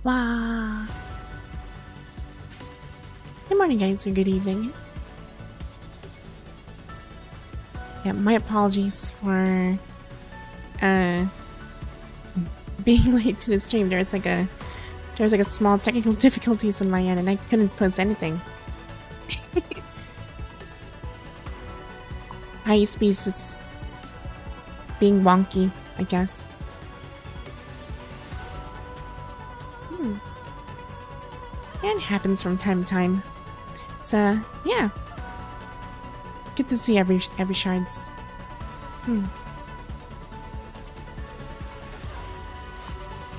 Wow. Good morning, guys, or good evening. Yeah, my apologies for being late to the stream. There was like a small technical difficulties on my end, and I couldn't post anything. Hyperspace is being wonky, I guess. It happens from time to time. So yeah, good to see every shards.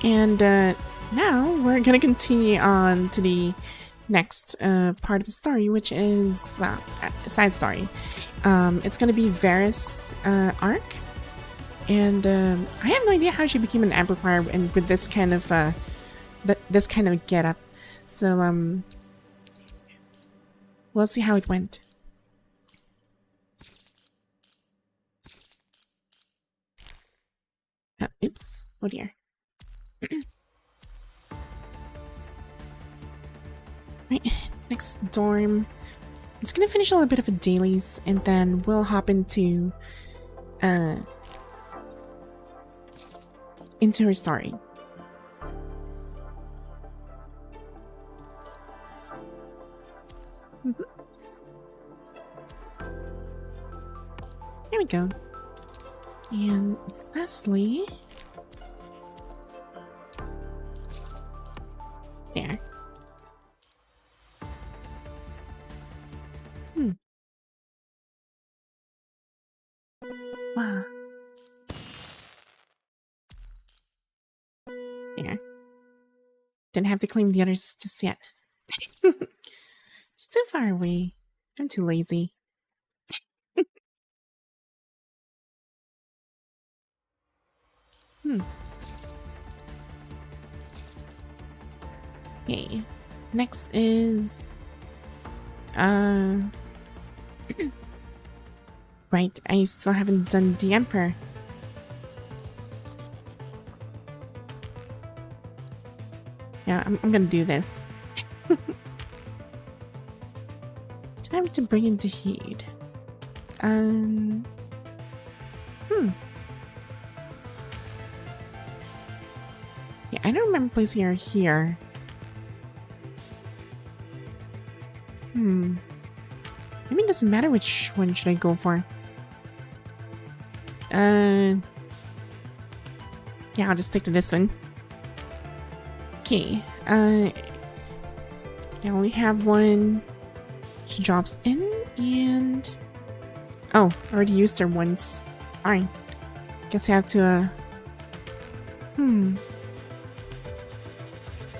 And now we're gonna continue on to the next part of the story, which is, well, a side story. It's gonna be Vera's arc, and I have no idea how she became an amplifier and with this kind of this kind of getup. So we'll see how it went. Oops! Oh dear. Right, next dorm. I'm just gonna finish a little bit of a dailies, and then we'll hop into her story. There we go. And lastly, there. Wow. There. Didn't have to claim the others just yet. It's too far away. I'm too lazy. Okay. Next is right, I still haven't done the Emperor. Yeah, I'm gonna do this. Time to bring into heat. Yeah, I don't remember placing her here. Maybe it doesn't matter which one should I go for. Yeah, I'll just stick to this one. Okay. Yeah, I only have one. She drops in and... Oh, I already used her once. Alright. Guess I have to,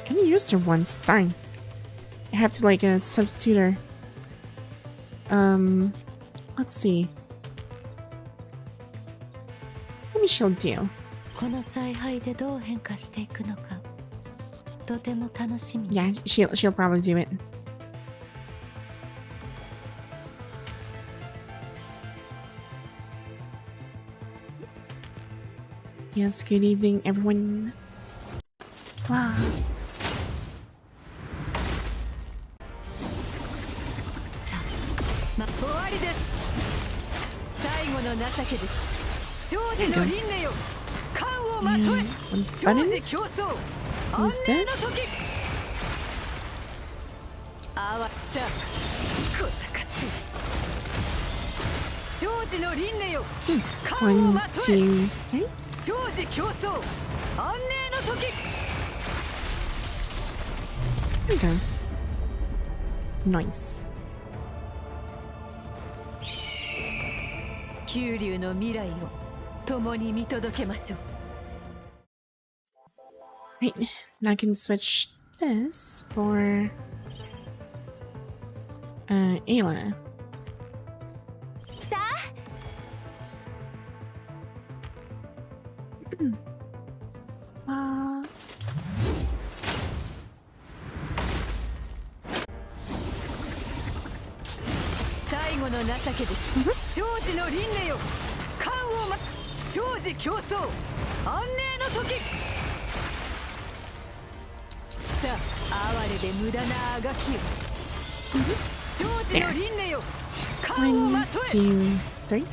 I used her once. Darn. I have to, like, substitute her. Let's see. Maybe she'll do. Yeah, she'll probably do it. Yes, good evening, everyone. Wow. Who's this? One, two, three. There we go. Nice. Right, now I can switch this for Ayla. There. One, two, three.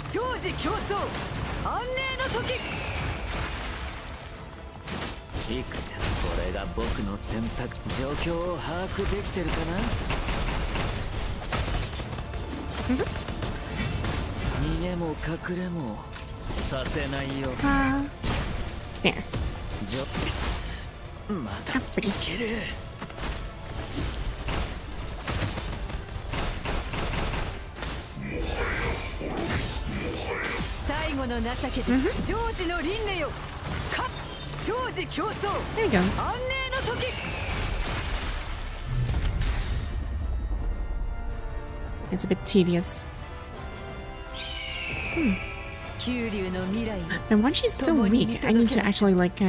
There. Happy. There you go. It's a bit tedious. And once she's still weak, I need to actually like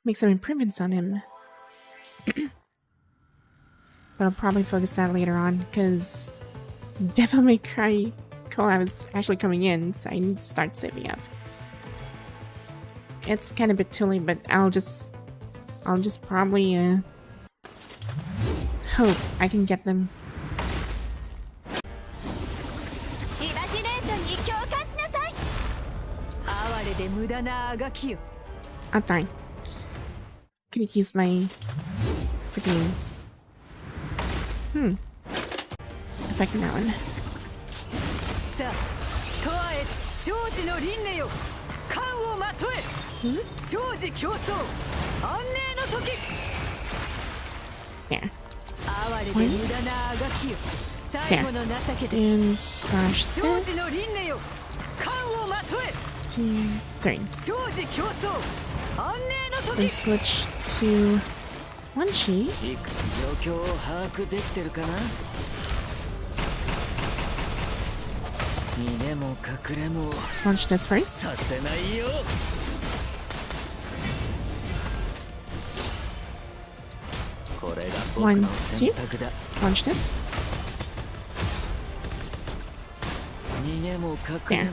make some improvements on him. But I'll probably focus that later on because Devil May Cry collab is actually coming in, so I need to start saving up. It's kind of a bit too late, but I'll just probably hope I can get them. Oh darn. Couldn't use my freaking effect on that one. There. One. There. And slash this. 2, 3. And switch to one chi. Let's launch this first. One, two. Launch this. There.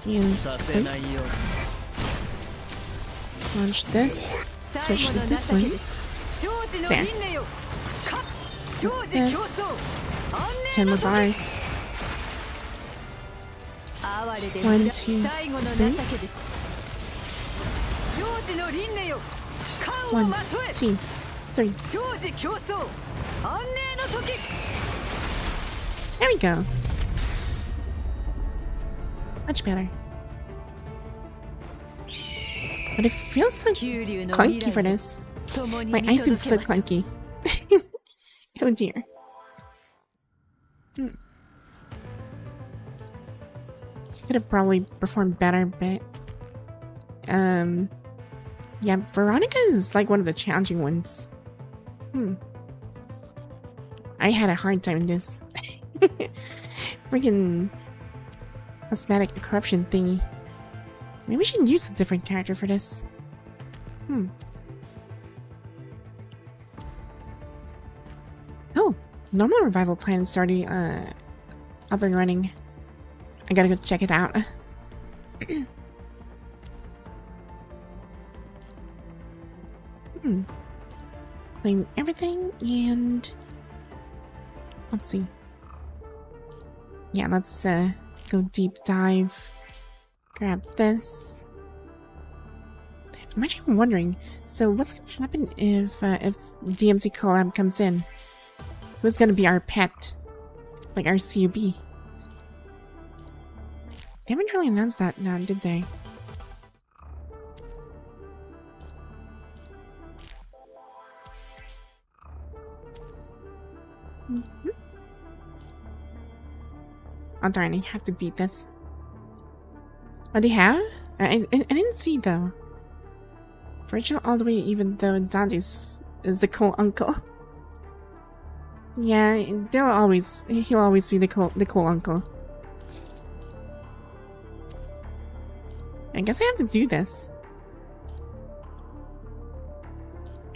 And 3. Launch this. Switch to this one. There. This. 10 more bars. 1, 2, 3. 1, 2, 3. There we go. Much better. But it feels so clunky for this. My eyes seem so clunky. Oh dear. Could have probably performed better, but yeah, Veronica is like one of the challenging ones. I had a hard time in this. Freaking cosmetic corruption thingy. Maybe we should use a different character for this. Oh, normal revival plan is already up and running. I gotta go check it out. Claim everything and let's see. Yeah, let's go deep dive. Grab this. I'm actually wondering, so what's gonna happen if DMC collab comes in? Who's gonna be our pet? Like our CUB? They haven't really announced that now, did they? Oh darn, I have to beat this. Oh, they have? I didn't see though. Virgil all the way, even though Dante's is the cool uncle. Yeah, he'll always be the cool uncle. I guess I have to do this.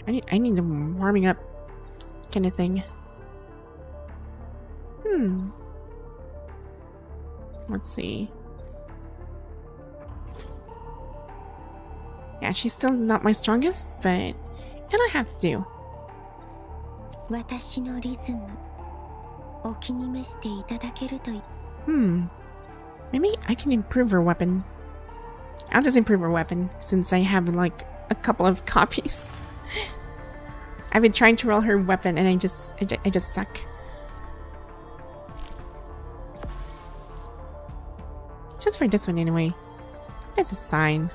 I need a warming up kind of thing. Let's see. Yeah, she's still not my strongest, but it'll have to do. Maybe I can improve her weapon. I'll just improve her weapon since I have like a couple of copies. I've been trying to roll her weapon and I just suck. Just for this one anyway. This is fine.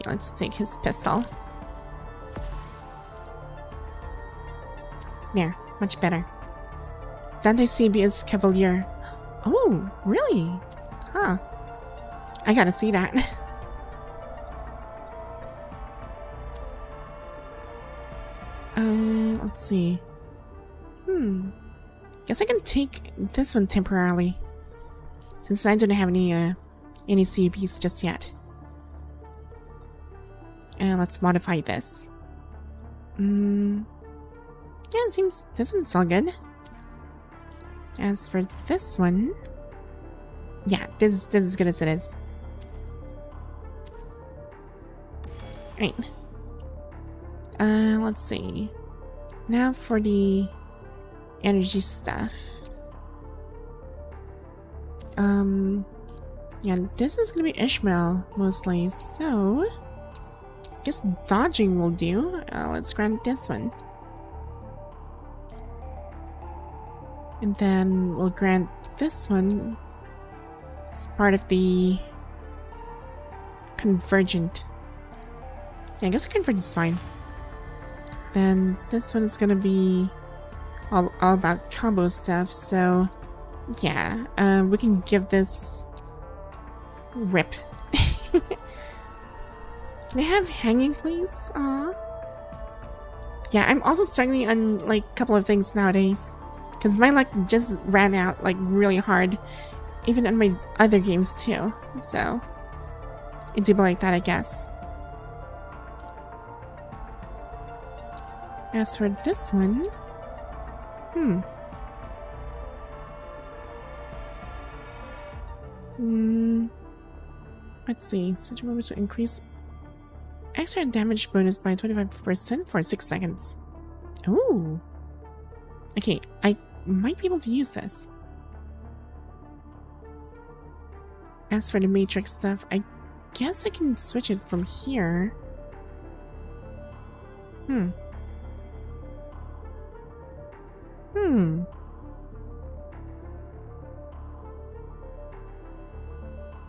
Let's take his pistol. There, much better. Dante CB is Cavalier. Oh, really? Huh. I gotta see that. Let's see. Guess I can take this one temporarily, since I don't have any CUBs just yet. And let's modify this. Yeah, it seems this one's all good. As for this one, yeah, this is as good as it is. Right. Let's see. Now for the energy stuff. Yeah, this is gonna be Ishmael mostly, so I guess dodging will do. Let's grant this one. And then we'll grant this one as part of the convergent. Yeah, I guess a convergent is fine. Then this one is gonna be all about combo stuff, so yeah, we can give this rip. Can I have hanging, please? Aww. Yeah, I'm also struggling on like a couple of things nowadays, because my luck just ran out like really hard, even on my other games too. So it do be like that, I guess. As for this one, Let's see. Switch movements to increase extra damage bonus by 25% for 6 seconds. Ooh. Okay, I might be able to use this. As for the matrix stuff, I guess I can switch it from here.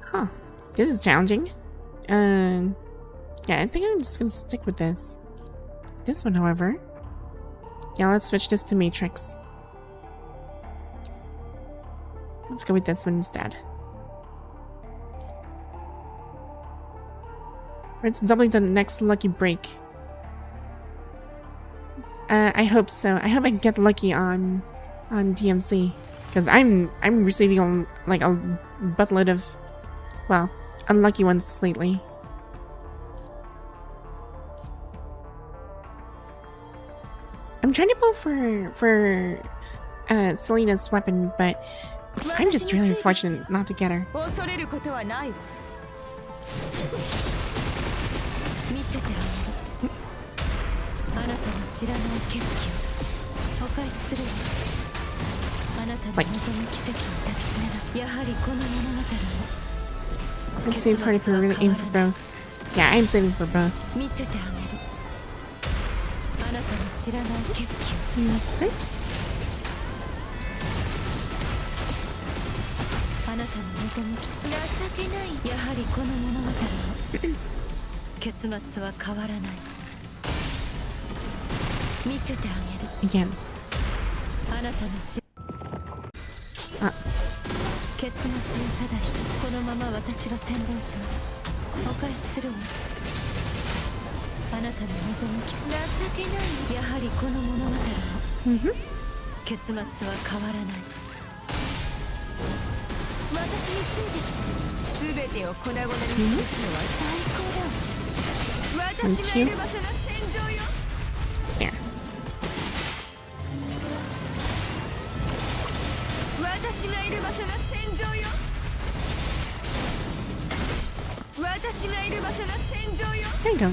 Huh. This is challenging. Yeah, I think I'm just gonna stick with this. This one, however. Yeah, let's switch this to matrix. Let's go with this one instead. It's doubling the next lucky break. I hope so. I hope I get lucky on DMC, because I'm receiving a buttload of, well, unlucky ones lately. I'm trying to pull for Selina's weapon, but I'm just really unfortunate not to get her. Like, let's see if we really aim for both. Yeah, I'm saving for both. Again. There. There you go.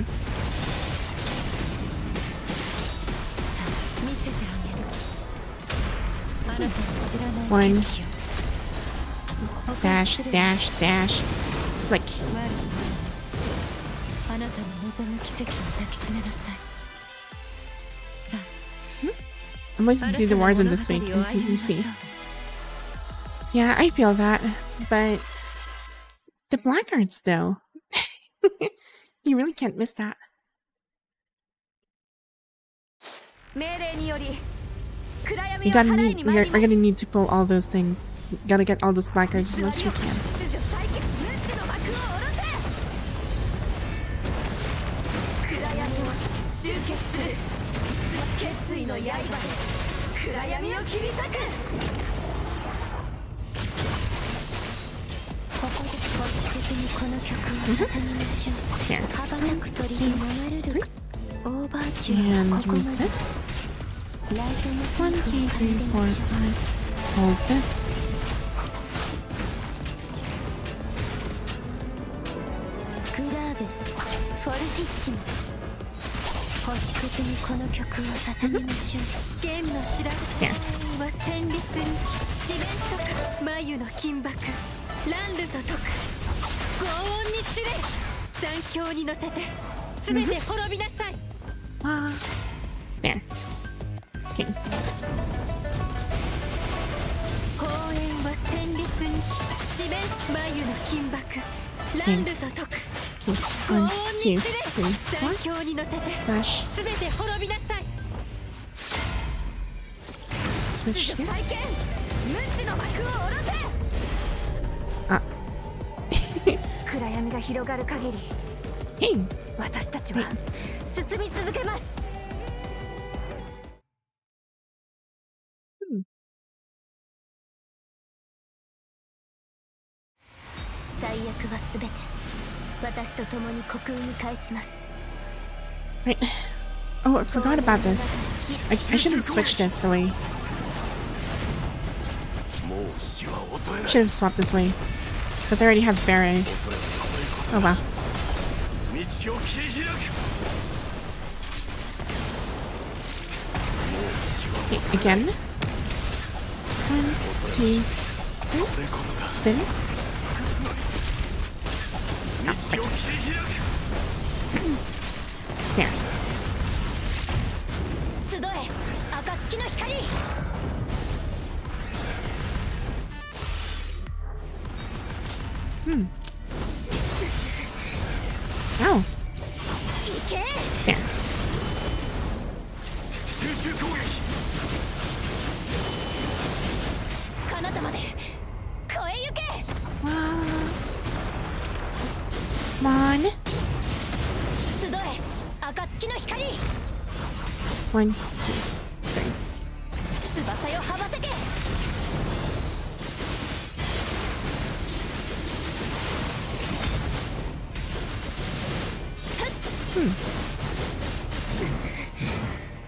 One. Dash, dash, dash. Flick. I must do the wars in this week in PvC. Yeah, I feel that, but the blackguards though. You really can't miss that. We're gonna need to pull all those things. You gotta get all those blackguards as much as you can. Here. 1, 2, 3. And use this. 1, 2, 3, 4, 5. Hold this. There. Okay. Okay. 1, 2, 3, 4. Slash. Switch here. Ah. Hey. Right. Oh, I forgot about this. I should have switched this away. Should have swapped this way. Because I already have Vera. Oh wow. Okay, again. 1, 2, 3. Spin. Oh, wait. There. Oh. There. Come on. 1, 2, 3.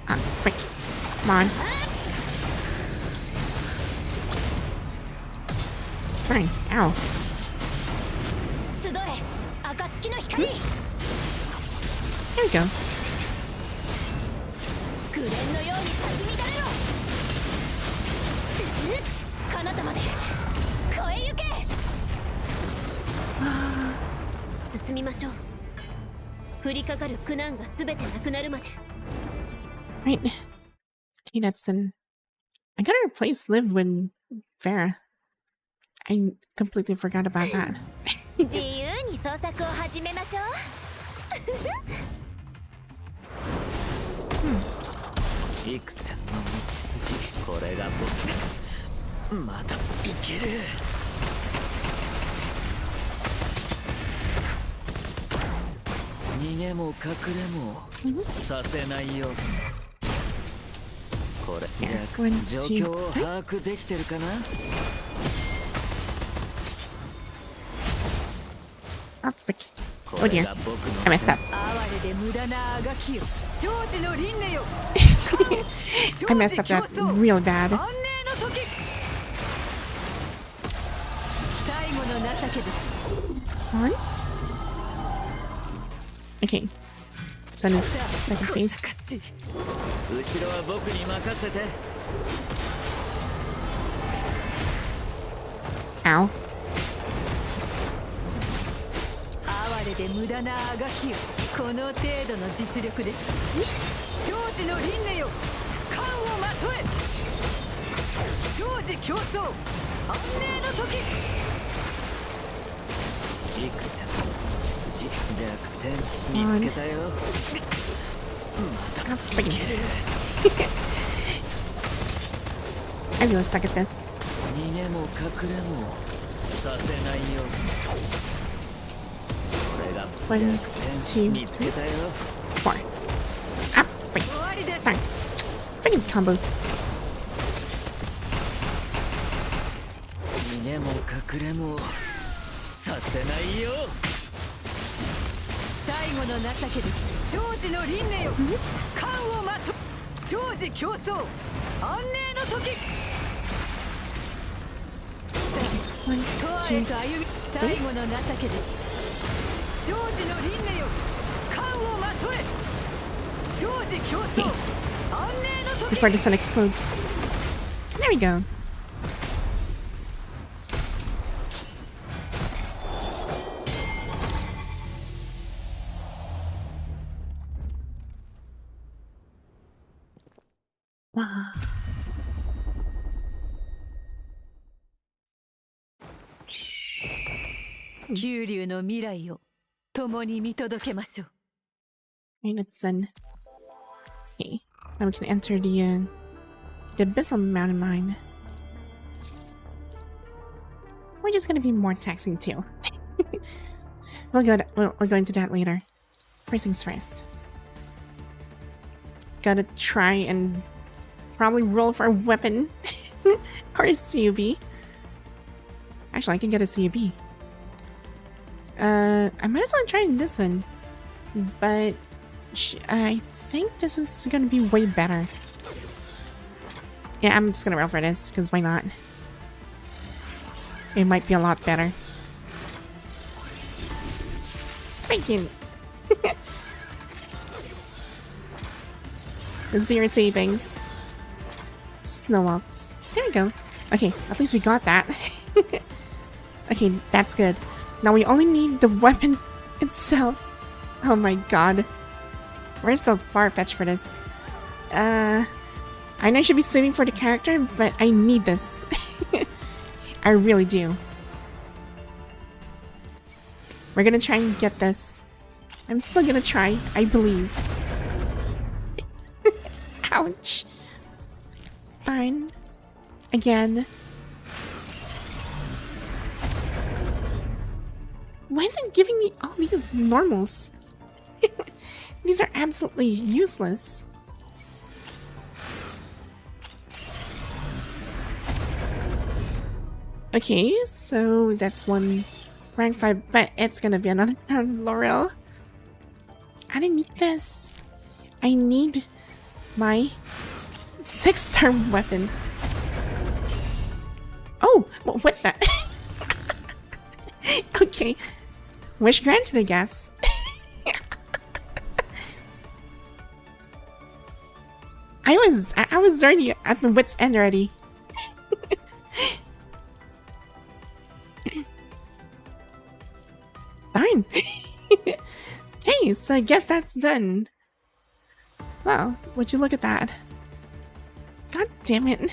Ah, frick. Come on. Fine. Ow. There we go. Right. Okay, that's an... I gotta replace Liv with Vera. I completely forgot about that. Yeah, 1, 2, 3. Oh, frick. Oh dear. I messed up. I messed up that real bad. On? Okay. It's on his second face. Ow. I really suck at this. 1, 2, 3, 4. Ah, wait. Darn. Freaking combos. One, two, three. Okay. Before the sun explodes. There we go. Wow. Right, it's sun. Okay, now we can enter the abyssal mountain mine. We're just gonna be more taxing too. we'll go into that later. First things first. Gotta try and probably roll for a weapon or a CUB. Actually, I can get a CUB. I might as well try this one, but I think this was gonna be way better. Yeah, I'm just gonna roll for this, because why not? It might be a lot better. Freaking. 0 savings. Snow walks. There we go. Okay, at least we got that. Okay, that's good. Now we only need the weapon itself. Oh my god. We're so far-fetched for this. I know I should be saving for the character, but I need this. I really do. We're gonna try and get this. I'm still gonna try, I believe. Ouch. Darn. Again. Why is it giving me all these normals? These are absolutely useless. Okay, so that's one rank 5, but it's gonna be another round, Laurel. I don't need this. I need my 6-star weapon. Oh, what the? Okay. Wish granted, I guess. I was already at the wit's end already. Darn. Hey, so I guess that's done. Well, would you look at that? God damn it.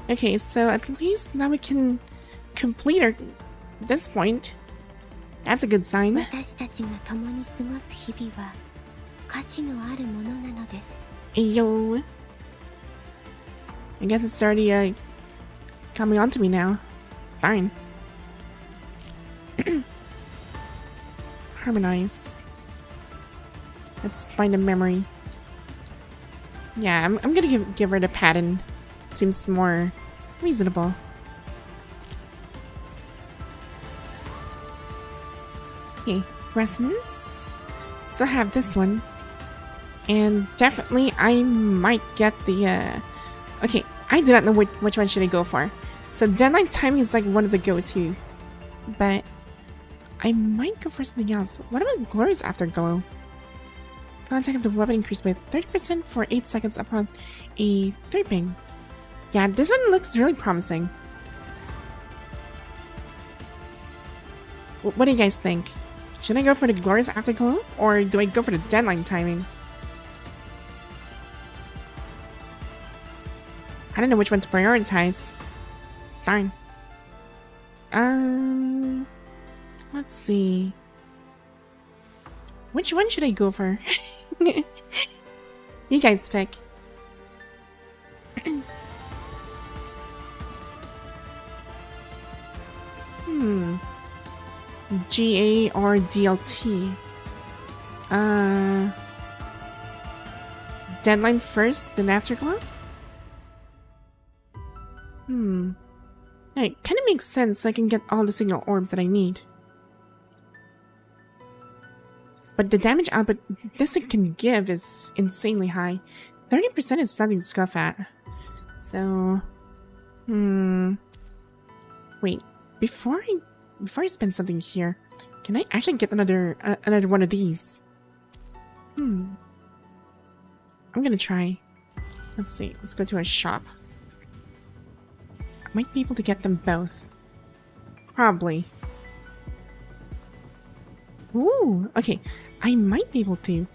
Okay, so at least now we can complete our this point. That's a good sign. Ayo. I guess it's already coming on to me now. Darn. Harmonize. Let's find a memory. Yeah, I'm gonna give her the pattern. Seems more reasonable. Okay, resonance. Still have this one. And definitely I might get the okay, I do not know which one should I go for. So deadline timing is like one of the go-to. But I might go for something else. What about Glorious Afterglow? Contact of the weapon increased by 30% for 8 seconds upon a 3 ping. Yeah, this one looks really promising. What do you guys think? Should I go for the Glorious Afterglow, or do I go for the deadline timing? I don't know which one to prioritize. Darn. Let's see. Which one should I go for? You guys pick. GA or DLT? Deadline first, then Afterglow? It kind of makes sense, so I can get all the signal orbs that I need. But the damage output this it can give is insanely high. 30% is something to scoff at. So, wait, before I spend something here, can I actually get another one of these? I'm gonna try. Let's see. Let's go to a shop. I might be able to get them both. Probably. Ooh, okay. I might be able to.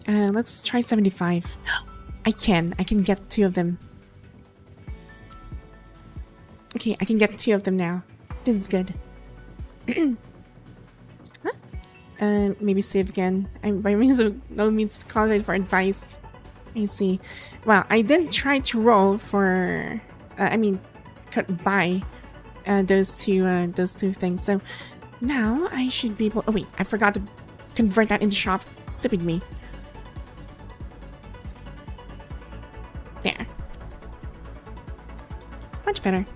Let's try 75. I can get 2 of them. Okay, I can get 2 of them now. This is good. Huh? Maybe save again. I by no means qualified for advice. I see. Well, I did try to roll for. Buy those two things. So now I should be able. Oh wait, I forgot to convert that into shop. Stupid me. There. Much better.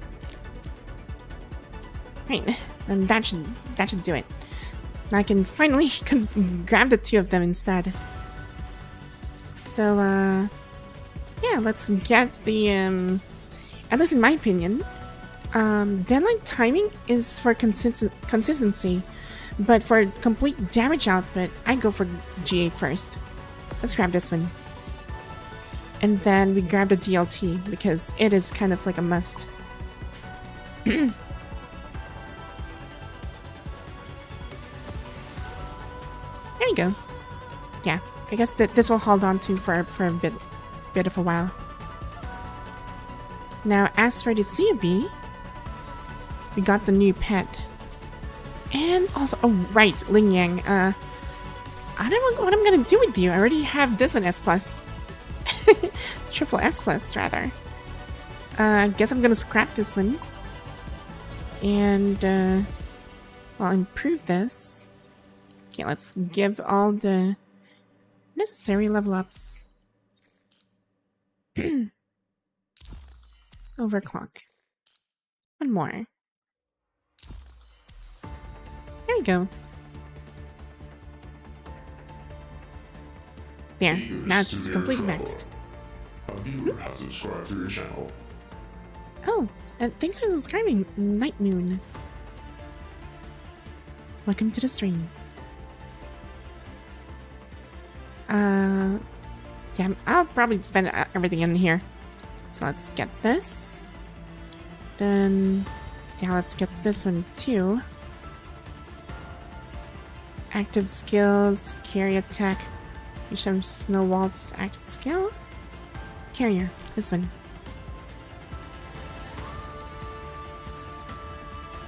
Right, and that should do it. Now I can finally grab the 2 of them instead. So yeah, let's get the at least in my opinion, Deadline timing is for consistency, but for complete damage output, I go for GA first. Let's grab this one. And then we grab the DLT because it is kind of like a must. There you go. Yeah, I guess that this will hold on to for a bit of a while. Now, as for the CB, we got the new pet. And also, oh right, Ling Yang. I don't know what I'm gonna do with you. I already have this one S+. Triple S+, rather. Guess I'm gonna scrap this one. And, well, improve this. Okay, let's give all the necessary level ups. Overclock. One more. There we go. There, now it's completely maxed. A viewer has subscribed to your channel. Oh, thanks for subscribing, Night Moon. Welcome to the stream. Yeah, I'll probably spend everything in here. So let's get this. Then, yeah, let's get this one too. Active skills, carry attack. You show Snow Waltz active skill. Carrier, this one.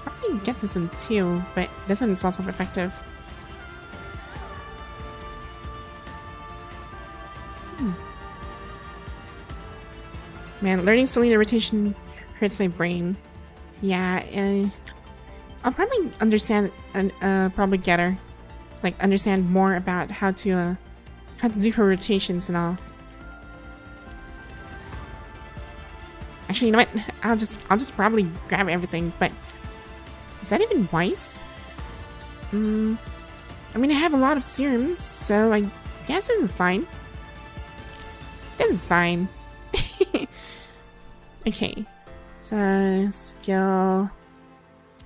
Probably get this one too, but this one is also effective. Man, learning Selena rotation hurts my brain. Yeah, I'll probably understand and probably get her, like understand more about how to do her rotations and all. Actually, you know what? I'll just probably grab everything. But is that even wise? I mean, I have a lot of serums, so I guess this is fine. This is fine. Okay, so skill,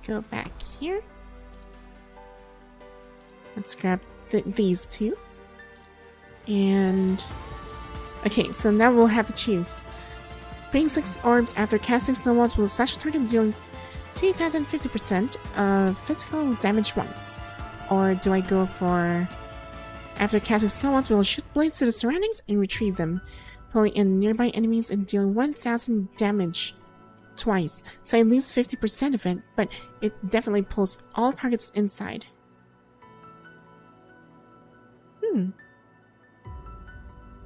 go back here. Let's grab these two. And, okay, so now we'll have to choose. Bring 6 orbs after casting snowballs will slash a target dealing 2050% of physical damage once. Or do I go for, after casting snowballs, we'll shoot blades to the surroundings and retrieve them, pulling in nearby enemies and dealing 1000 damage twice. So I lose 50% of it, but it definitely pulls all targets inside.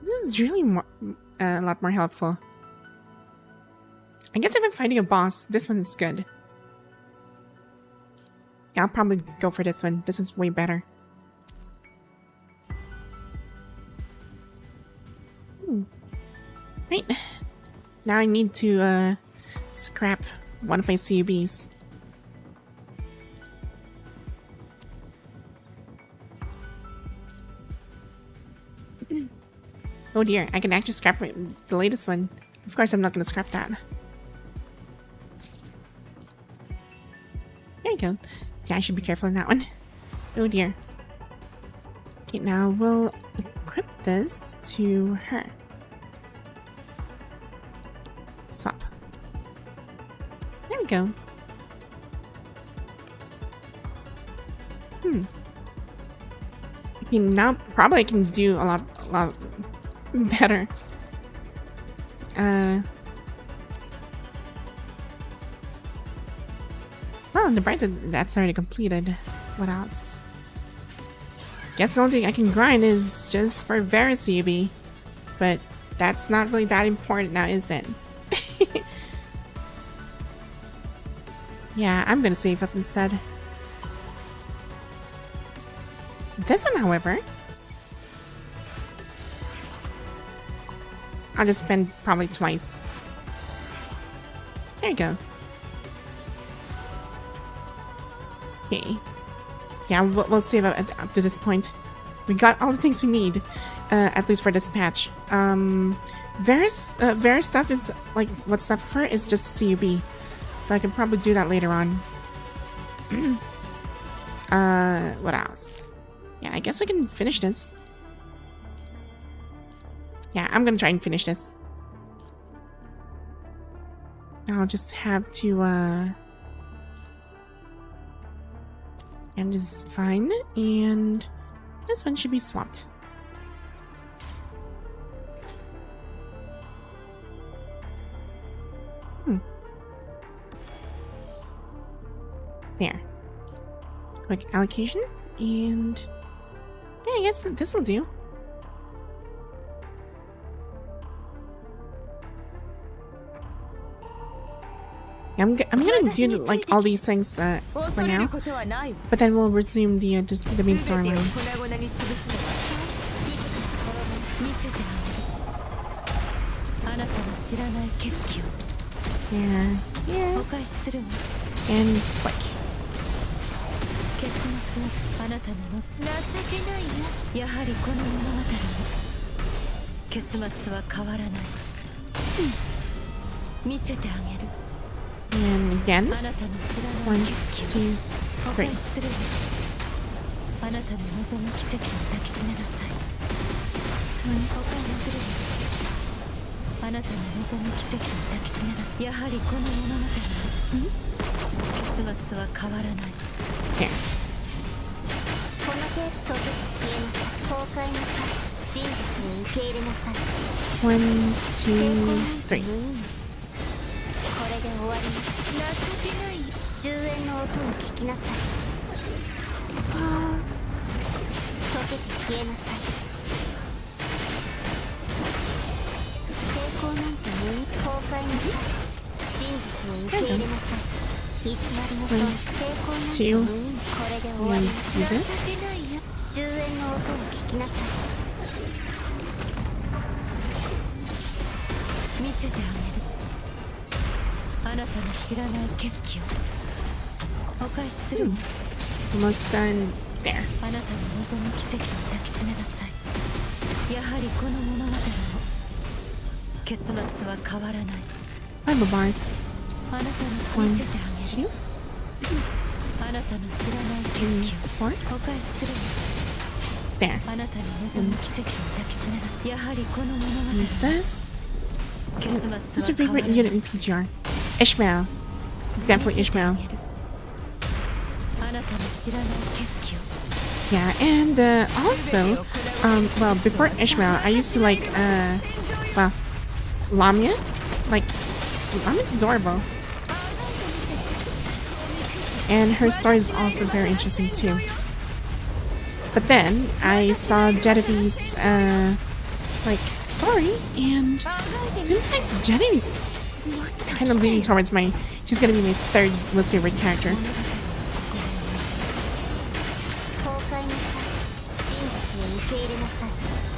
This is really a lot more helpful. I guess if I'm fighting a boss, this one is good. Yeah, I'll probably go for this one. This one's way better. Right. Now I need to scrap one of my CUBs. Oh dear, I can actually scrap the latest one. Of course I'm not going to scrap that. There you go. Yeah, I should be careful in that one. Oh dear. Okay, now we'll equip this to her. Swap. There we go. Okay, now probably I can do a lot better. Well, on the bright side, that's already completed. What else? Guess the only thing I can grind is just for Vera CB. But that's not really that important now, is it? Yeah, I'm gonna save up instead. This one, however, I'll just spend probably twice. There you go. Okay. Yeah, we'll save up to this point. We got all the things we need, at least for this patch. Vera's stuff is like, what stuff for her is just CUB. So I can probably do that later on. What else? Yeah, I guess we can finish this. Yeah, I'm gonna try and finish this. I'll just have to, and this is fine, and this one should be swapped. There. Quick allocation, and yeah, I guess this'll do. I'm gonna do like all these things right now, but then we'll resume the just the main storyline. Yeah, yeah, and flick. あなたなの情けないよやはりこの物語も結末は変わらない見せてあげる And again, あなたの知ら 1, ない景色を 2, 破 3. 壊するわあなたの望む奇跡を抱きしめなさい破壊するわあなたの望む奇跡を抱きしめなさいやはりこの物語も結末は変わらない Here. この手溶けて消えなさい崩壊なさい真実を受け入れなさい 1, 2, 3. これで終わり情けない終焉の音を聞きなさい溶けて消えなさい抵抗なんて無意崩壊なさい真実を受け入れなさい偽りのと抵抗なんて無意これで終わり情けないよ終焉の音を聞きなさい見せてあげるあなたの知らない景色をお返しするわ Almost done. There. あなたの望む奇跡を抱きしめなさいやはりこの物語も結末は変わらない Bible bars. あなたの 1, 見せてあげる 2, あなたの知らない景色を 4. お返しするわ There. あなたの望む奇跡を抱きしめなさいやはりこの物語 Use this. 結末は What's your 変わら favorite ない unit in PGR? Ishmael. Definitely Ishmael. あなたの知らない景色を Yeah, and also, well, before Ishmael, I used to like, well, Lamia. Like, Lamia's adorable. And her story is also very interesting too. But then I saw Genevieve's like story, and it seems like Genevieve's kind of leaning towards she's gonna be my third most favorite character. 崩壊なさい真実を受け入れなさい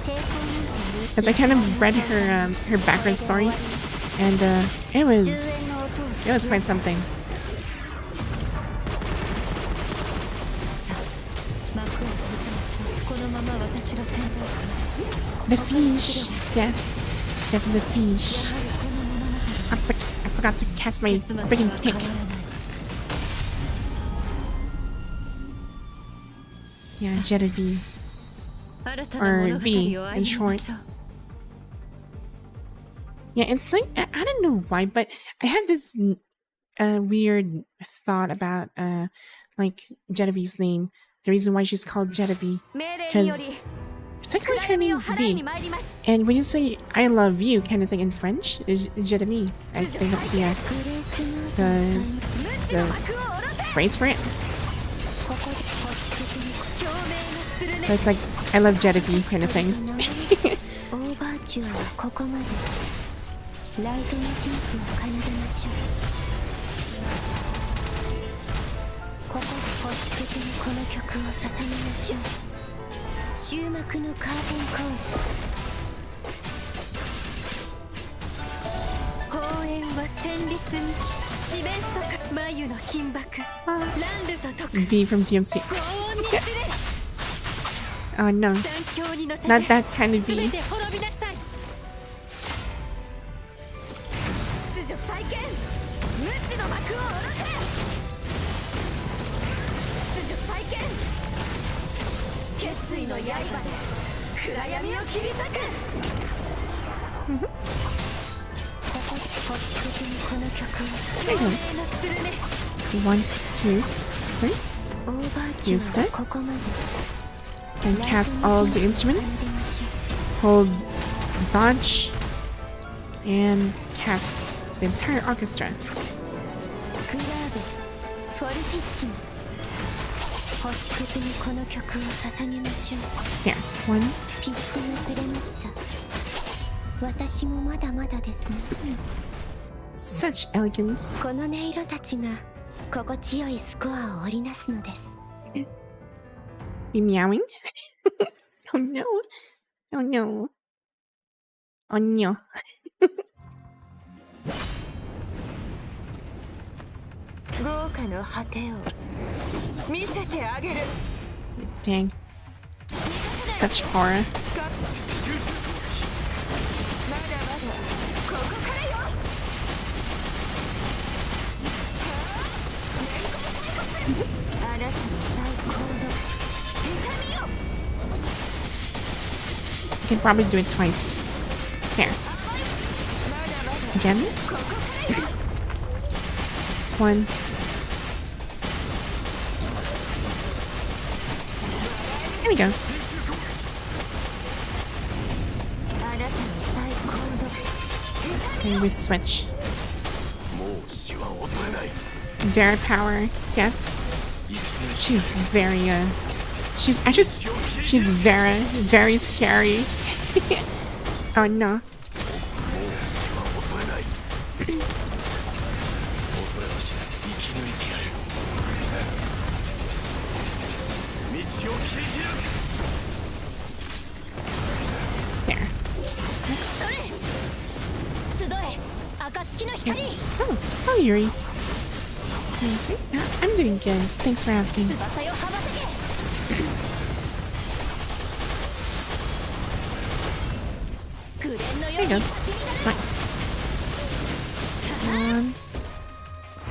抵抗なんて無意 Because I kind of read her background story, and it was quite something. 幕を閉じましょうこのまま私が先導します The fish, yes, definitely the fish. やはりこの物語 I forgot to cast my 結末は freaking 変 pick. わらない Yeah, Genevieve. 新たな物語を V 歩 in み short. ましょう Yeah, it's like I don't know why, but I had this weird thought about like Genevieve's name. The reason why she's called Genevieve, 命令によ because り technically 暗 her 闇 name を is 払いに V, 参ります and when you say "I love you" kind of thing in French, is Genevieve. I think that's the グレースの the 無知の幕を下ろせ phrase for it. ここで保守的に共鳴のするね So it's like "I love Genevieve" kind of thing. オーバーチュアはここまでライトモチーフを奏でましょうここで保守的にこの曲を捧げましょう終幕のカーテンコール放映は旋律に四面楚歌眉の金箔ランルと解く V from DMC. 高音に知れ Oh no, 残響に乗せて not that kind of 全 V. て滅びなさい秩序再建無知の幕を下ろせ。秩序再建。決意の刃で暗闇を切り裂く。この曲を 1, 2, 3. Use this and cast all the instruments. Hold dodge and cast the entire orchestra. グラーベフォルティッシモ。星屑にこの曲を捧げましょう。 There. 1. ピッチがずれました。私もまだまだですね。 Such elegance. この音色たちが心地よいスコアを織りなすのです。You meowing? Oh no. Oh no. Oh no. 豪華の果てを見せてあげる。 Dang. Such horror. まだまだここからよ。あなたの最高の痛みを。 I can probably do it twice. Here. Again. 1. There we go. あなたの最高の痛み And we switch. Vera power. Yes. She's very, she's very scary. Oh no. There. Next. 集え暁の光。 Oh, Yuri. Okay. I'm doing good. Thanks for asking. 翼よ羽ばたけ。紅のよ There う you に go. 先になる。 Nice.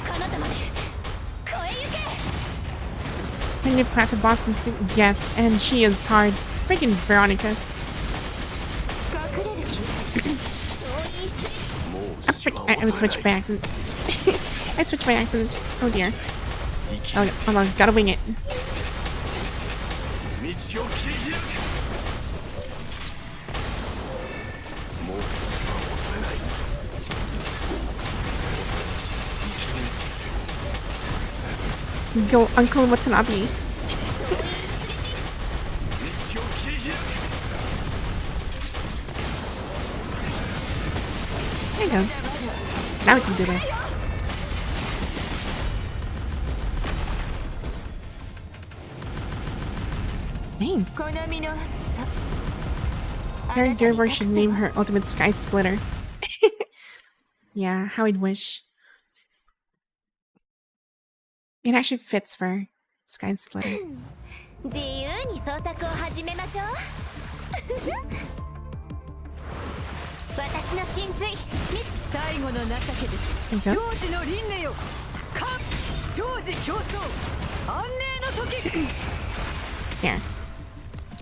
彼方まで超えゆけ。 Can you pass with Boston? Yes, and she is hard. Freaking Veronica. 隠れる気。 I was switched by accident. I switched by accident. Oh dear. Oh, hold on. Gotta wing it. Go, Uncle Watanabe. There you go. Now we can do this. Name. 好みの暑さ。 Her Geiravor should name her ultimate sky splitter. Yeah, how I'd wish. It actually fits for sky splitter. 自由に創作を始めましょう。私の神髄最後の情けです。 There you go. 生児の輪廻よ。か生児競争。安寧の時。 Here.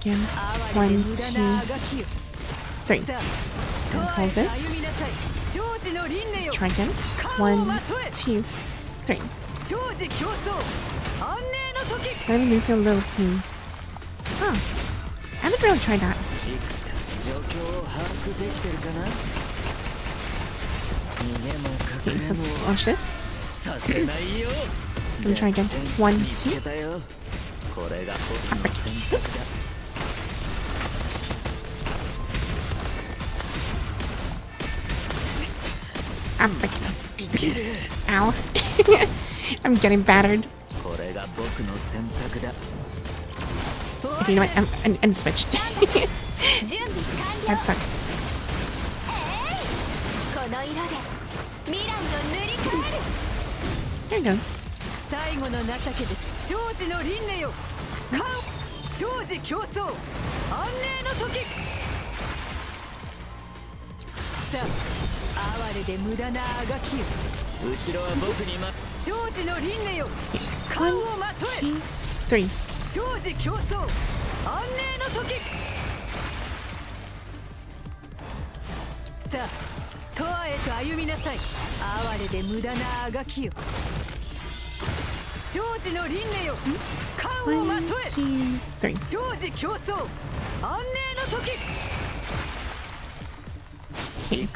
Again. 哀れで 1, 無駄 2, なあがきよ。 3. さあ、 And 永 hold 遠と this. 歩みなさい。生児の輪廻よ。 Try again. 1, 2, 3. 生児競争。安寧の時。 Let me use a little pin. Huh. I haven't really tried that. 状況を把握できてるかな。逃げも Okay, 隠れも let's launch this. させないよ。 Let me try again. 1, 見つけ 2. たよ。これが Ah, 僕の frick. 選 Oops. 択だ。 I'm freaking. Ow. I'm getting battered. これが僕の選択だ。 Okay, you know what? I'm switch. 準備完了。 That sucks. この色で未来を塗り替える。 There you go. 最後の情けです。生児の輪廻よ。か生児競争。安寧の時。さあ、哀れで無駄なあがきよ。後ろは僕に少女の輪廻よ One, をまとえ two, three. 少女競争安寧の時さあ永遠へと歩みなさい哀れで無駄なあがきよ少女の輪廻よ冠をま One, とえ two, three. 少女競争安寧の時 Okay.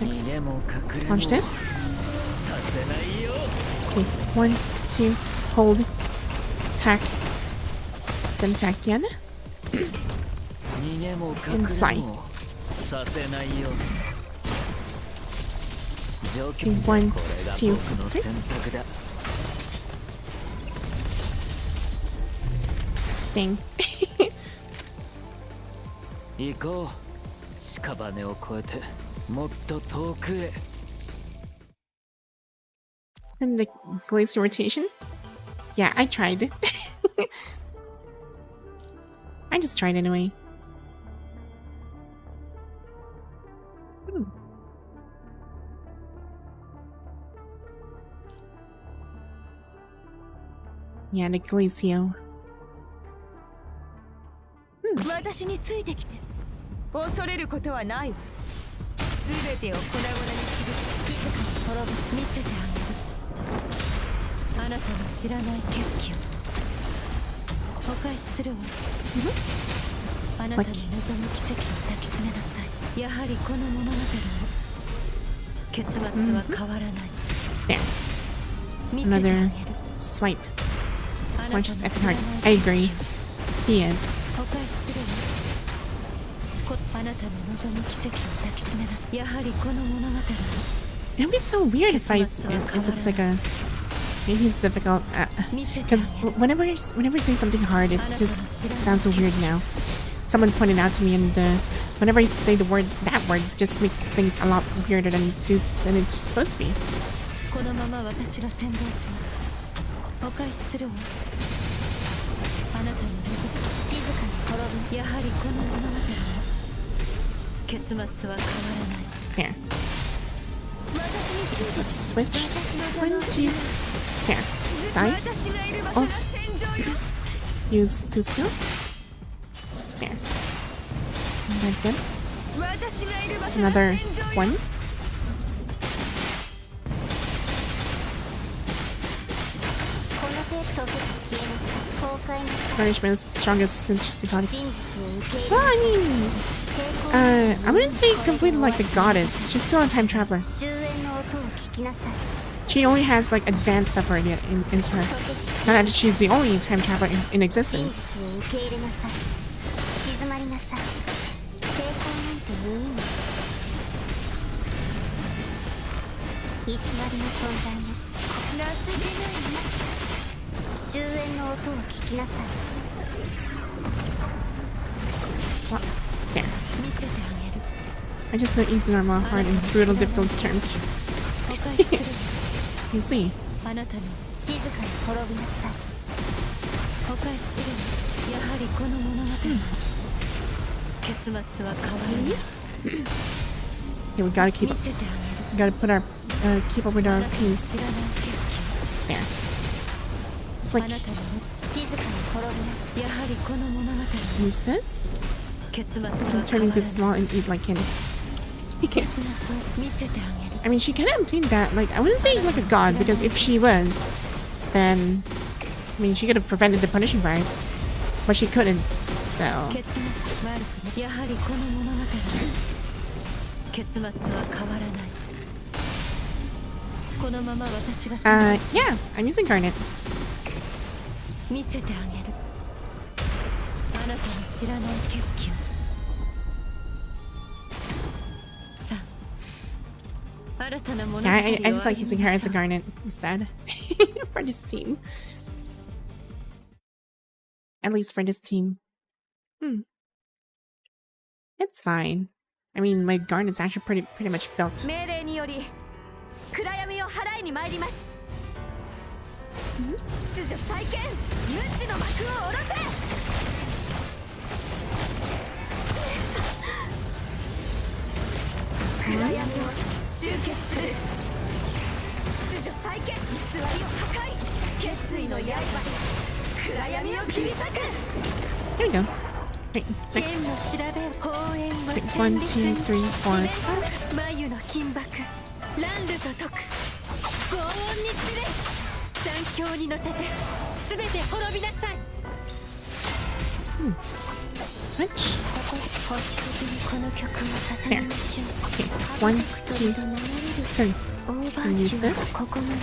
逃 Next. げも隠れも Launch さ this. せないよ Okay. One, two, hold, attack, then attack again. 逃げも And 隠 fly. れもさせないよ状 Okay. 況 One, これが two, 僕の three. 選択だ Dang. 行こう屍を越えてもっと遠くへ And the glacier rotation. Yeah, I tried. I just tried anyway. Hmm. Yeah, the glacier. 私についてきて恐れることはない全てを粉々にする静かに滅ぶ見せてあげるあなたの知らない景色をお返しするわあなたの望む奇跡を抱きしめなさいやはりこの物語も結末は変わらない There. 見せてあげる Another swipe. あなたの Launches 知 F らない card. I agree. He is. お返しするわあなたの望む奇跡を抱きしめなさいやはりこの物語も It'd be so weird if if it's like a maybe he's difficult because whenever I say something hard, it just sounds so weird now. Someone pointed out to me, and whenever I say that word just makes things a lot weirder than it's supposed to be. このまま私が先導しますお返しするわあなたの望む静かに滅ぶやはりこの物語も結末は変わらない Here, let's switch. 1, 2. Here, die. 私がいる場所が戦場よ Use 2 skills. There. And then 私がいる場所が another 戦場よ one. Punishment is the strongest since she's a goddess. Well, I mean, I wouldn't say completely like the goddess. She's still a time traveler. She only has like advanced stuff already into her. Not that she's the only time traveler in existence. 偽りの存在も情けないね終焉の音を聞きなさい Well, there. 見せてあげる I just know easy, normal, hard, and brutal, difficult terms. お返しする You see. あなたの静かに滅びなさいお返しするやはりこの物語も結末は変わらない Okay, we gotta keep 見せてあげる we gotta put our keep up with あ our なたの peace. 知らない景色 There. あ Flick. なたの静かに滅びなさいやはりこの物語も Use this. 結末は And 変 turn わらな into い small and eat like candy. 結末を見せてあげる I mean, she kind of obtained that. Like, I wouldn't say like a god, because if she was, then I mean, she could have prevented the punishing virus, but she couldn't. So 結末悪くやはりこの物語も結末は変わらないこのまま私が yeah, I'm using Garnet. 見せてあげるあなたの知らない景色をさあ新たな物語を Yeah, I just like 歩み using her ま as し a ょう Garnet instead for this team. At least for this team. It's fine. I mean, my Garnet's actually pretty much built. 命令により暗闇を払いに参ります秩序再建無知の幕を下ろせ暗闇を集結する There we go. Right, next. Okay, 1, 2, 3, 4, 5. 眉の金箔ランルと解く轟音につれ残響に乗せて全て滅びなさい Switch. この曲を捧 There. げましょう Okay, 1, 2, 3. オーバ And ー use チュー this. はここまで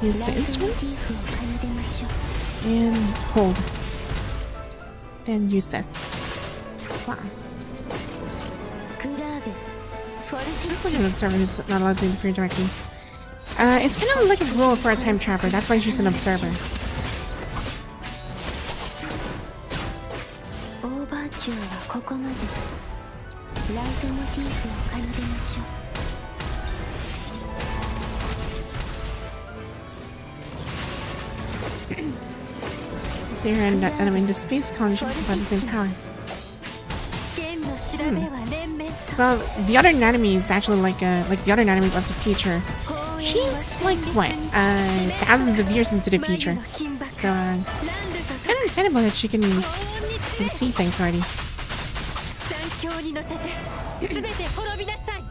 Use the ライトモチー instruments フを奏でましょう and hold. Then use this. Wow. グラーベフォルティ When an observer is not allowed to interfere directly. It's kind of like a rule for a time traveler. That's why she's an observer. オーバーチューはここまでライトモチーフを奏でましょう Zero and enemy into space conjunctions about the same power. 剣の調べは連綿と Well, the other Nanami is actually like the other Nanami of the future. She's like what? Thousands of years into the future. So it's kind of understandable that she can see things already. 残響に乗せて全て滅びなさい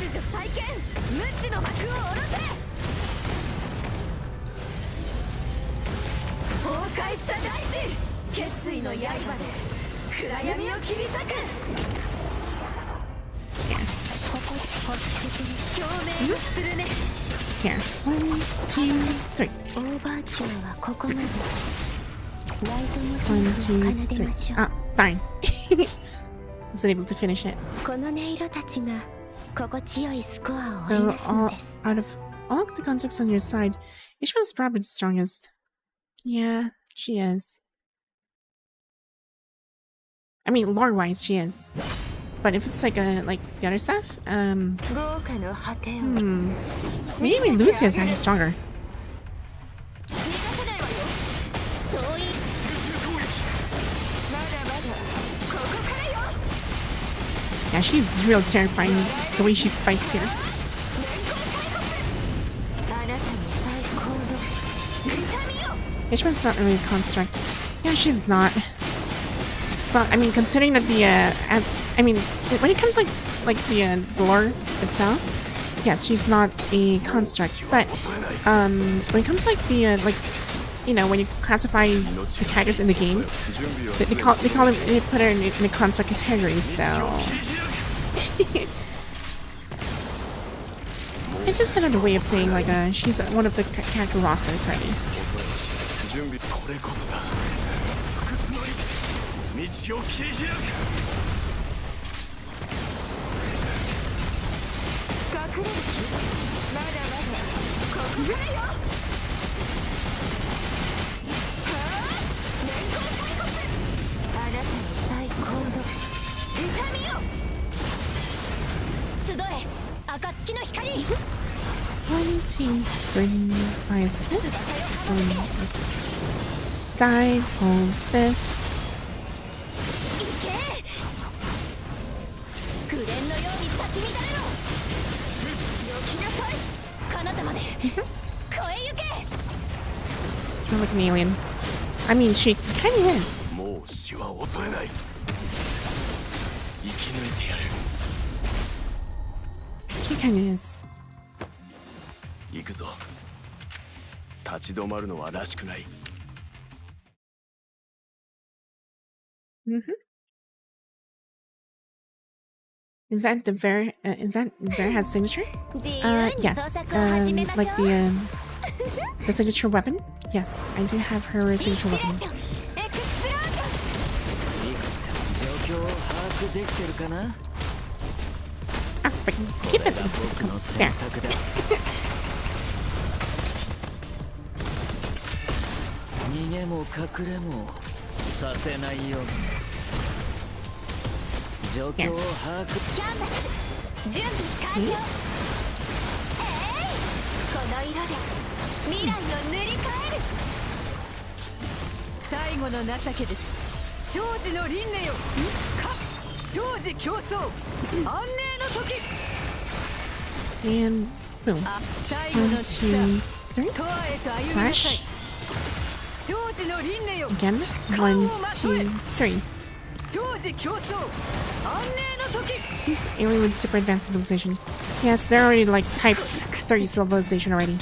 秩序再建無知の幕を下ろせ崩壊した大地決意の刃で暗闇を切り裂くここ星的に共鳴をするね Here, 1, 2, 3. オーバーチューはここまでライトモチ 1, ーフを 2, 奏でま 3. しょう Ah, darn. Wasn't able to finish it. この音色たちが心地よいスコアを So 織りなすの all です out of all the contexts on your side, which one's probably the strongest? Yeah, she is. I mean, lore-wise, she is. But if it's like the other stuff, 豪華の果てを maybe Lucia is actually stronger. 逃がせないわよ遠いまだまだここからよ Yeah, she's real terrifying the way she fights here. あなたの最高の痛みよ Which one's not really a construct? Yeah, she's not. But I mean, considering that when it comes like the lore itself, yes, she's not a construct. But when it comes like when you classify the characters in the game, they put her in a construct category. So it's just another way of saying she's one of the character rosters already. これこそが不屈の道を切り開く隠れるまだまだここからよはあ年功開国あなたの最高の痛みよ集え暁の光 1, 2, 3, science this. Dive, hold this. 行け紅蓮のように咲き乱れろよきなさい彼方まで越えゆけ You're like an alien. I mean, she kind of is. もう死は恐れない生き抜いてやる She kind of is. 行くぞ立ち止まるのはらしくない Is that Vera has signature? 自由に捜 Yes. 索を始めましょう Like the signature weapon? Yes, I do have her signature インスピレ weapon. ーションエクスプロージョンいくつ状況を把握できてるかな Ah, freaking keep it. 僕の There. 選択だ逃げも隠れもさせないように状況を把握キャンバス準備完了この色で未来を塗り替える最後の情けです生児の輪廻よか生児競争安寧の時 And Boom. 1, 2, 3. Slash. Again. 1, 2, 3. Who's alien with super advanced civilization? Yes, they're already like type 30 civilization already.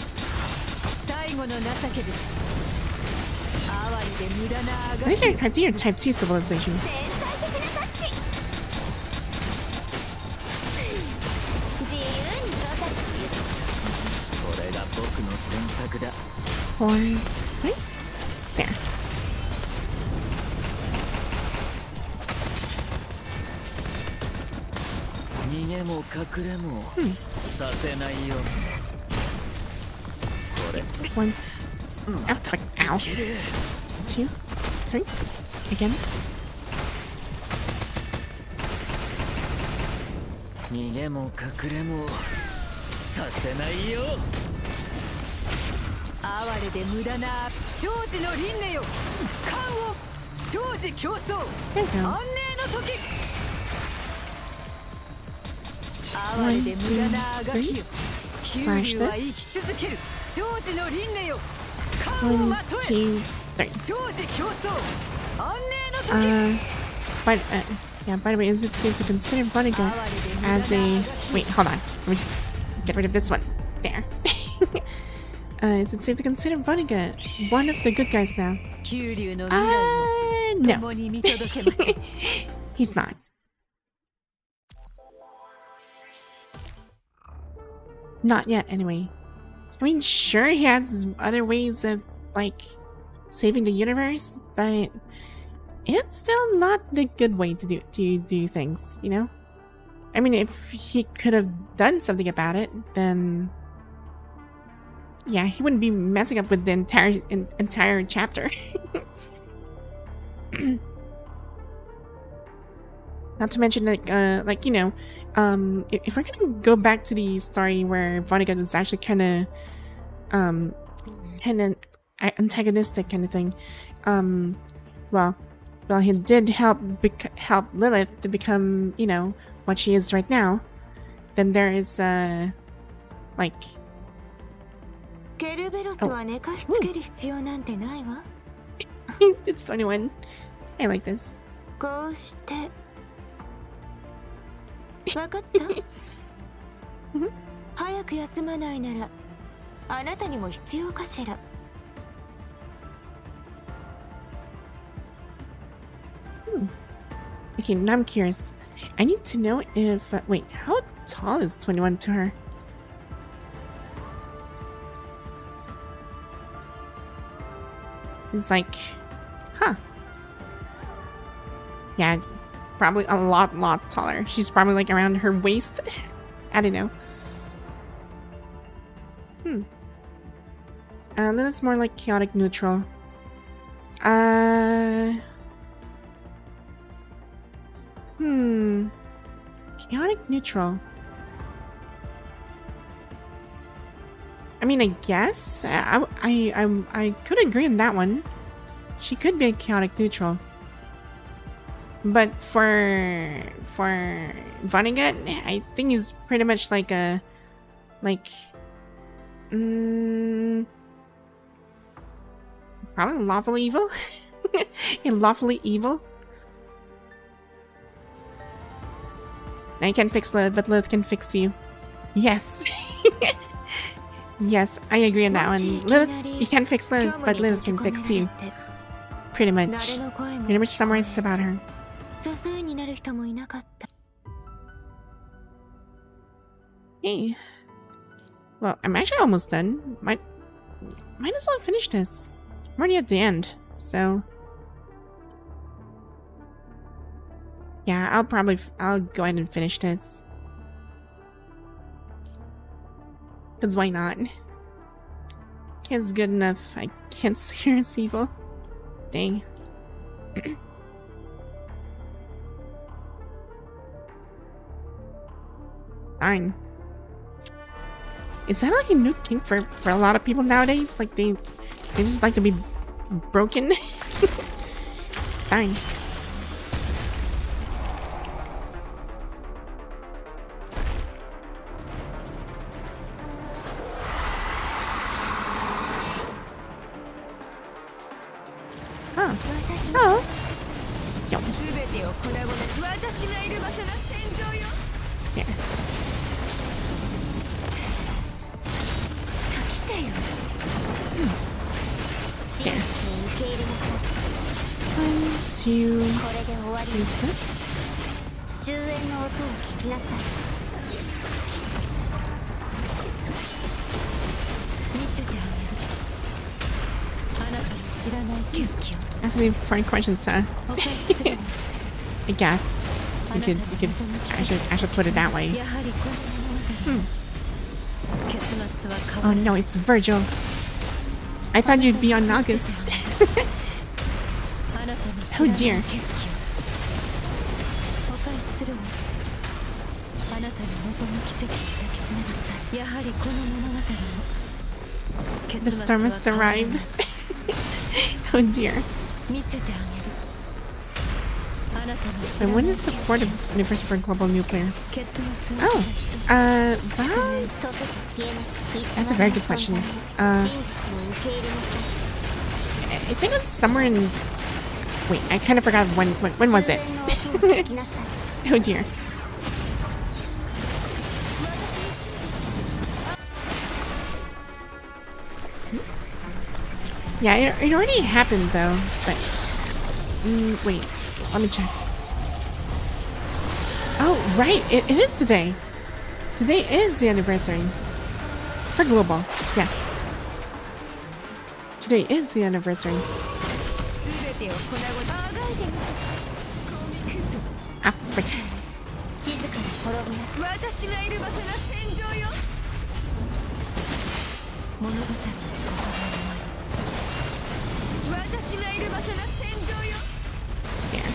I think they're type D or type 2 civilization. One, right? There. One. Oh, fuck. Ow. 2, 3. Again. 逃げも隠れもさせないよ。哀れで無駄な生死の輪廻よ。漢を生死競争。安寧の時。哀れで無駄なあがきよ。Slash 九流は生 this. き続ける生死の輪廻よ。漢を 1, まとえ。 2, 3. 生死競争。安寧の時。 But, yeah, by the way, is it safe to consider Vonnegut as a... Wait, hold on. Let me just get rid of this one. There. Is it safe to consider Vonnegut one of the good guys now? 九流の未来を No. 共に見届けます。 He's not. Not yet, anyway. I mean, sure, he has other ways of, like, saving the universe, but it's still not the good way to do things, you know? I mean, if he could have done something about it, then yeah, he wouldn't be messing up with the entire chapter. Not to mention that, like, you know, if we're gonna go back to the story where Vonnegut was actually kind of antagonistic kind of thing, well, he did help Lilith to become, you know, what she is right now. Then there is, like... It's 21. I like this. こうして分かった早く休まないならあなたにも必要かしら Okay, now I'm curious. I need to know if... wait, how tall is 21 to her? It's like... Huh. Yeah, probably a lot taller. She's probably like around her waist. I don't know. Then it's more like chaotic neutral. Chaotic neutral. I mean, I guess I could agree on that one. She could be a chaotic neutral. But for Vonnegut, I think he's pretty much like a probably lawfully evil. Lawfully evil. I can fix Lilith, but Lilith can fix you. Yes. Yes, I agree on that one. Lilith, you can fix Lilith, but Lilith can fix you. Pretty much. Pretty much summarizes about her. Hey. Well, I'm actually almost done. Might as well finish this. I'm already at the end, so... Yeah, I'll go ahead and finish this. Because why not? It's good enough. I can't see her as evil. Dang. Darn. Is that like a new thing for a lot of people nowadays? Like they just like to be broken? Darn. Oh. Oh. Yo. Here. Here. 1, 2. Use this. 終焉の音を聞きなさい。見せてあげる。あなたの知らない景色を。 Ask me foreign questions, huh? お返しするわ。 I guess I should put it that way. やはりこの物語。結末は変わ Oh る。 no, it's Virgil. I thought you'd be on August. あなたの知らない Oh dear. 景色を。お返しするわ。あなたに望む奇跡を抱きしめなさい。やはりこの物語も。 The 結末 storm は has 変わらない arrived. Oh dear. 見せてあげる。あなたの知 So らな when い is 景 the 色 4th anniversary for global nuclear? 結末を Oh, 変え well, 溶けて消えます。 that's a very good question. 真実を受け入れなさい。 I think it's somewhere in. Wait, I kind of forgot when was it? 終焉の音を聞きなさい。 Oh dear. Yeah, it already happened though, but wait, let me check. Oh, right, it is today. Today is the anniversary for global. Yes, today is the anniversary. 全てを粉々あがいてみせ Ah, frick. 静かに滅びなさい。私がいる場所が戦場よ物語のここが終わり私がいる場所が戦場よ There.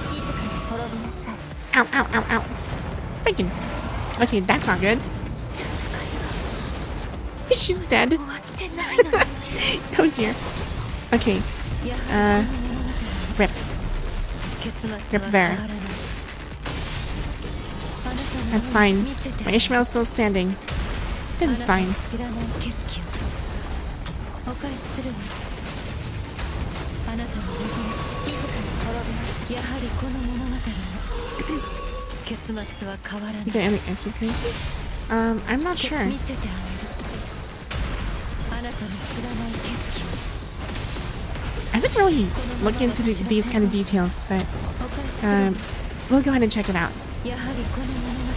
静かに滅びなさい。 Ow, ow, ow, ow. Freaking. Okay, that's not good. She's dead. 終わってないのよ Oh dear. Okay, やはり rip. 結末は Rip 変 Vera. わらないあなたの That's fine. 見せて My Ishmael's still standing. This is あなた fine. の知らない景色をお返しするわあなたの望む静かに滅びなさい。やはりこの物語も結末は変わらない You got any extra currency? I'm not sure. 見せてあげるあなたの知らない景色を I haven't really looked into these kind of details, but お返しするわ we'll go ahead and check it out. やはりこの物語も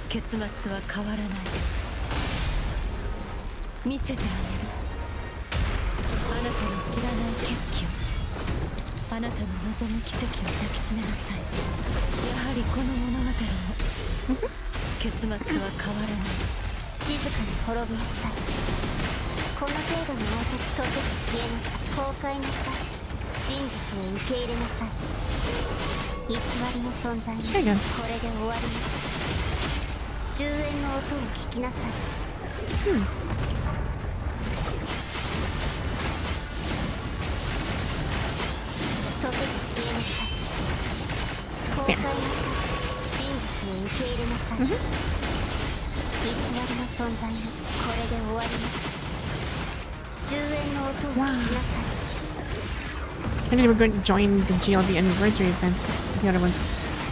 結末は変わらない見せてあげるあなたの知らない景色をあなたの望む奇跡を抱きしめなさいやはりこの物語も結末は変わらない静かに滅びなさい。この程度の音、溶けて消えなさい。崩壊なさい。真実を受け入れなさい。偽りの存在に There you go. これで終わります。終焉の音を聞きなさい。溶けて消えなさい。崩壊なさい。真実を受け入れなさい。偽りの存在にこれで終わります。終焉の音を聞きなさい。 I think we're going to join the GLB anniversary events, the other ones.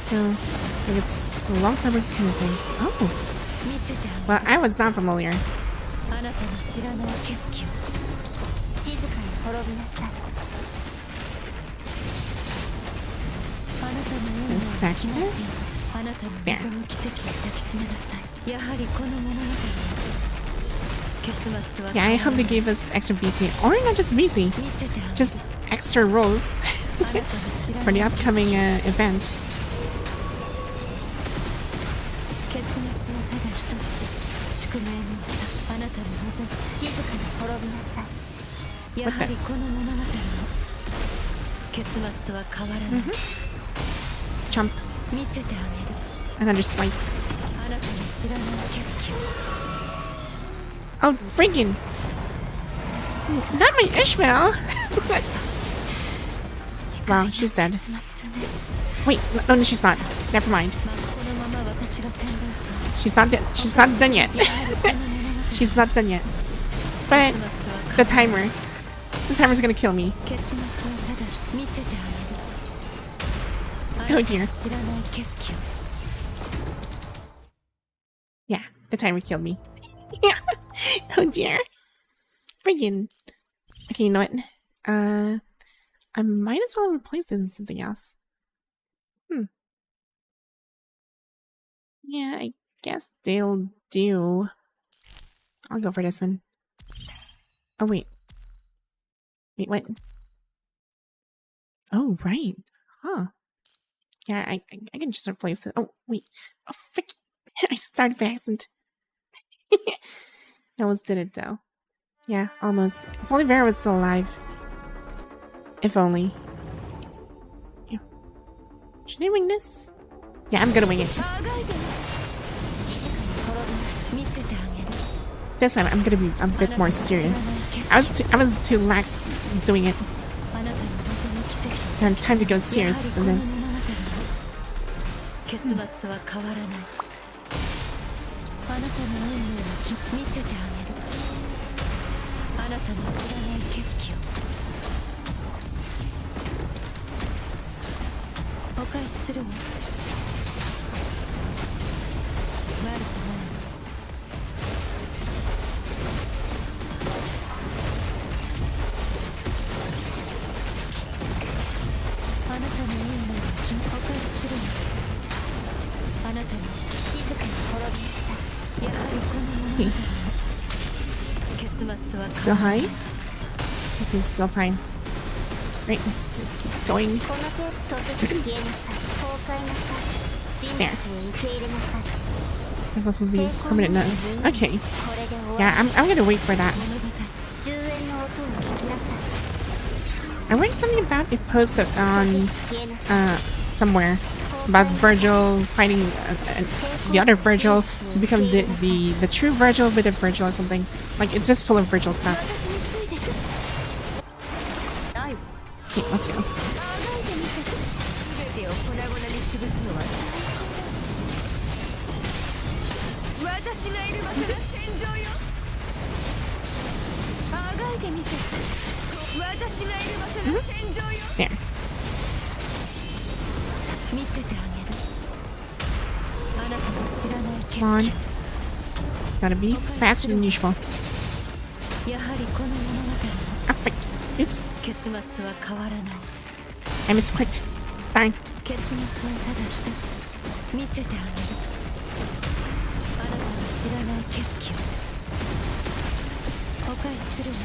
So, I think it's a long summer kind of thing. Oh, 見せてあげる well, I was not familiar. あなたの知らない景色を静かに滅びなさい。あなたの運命を Stack this. あなたの望む奇跡を抱きしめなさいやはりこの物語も結末は Yeah, I hope they gave us extra BC, or not just BC, 見せてあげる just extra roles あなたの知ら for ない the upcoming event. 結末はただ一つ宿命の歌あなたの望む静かに滅びなさい。やはりこの物語も結末は変わらない、 Jump. 見せてあげる Another swipe. あなたの知らない景色を Oh, freaking! Not my Ishmael! Wow, she's dead. 結末ね Wait, no, she's not. Never mind. まあこのまま私が宣伝します She's not dead. She's not done yet. やはりこの物語 She's not done yet. But 結末は the 変わらない timer. The timer's gonna kill me. 結末はただ見せてあげ Oh る dear. 知らない景色を Yeah, the timer killed me. Yeah. Oh dear. Friggin'. Okay, you know what? I might as well replace it with something else. Yeah, I guess they'll do. I'll go for this one. Oh, wait. Wait, what? Oh, right. Huh. Yeah, I can just replace it. Oh, wait. Oh, frick. I started by accident. Almost did it, though. Yeah, almost. If only Vera was still alive. If only. Yeah. Should I wing this? Yeah, I'm gonna wing it. あがいて見せてあげる This time, I'm gonna be a bit more serious. I was too lax doing it. あなたの望む奇跡 Now, time to go serious in this. 結末は変わらないあなたの運命を見せてあげるあなたの知らない景色をお返しするわ悪くないあなたの運命をお返しするわあなたに静かに滅びたやはりこの物語結末は Still high? This is still fine. Right. Going. この手とて消えなさい崩壊なさい真実を受け入れなさい This will be permanent now. Okay. これで終わ Yeah, I'm gonna wait for that. 物語終焉の音を聞きなさ I read something about a post on い消えなさい somewhere about Virgil fighting the other Virgil to become the true Virgil with a Virgil or something. Like it's just full of Virgil stuff. 私についてくないわ Okay, let's go. あがいてみせて全てを粉々に潰すのは私がいる場所が戦場よあがいてみせて私がいる場所が戦場よ There. 見せてあげるあなたの知らない景 Come on. 色 Gotta be faster than usual. やはりこの物語 Ah, frick. Oops. 結末は変わらない I misclicked. Darn. 結末はただ一つ見せてあげるあなたの知らない景色をお返しするわ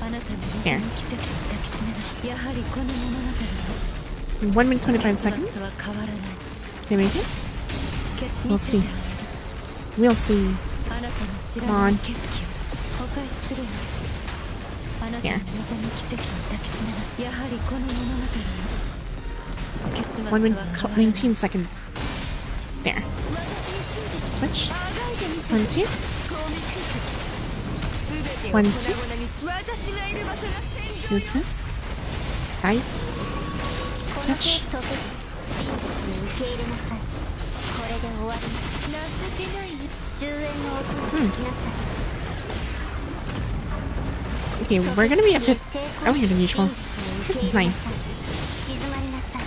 あなたの望む奇跡を抱きしめますやはりこの物語 1 minute 25 結末は seconds. 変わらない They make it? 見せてあげる We'll see. あなたの知らない景色をお返しするわあなたの望む奇跡を抱きしめますやはりこの物語結末は 1 変 minute わらない 19 seconds. There. Switch. 1, 2. 1, 2. Use this. 5. この手 Switch. とて真実を受け入れなさいこれで終わり情けない終焉の音を聞きなさい Okay, we're gonna be a bit earlier than usual. This is nice. 静まりなさい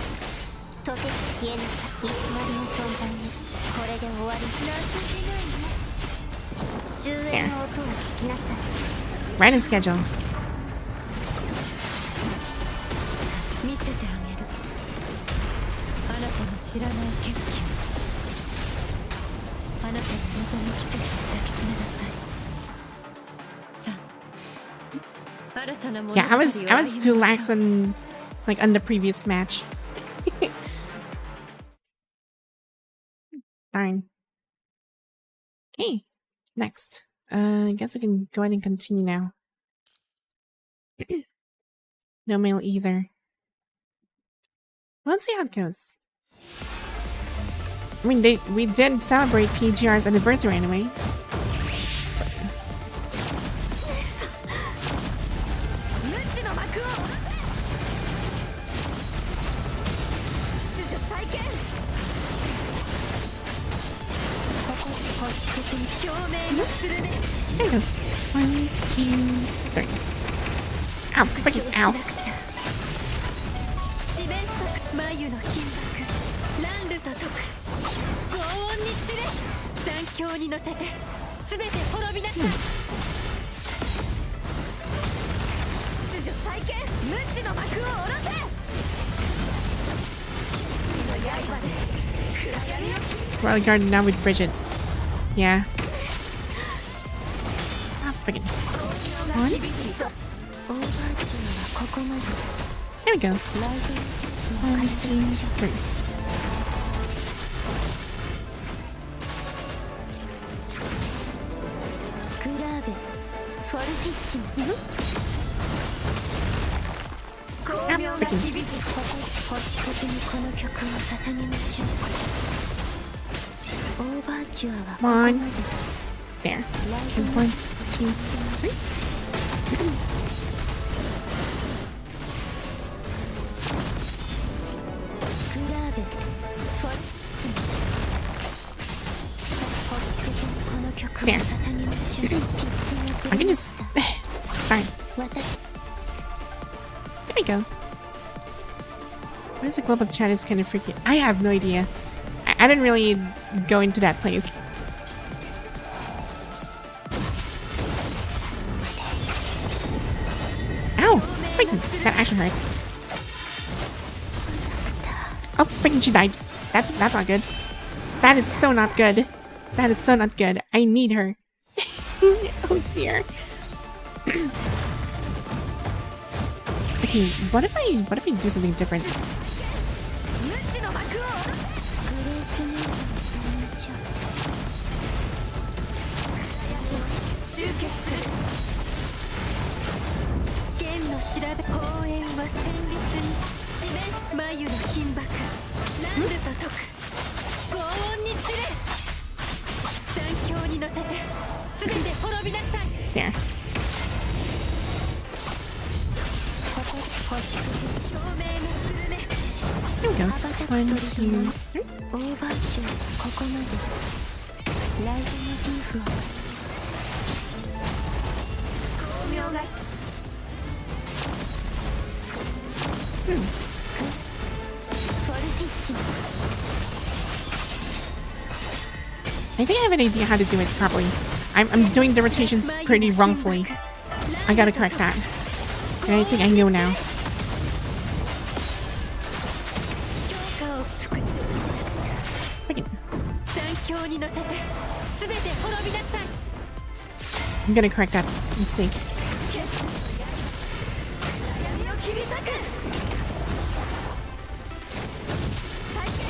とて消えなさい偽りの存在にこれで終わり終焉の音を聞きなさい Right in schedule. 見せてあげるあなたの知らない景色をあなたの望む奇跡を抱きしめなさいさあ新たな物語を Yeah, I was too lax on the previous match. Darn. Okay, next. I guess we can go ahead and continue now. No mail either. Let's see how it goes. I mean, we did celebrate PGR's anniversary anyway. 無知の幕を秩序再建保守的に共鳴をするね There we go. 1, 2, 3. Ow, freaking ow. 四面速眉の金箔乱ルと解く轟音に散れ残響に乗せて全て滅びなさい、秩序再建無知の幕を下ろせの刃で暗闇を Royal Guard now with Bridget. Yeah. Ah, freaking. One. オーバーチューはここまで There we go. ライ 1, 2, 3. グラーベフォルティッシモ巧妙な響き星屑にこの曲を捧げましょうオーバーチュアはここまで One. There. ライ And 1, 2, 3. グラーベフォルティッシモ星屑にこの曲を捧げましょうピッチが I can just. Fine. 私 There we go. Why is the global chat is kind of freaky? I have no idea. I didn't really go into that place. Ow! Freaking, that actually hurts. Oh, freaking, she died. That's not good. That is so not good. That is so not good. I need her. Oh dear. Okay, what if I do something different? 無知の幕をグレースに歌いましょう集結する剣の調べ公園は戦慄に地面眉の金箔乱ルと解く轟音に散れ残響に乗せて全て滅びなさい There. 星屑共鳴のスルメ There we go. 羽ばたく 1, 鳥とも 2. オーバーチューここまでライトのギーフを巧妙がフォルティッシモ I think I have an idea how to do it properly. I'm doing the rotations pretty wrongfully. I gotta correct that. And I think I know now. 強化を復調し Freaking. 残響に乗せて全て滅びなさい I'm gonna correct that mistake. 闇を切り裂く再建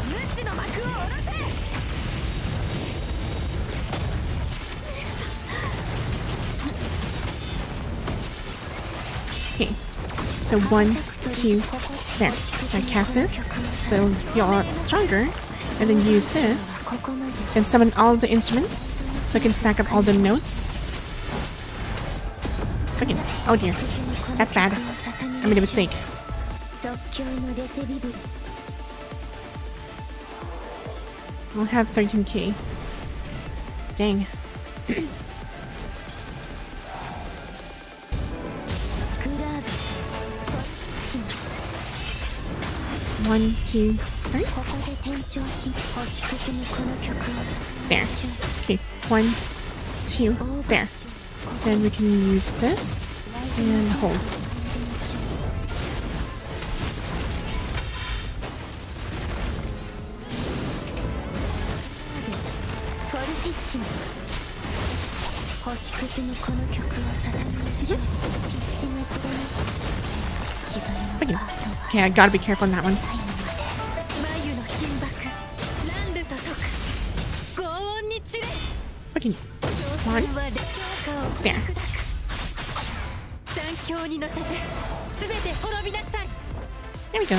無知の幕を下ろせ Okay. So 1, 2, there. I cast this, so it'll feel a lot stronger. And then use this. ここまで Then summon all the instruments, so I can stack up all the notes. Freaking. Oh dear. That's bad. I made a mistake. 即興のレセビブル I'll have 13k. Dang. グラーブシモ 1, 2, 3. ここで転調し星屑にこの曲を There. Okay. 1, 2. There. Then we can use this and hold. フォルティッシモ星屑にこの曲を捧げましょうピッチがずれます違い Freaking. のパートは Okay, I gotta be careful on that one. 眉の金箔乱ルと解く轟音に散れ Freaking. 強 One. さは強化を There. 残響に乗せて全て滅びなさい There we go.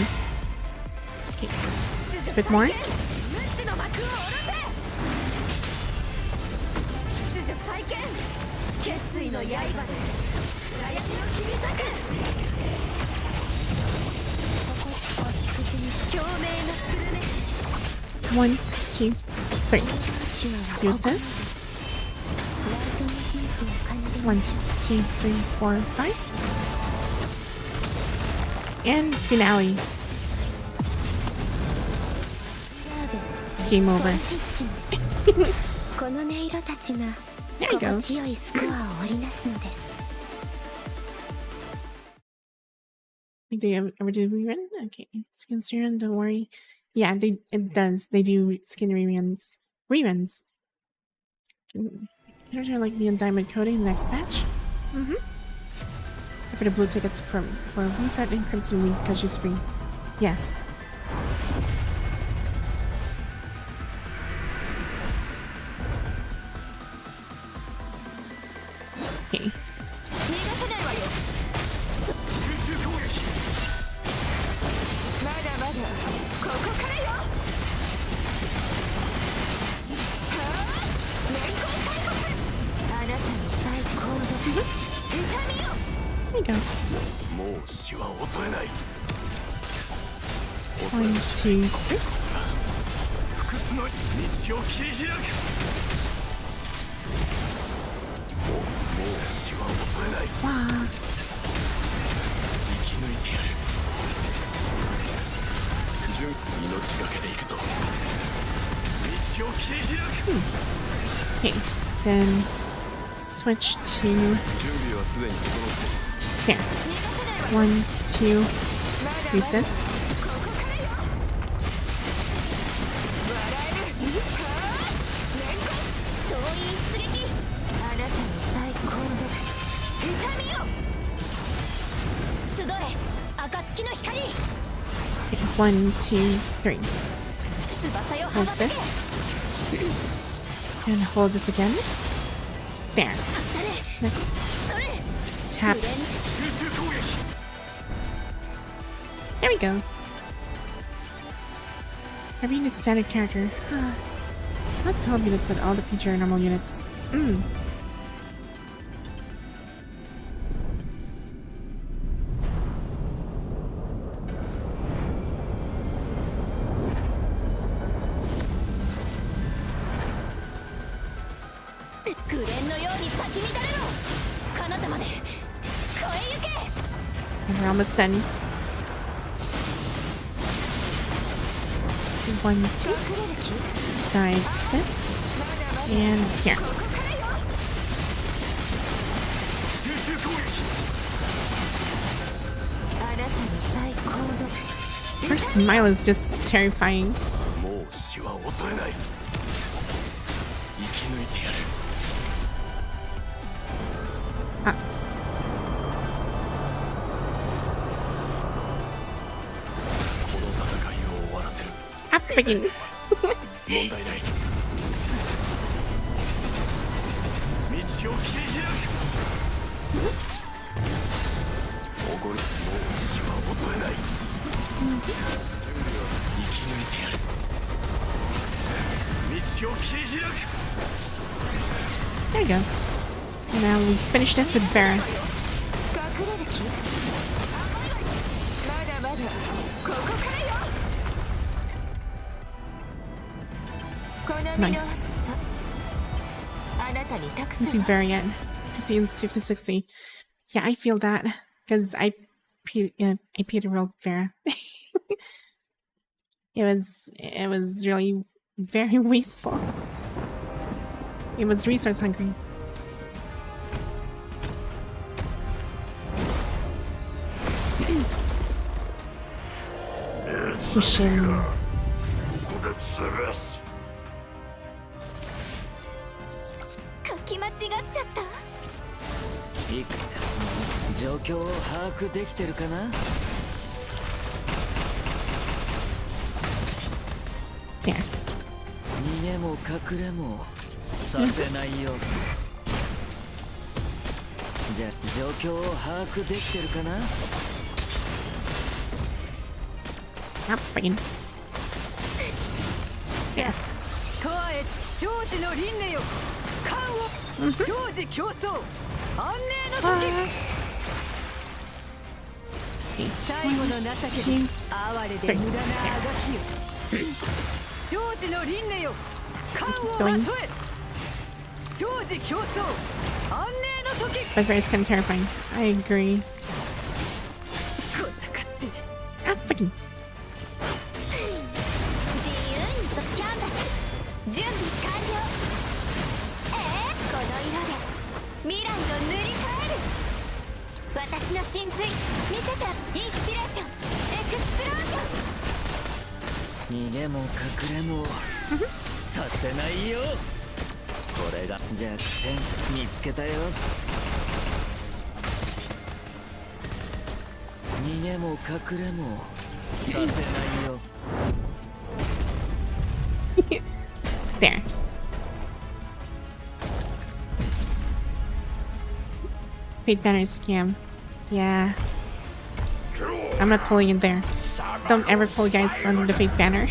Okay. Just a bit more. 無知の幕を下ろせ秩序再建決意の刃で暗闇を切り裂く星屑に共鳴のスルメ 1, 2, 3. Use this. 1, 2, 3, 4, 5. And finale. Game over. この音色たちが There you go. 心地よいスコアを織りなすのです Do you ever do rerun? Okay, skin serum, don't worry. Yeah, it does. They do skin reruns. Reruns. Here's your like neon diamond coating in the next patch. Except for the blue tickets for reset and Crimson Week because she's free. Yes. Okay. まだまだここからよ。あなたの最高の痛みよ。 There you go. もう死は恐れない 1, 2, 3. 不屈の道を切り開くもう死は恐れない Wow. 生き抜いてやる純命がけで行くぞ道を切り開く Okay, then switch to 準備はすでに整っている here. 1, 2. Use this. あなたの最高の痛みよ。集え暁の光。 Okay, 1, 2, 3. 翼よ Hold this. And hold this again. There. Next. Tap. 集中攻撃 There we go. Every unit is standard character. Not co-op units, but all the feature normal units. Mm. And we're almost done. 1, 2. Dive this. And here. 集中攻撃 Her smile is just terrifying. もう死は恐れない生き抜いてやる Ah. この戦いを終わらせる Ah, begin. 問題ない道を切り開くおごりもう死は恐れない準備は生き抜いてやる道を切り開く There you go. And now we finish this with Vera. 隠れる気まだまだここからよ。この身の厚 Nice. さあなたにたく Let's さ see ん Vera yet. 50 and 50, 60. Yeah, I feel that. Because I peed a real Vera. It was really very wasteful. It was resource hungry. Pushin. ここで潰す書き間違っちゃったいくさ状況を把握できてるかな There. 逃げも隠れもさせないよじゃあ状況を把握できてるかな Ah, begin. There. とあえ生児の輪廻よ漢を生児競争安寧の時 Okay. 最後の情 1, け 2. 哀れで無駄なあがきよ生児の輪廻よ漢を Going. まとえ生児競争安寧の時 But Vera's kind of terrifying. I agree. 小賢しい私の神髄見せてインスピレーションエクスプロージョン。逃げも隠れもさせないよ。これが弱点見つけたよ。逃げも隠れもさせないよ。There. Fate banner scam. Yeah. I'm not pulling it there. Don't ever pull guys on the fate banner.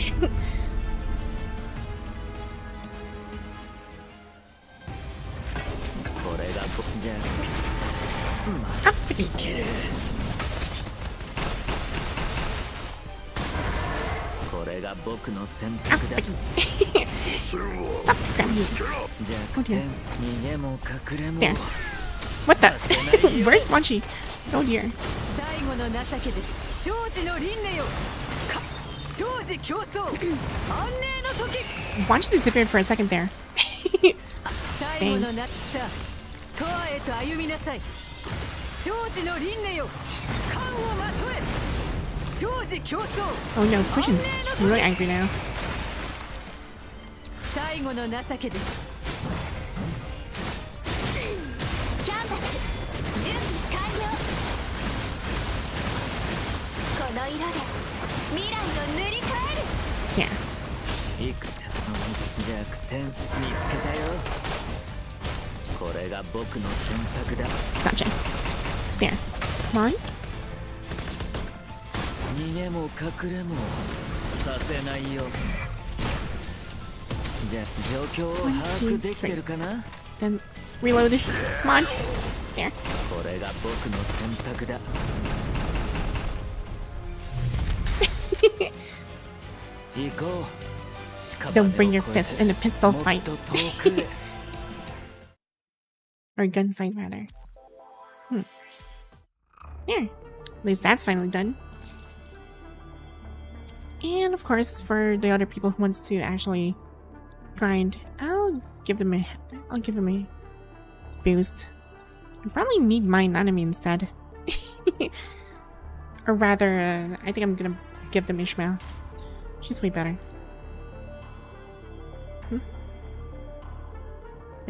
これが僕じゃ Uppity. これが僕の選択だ。 Uppity. Stop grabbing me. 弱点逃げも隠れも There. What the? Where's Munchie? Oh dear. 最後の情けです生児の輪廻よ生児競争安寧の時 Munchie disappeared for a second there. 最後のなさあ永遠へと歩みなさい生児の輪廻よ冠をまとえ生児競争 Oh no, Fusion's really angry now. 最後の情けですキャンバス準備完了。この色で未来を塗り替える。 Yeah. いくつの弱点見つけたよ。これが僕の選択だ。 Gotcha. There. Come on. 逃げも隠れもさせないよ。じゃ状況を把握できてるかな。 Then reload. Come on. There. これが僕の選択だ。行こう。 Don't bring your fist in a pistol もっ fight. と遠くへ。 Or gunfight, rather. There. At least that's finally done. And of course, for the other people who wants to actually grind, I'll give them a boost. I probably need mine enemy instead. Or rather, I think I'm gonna give them Ishmael. She's way better. I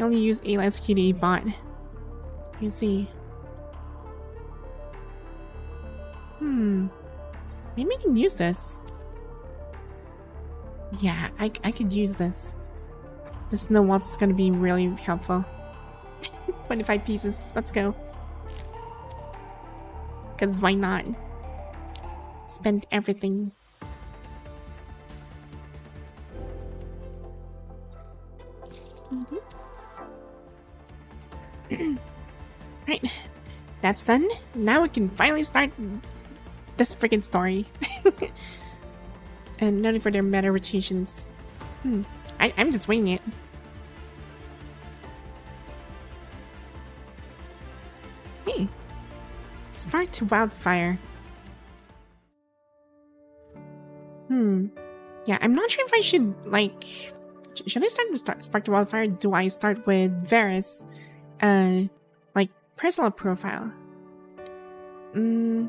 only use ALS QD bot. You see. Maybe I can use this. Yeah, I could use this. The snow waltz is gonna be really helpful. 25 pieces. Let's go. Because why not? Spend everything. Right. That's done. Now we can finally start this freaking story. And no need for their meta rotations. I'm just winging it. Hey. Spark to wildfire. Yeah, I'm not sure if I should, like... Should I start with Spark to Wildfire? Do I start with Vera's, like, personal profile? Maybe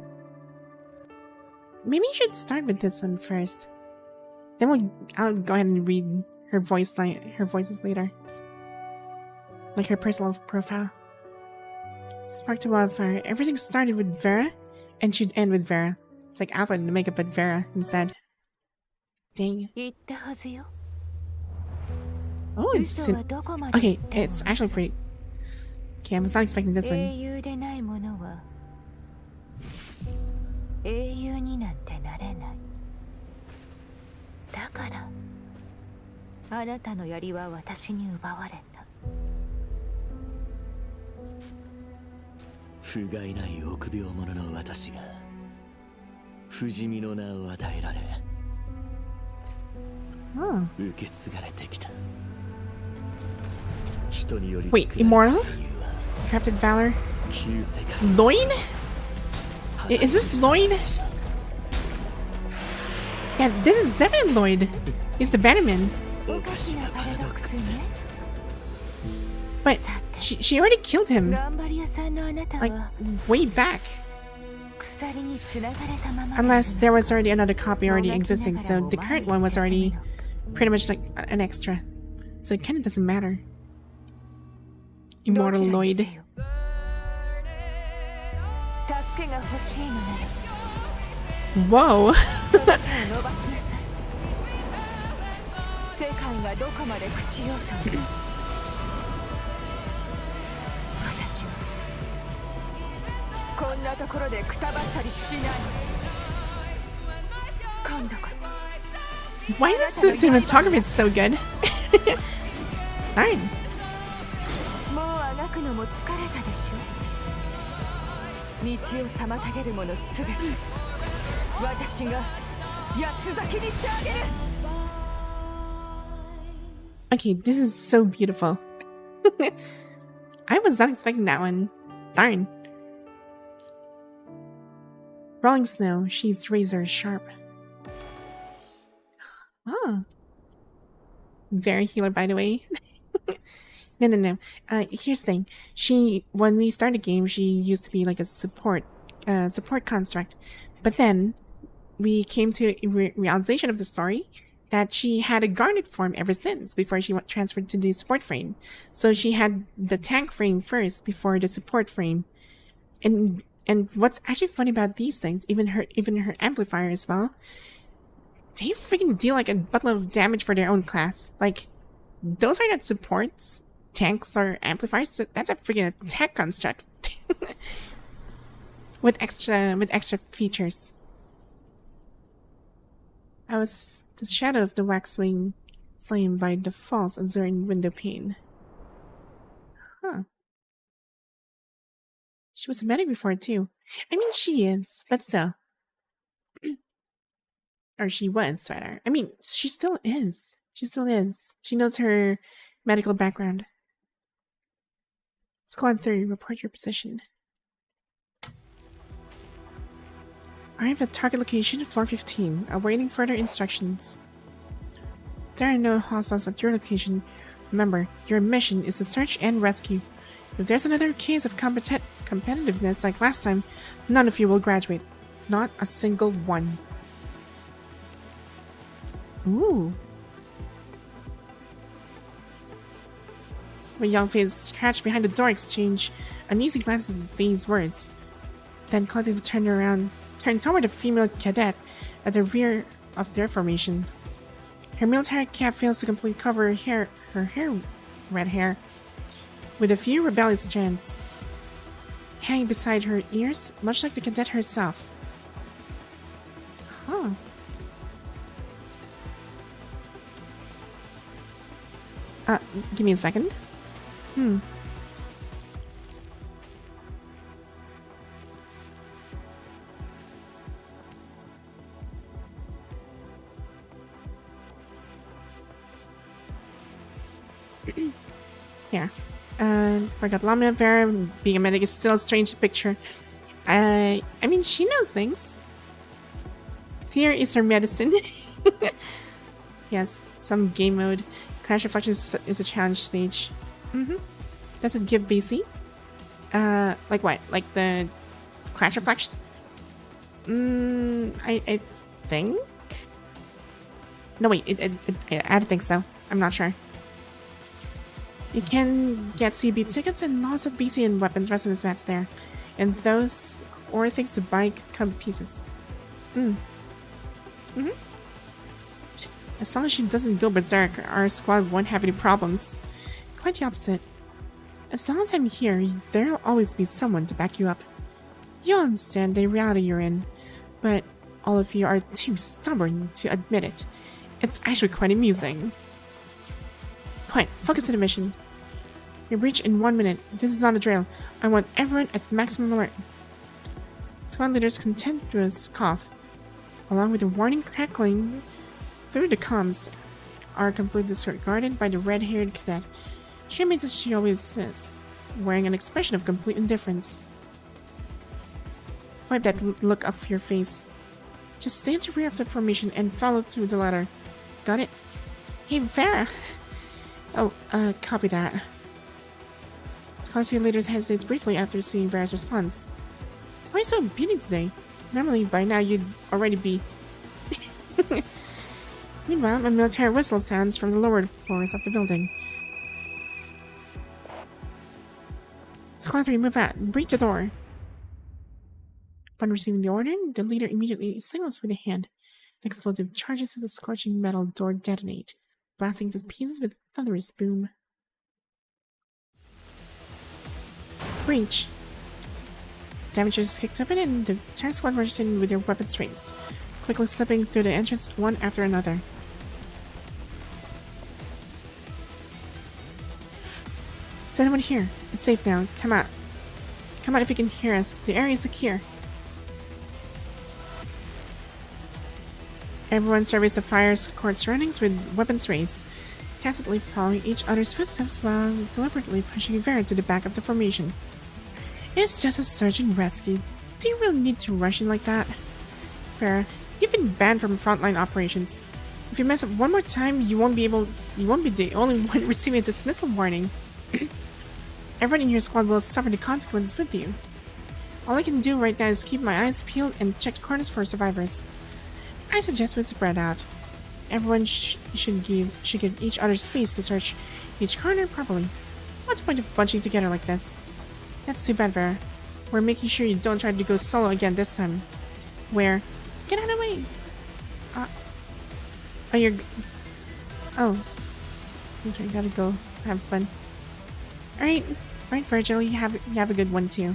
you should start with this one first. Then I'll go ahead and read her voices later. Like her personal profile. Spark to Wildfire. Everything started with Vera and should end with Vera. It's like Alpha to make up with Vera instead. Dang. Oh, it's... Okay, it's actually pretty... Okay, I was not expecting this one. 英雄になんてなれないだからあなたの槍は私に奪われた不甲斐ない臆病者の私が不死身の名を与えられ 受け継がれてきた Wait, Immortal? Crafted Valor? Lloyd? Is this Lloyd? Yeah, this is definitely Lloyd. He's the Bannerman. But She already killed him. 頑張り屋さんのあなた Like は way back. 鎖につながれたまま Unless there was already another copy already existing, so the current one was already pretty much like an extra. So it kind of doesn't matter. Immortal Lloyd. 助けが欲しいのなら Whoa. その手を伸ばしなさい世界がどこまで朽ちようと私はこんなところでくたばったりしない今度こそ Why is this cinematography so good? Darn. もうあがくのも疲れたでしょ道を妨げるものすべて私が八つ咲きにしてあげる Okay, this is so beautiful. I was not expecting that one. Darn. Rolling snow, she's razor sharp. Oh. Very healer, by the way. No. Here's the thing. When we started the game, she used to be like a support construct. But then, we came to a realization of the story that she had a garnet form ever since, before she transferred to the support frame. So she had the tank frame first, before the support frame. And what's actually funny about these things, even her amplifier as well, they freaking deal like a buttload of damage for their own class. Like, those are not supports, tanks, or amplifiers. That's a freaking attack construct. with extra features. I was the shadow of the waxwing slain by the false azure window pane. Huh. She was a medic before too. I mean, she is, but still. Or she was, rather. I mean, she still is. She still is. She knows her medical background. Squad 3, report your position. Arrive at target location 415, awaiting further instructions. There are no hostiles at your location. Remember, your mission is to search and rescue. If there's another case of competitiveness like last time, none of you will graduate. Not a single one. Ooh. So a young face crouched behind the door exchange uneasy glances at these words. Then collectively turned toward a female cadet at the rear of their formation. Her military cap fails to completely cover her red hair, with a few rebellious strands hanging beside her ears, much like the cadet herself. Huh. Give me a second. Yeah. Forgot Lamina Vera being a medic is still a strange picture. I mean, she knows things. Fear is her medicine. Yes, some game mode. Clash Reflections is a challenge stage. Does it give BC? Like what? Like the Clash Reflection? I think? No, wait, I don't think so. I'm not sure. You can get CB tickets and lots of BC and weapons resonance mats there. And those, or things to buy, come pieces. As long as she doesn't go berserk, our squad won't have any problems. Quite the opposite. As long as I'm here, there'll always be someone to back you up. You'll understand the reality you're in, but all of you are too stubborn to admit it. It's actually quite amusing. Quiet, focus on the mission. You reach in 1 minute. This is not a drill. I want everyone at maximum alert. Squad leader's contemptuous cough, along with a warning crackling through the comms, are completely disregarded by the red-haired cadet. She remains as she always is, wearing an expression of complete indifference. Wipe that look off your face. Just stay at the rear of the formation and follow through the ladder. Got it? Hey, Vera! Oh, copy that. Scarcity leader hesitates briefly after seeing Vera's response. Why are you so obedient today? Normally, by now you'd already be... Meanwhile, a military whistle sounds from the lower floors of the building. Squad 3, move out. Breach the door. Upon receiving the order, the leader immediately signals with a hand. The explosive charges of the scorching metal door detonate, blasting to pieces with a thunderous boom. Breach. Damage is kicked open and the entire squad rushes in with their weapons raised, quickly slipping through the entrance one after another. Is anyone here? It's safe now. Come out. Come out if you can hear us. The area is secure. Everyone surveys the fire court surroundings with weapons raised, tacitly following each other's footsteps while deliberately pushing Vera to the back of the formation. It's just a search and rescue. Do you really need to rush in like that? Vera, you've been banned from frontline operations. If you mess up one more time, you won't be the only one receiving a dismissal warning. Everyone in your squad will suffer the consequences with you. All I can do right now is keep my eyes peeled and check corners for survivors. I suggest we spread out. Everyone should give each other space to search each corner properly. What's the point of bunching together like this? That's too bad, Vera. We're making sure you don't try to go solo again this time. Where? Get out of the way! Oh, you're... Oh. Okay, gotta go have fun. Alright, Virgil, you have a good one too.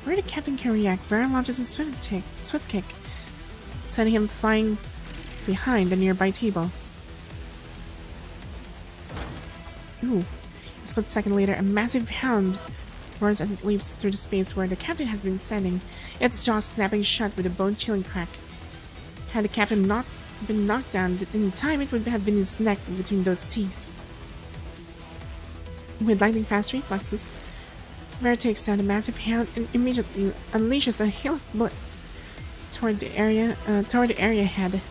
Where did Captain can react? Vera launches a swift kick, sending him flying behind the nearby table. Ooh. A split second later, a massive hound roars as it leaps through the space where the captain has been standing, its jaws snapping shut with a bone-chilling crack. Had the captain not been knocked down in time, it would have been his neck between those teeth. With lightning-fast reflexes, Vera takes down the massive hound and immediately unleashes a hail of bullets toward the area head.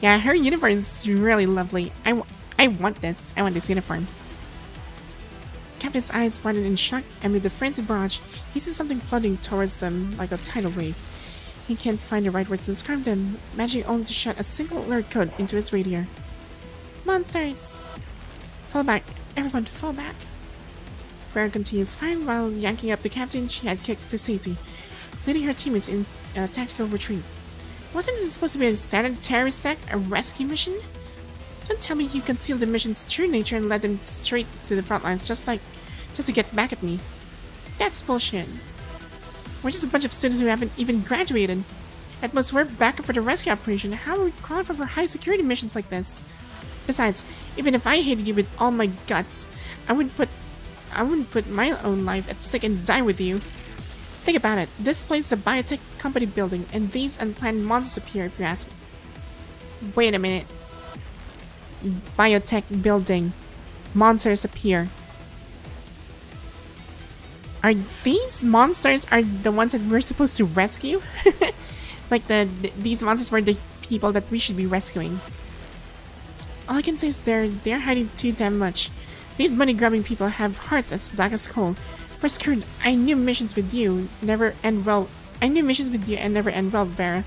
Yeah, her uniform is really lovely. I want this. I want this uniform. Captain's eyes widen in shock, and with the frenzied barrage, he sees something floating towards them like a tidal wave. He can't find the right words to describe them, managing only to shut a single alert code into his radio. Monsters! Fall back. Everyone fall back. Vera continues firing while yanking up the captain she had kicked to safety, leading her teammates in a tactical retreat. Wasn't this supposed to be a standard terrorist attack, a rescue mission? Don't tell me you concealed the mission's true nature and led them straight to the front lines just to get back at me. That's bullshit. We're just a bunch of students who haven't even graduated. At most, we're backup for the rescue operation. How are we qualified for high security missions like this? Besides, even if I hated you with all my guts, I wouldn't put my own life at stake and die with you. Think about it. This place is a biotech company building, and these unplanned monsters appear if you ask me. Wait a minute. Biotech building. Monsters appear. Are these monsters the ones that we're supposed to rescue? Like these monsters were the people that we should be rescuing. All I can say is they're hiding too damn much. These money-grabbing people have hearts as black as coal. We're screwed. I knew missions with you never end well, Vera.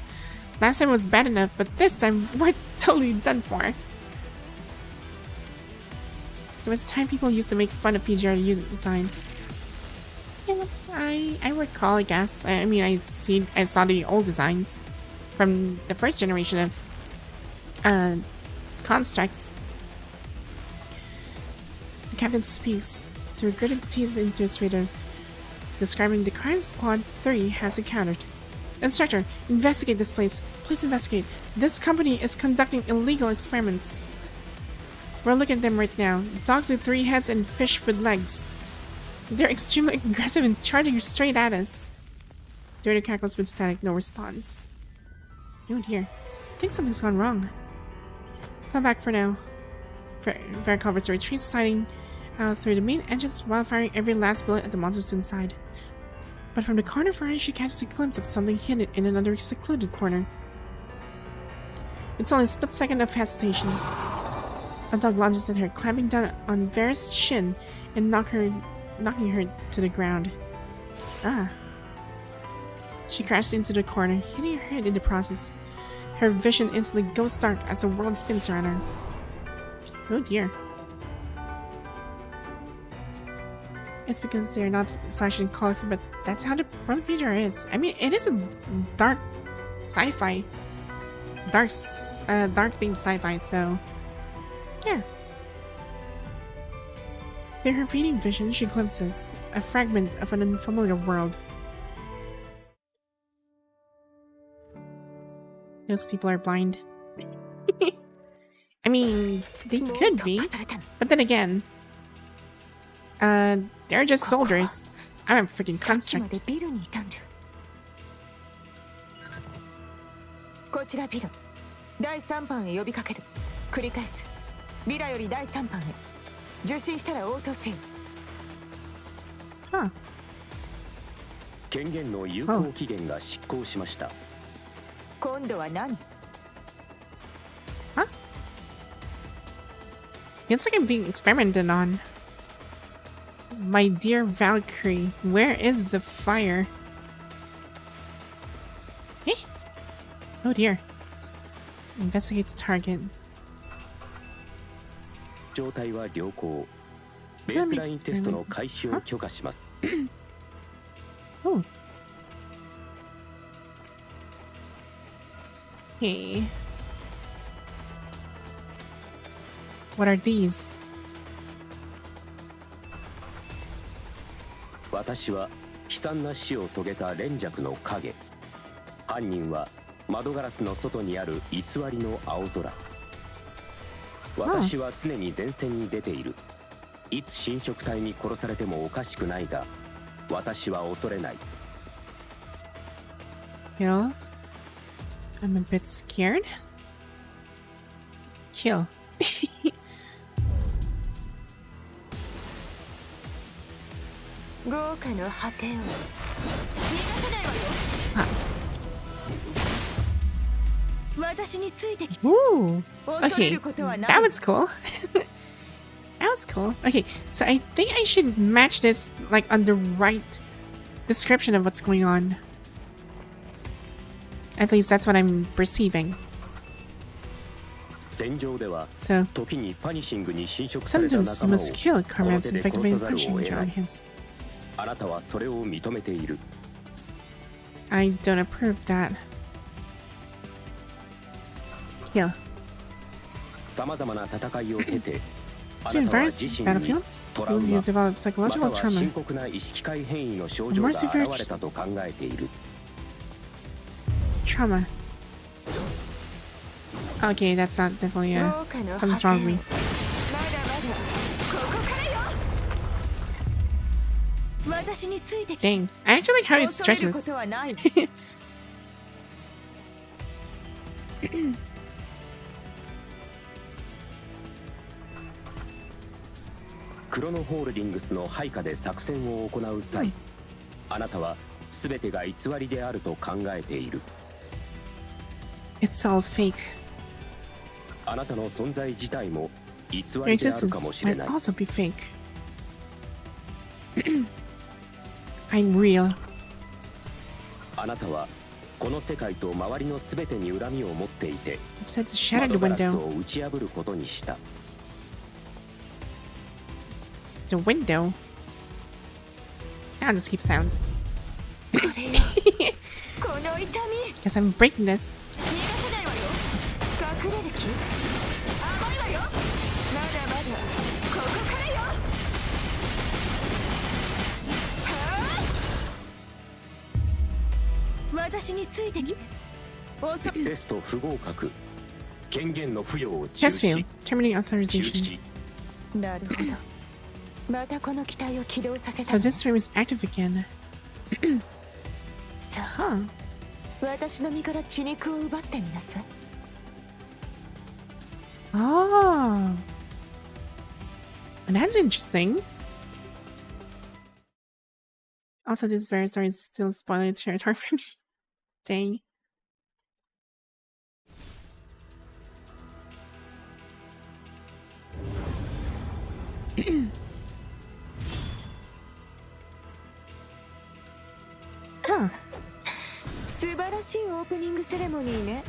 Last time was bad enough, but this time we're totally done for. There was a time people used to make fun of PGRU designs. Yeah, I recall, I guess. I mean, I saw the old designs from the first generation of constructs. The captain speaks through gritted teeth into his radar, describing the crimes Squad 3 has encountered. Instructor, investigate this place. Please investigate. This company is conducting illegal experiments. We're looking at them right now. Dogs with 3 heads and fish with legs. They're extremely aggressive and charging straight at us. The radio crackles with static, no response. No one here. I think something's gone wrong. Fall back for now. Vera covers the retreat, sliding out through the main entrance while firing every last bullet at the monsters inside. But from the corner of her eye, she catches a glimpse of something hidden in another secluded corner. It's only a split second of hesitation. A dog lunges at her, clamping down on Vera's shin and knocking her to the ground. Ah. She crashed into the corner, hitting her head in the process. Her vision instantly goes dark as the world spins around her. Oh dear. It's because they're not flashing colorful, but that's how the world of VTuber is. I mean, it is a dark sci-fi. Dark themed sci-fi, so yeah. In her fading vision, she glimpses a fragment of an unfamiliar world. Those people are blind. I mean, they could be, but then again, they're just soldiers. I'm a freaking construct. こちらビル第3班へ呼びかける繰り返すビラより第3班へ受信したら応答せよ Huh. 権限の有効期限が失効しました。今度は何 Huh? It's like I'm being experimented on. My dear Valkyrie, where is the fire? Hey? Oh dear. Investigate the target. 状態は良好。ベースラインテストの開始を許可します。Oh. Hey. What are these? 私は悲惨な死を遂げた連弱の影。犯人は窓ガラスの外にある偽りの青空。私は常に前線に出ている。いつ侵食体に殺されてもおかしくないが、私は恐れない。Kill? I'm a bit scared. Kill. 豪華の果てを逃がせないわよ私についてきて Ooh. 恐れ Okay. ることはない That was cool. That was cool. Okay, so I think I should match this like on the right description of what's going on. At least that's what I'm perceiving. 戦場では So 時にパニシングに侵食された sometimes 仲 you 間を must kill この comrades 手で infected 殺 by さざる punching を with 得 your な own い。 hands. あなたはそれを認めている。 I don't approve that. Kill. さまざまな戦いを経て、あ Through なたは various 自身に battlefields, トラウ you マ、 develop また psychological は trauma. 深刻な意識改変異の症状が現れたと考えている。 Trauma. Okay, that's not definitely 豪華の果てを something's wrong with me. まだまだここからよ私についてきて Dang, I actually like how it 恐れるこ stresses. とはない クロノホールディングスの配下で作戦を行う際、あなたは全てが偽りであると考えている。 It's all fake. あなたの存在自体も偽 Your りであるかも existence しれ might ない。 also be fake. I'm real. あなたはこの世界と周りの全てに恨みを持っていて、 Besides the shattered 窓ガラス window. を打ち破ることにした。 The window? I'll just keep silent. これよこの痛み Guess I'm breaking this. 逃がせないわよ隠れる気甘いわよまだまだここからよ私についてきて遅くテスト不合格。権限の付与を中 Test 止 failed. Terminating 中 authorization. 止。なるほどまたこの機体を起動させ So た this room is active again. さあ Huh. 私の身から血肉を奪ってみなさい Oh. That's interesting. Also, this Vera story is still spoiler territory for me. Dang. Huh. 素晴らしいオープニングセレモニーね。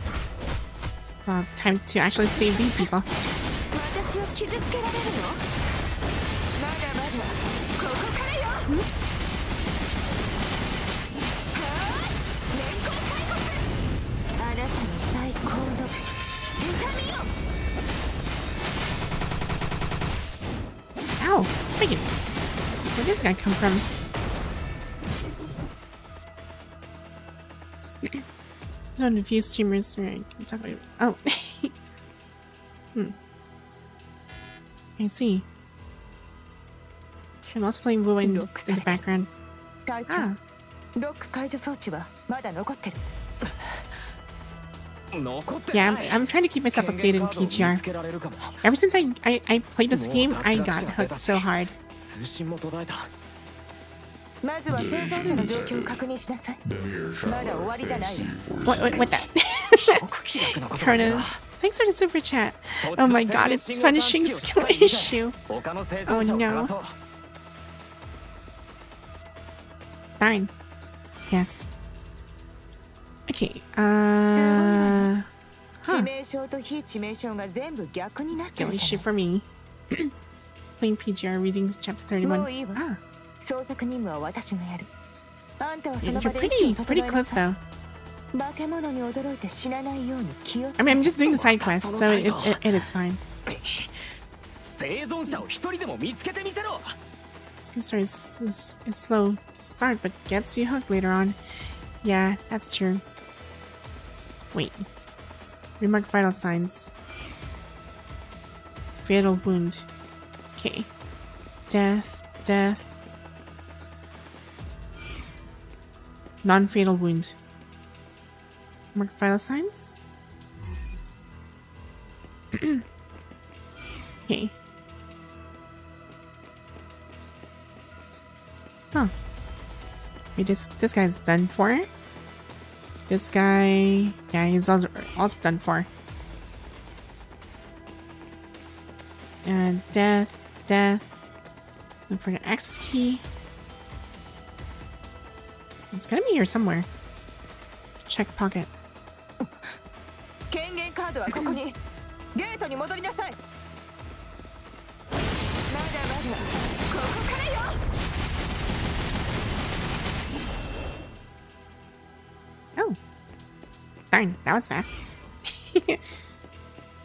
Well, time to actually save these people. 私を傷つけられるの？まだまだここからよ。はあ、連行開国。あなたの最高の痛みよ。 Ow! Freaking. Where did this guy come from? There's one of the few streamers where I can talk about it. Oh. I see. I'm also playing WoW in the background. 隊長、 Ah. ロック解除装置はまだ残ってる。 Yeah, I'm trying to keep myself updated in PGR. Ever since I played this game, I got hooked so hard. 通信も途絶えた。まずは生存者の状況を確認しなさい。 Then まだ終わりじゃないわ。 What that? Kronos, thanks for the super chat. Oh my god, it's punishing skill issue. 他の生 Oh 存者を no. 探そう。 Darn. Yes. Okay, 致命傷と非致命傷が全部逆になって skill るじ issue ゃない。 for me. Playing PGR, reading chapter 31. もういいわ。 Ah, 捜索任務は私がやる。あんたはその you're 場で息を pretty 整え close なさい。 though. 化け物に驚いて死なないように気をつけ I て。 mean, I'm just doing the side quests, so it is fine. 生存者を一人でも見つけてみせろ。 This game is slow to start, but gets you hooked later on. Yeah, that's true. Wait. Remark vital signs. Fatal wound. Okay. Death. Non-fatal wound. Mark vital signs. Okay. Huh. Wait, this guy's done for. This guy, yeah, he's also done for. And death. Look for the access key. It's gonna be here somewhere. Check pocket. 権限カードはここに。ゲートに戻りなさい。まだまだここからよ。 Oh. Darn, that was fast.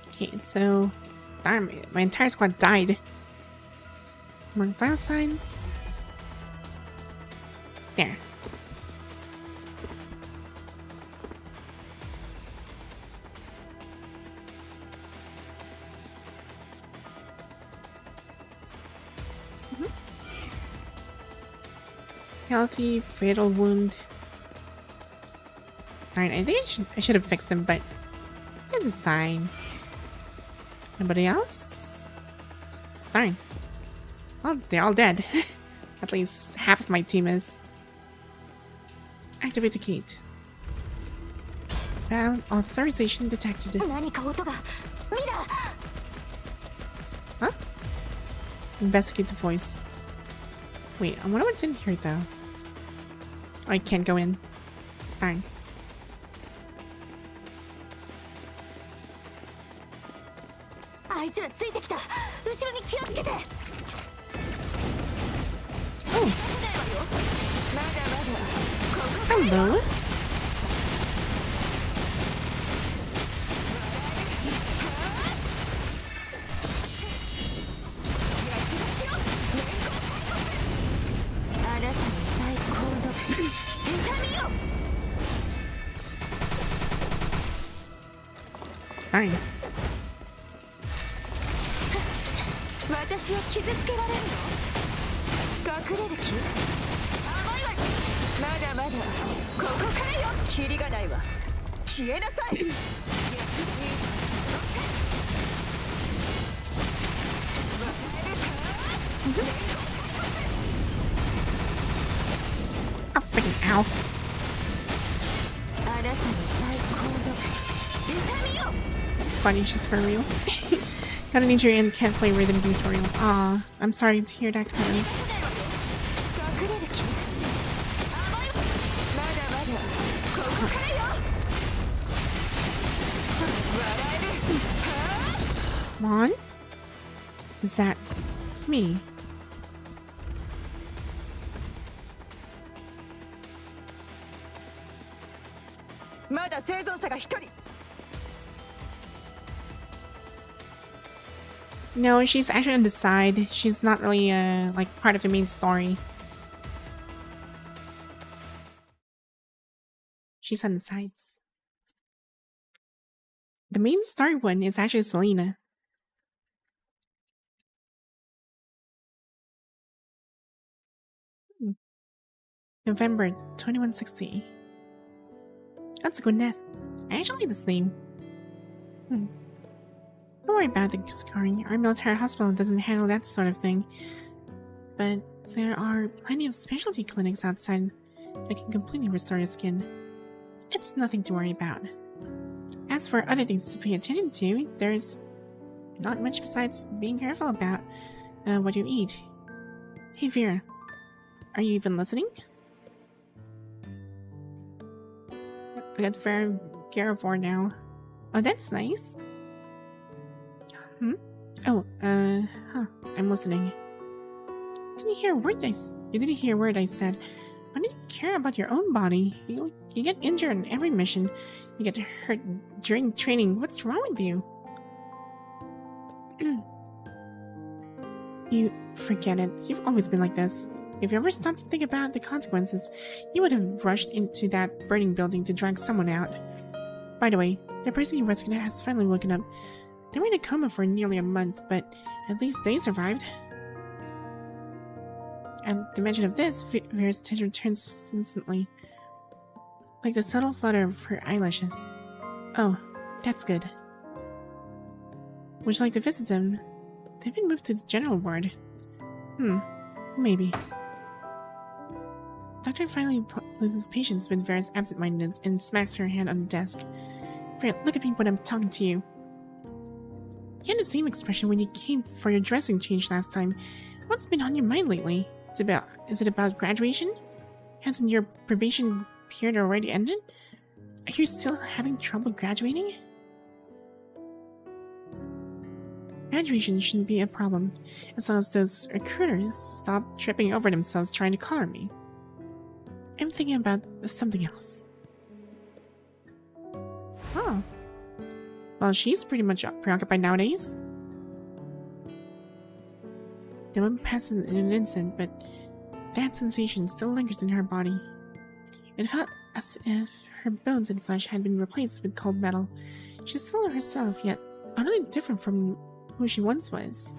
Okay, so darn, my entire squad died. More vital signs. There. Healthy, fatal wound. Darn, I think I should have fixed him, but this is fine. Anybody else? Darn. Well, they're all dead. At least half of my team is. Activate the gate. Battle authorization detected. 何か音が。ミラー。 Huh? Investigate the voice. Wait, I wonder what's in here though. Oh, I can't go in. Darn. あいつらついてきた。後ろに気をつけて。 Oh, まだまだここ hello. Darn. 私を傷つけられるの？隠れる気？甘いわよ。まだまだここからよ。キリがないわ。消えなさい。 Oh, freaking ow. あなたの最高の痛みよ。 It's funny just for real. Got an injury and can't play rhythm games for real. Aw, I'm sorry to hear that, Clarence. Come on? Is that me? No, she's actually on the side. She's not really like part of the main story. She's on the sides. The main story one is actually Selena. November 2160. That's a good net. I actually like this name. Don't worry about the scarring. Our military hospital doesn't handle that sort of thing. But there are plenty of specialty clinics outside that can completely restore your skin. It's nothing to worry about. As for other things to pay attention to, there's not much besides being careful about what you eat. Hey Vera, are you even listening? I got Vera Geiravor now. Oh, that's nice. Oh, I'm listening. You didn't hear a word I said. Why do you care about your own body? You get injured on every mission. You get hurt during training. What's wrong with you? You forget it. You've always been like this. If you ever stopped to think about the consequences, you would have rushed into that burning building to drag someone out. By the way, the person you rescued has finally woken up. They were in a coma for nearly a month, but at least they survived. At the mention of this, Vera's attention turns instantly, like the subtle flutter of her eyelashes. Oh, that's good. Would you like to visit them? They've been moved to the general ward. Maybe. Doctor finally loses patience with Vera's absent-mindedness and smacks her hand on the desk. Vera, look at me when I'm talking to you. You had the same expression when you came for your dressing change last time. What's been on your mind lately? Is it about graduation? Hasn't your probation period already ended? Are you still having trouble graduating? Graduation shouldn't be a problem, as long as those recruiters stop tripping over themselves trying to collar me. I'm thinking about something else. Oh. Well, she's pretty much preoccupied nowadays. The moment passes in an instant, but that sensation still lingers in her body. It felt as if her bones and flesh had been replaced with cold metal. She's still herself, yet utterly different from who she once was.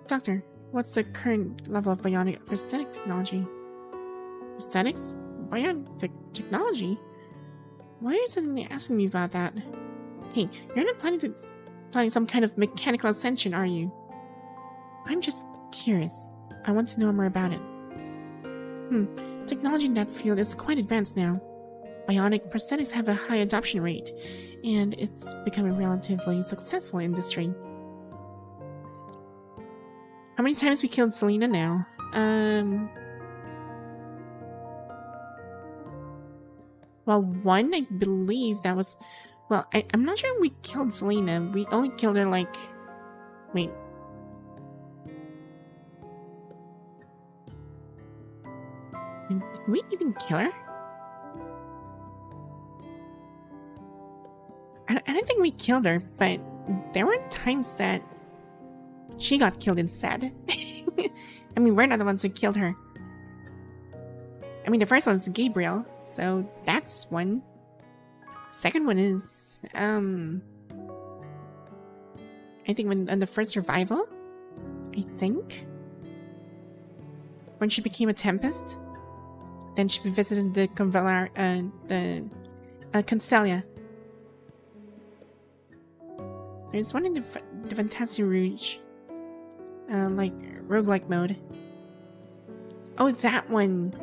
Doctor, what's the current level of bionic prosthetic technology? Prosthetics? Bionic technology? Why are you suddenly asking me about that? Hey, you're not planning some kind of mechanical ascension, are you? I'm just curious. I want to know more about it. Technology in that field is quite advanced now. Bionic prosthetics have a high adoption rate, and it's become a relatively successful industry. How many times we killed Selena now? Well, one, I believe that was... Well, I'm not sure we killed Selena. We only killed her like... Wait. Did we even kill her? I don't think we killed her, but there were times that she got killed instead. I mean, we're not the ones who killed her. I mean, the first one was Gabriel, so that's one. Second one is, I think when on the first survival, I think. When she became a Tempest, then she visited the Concelia. There's one in the Fantasy Rouge, like roguelike mode. Oh, that one.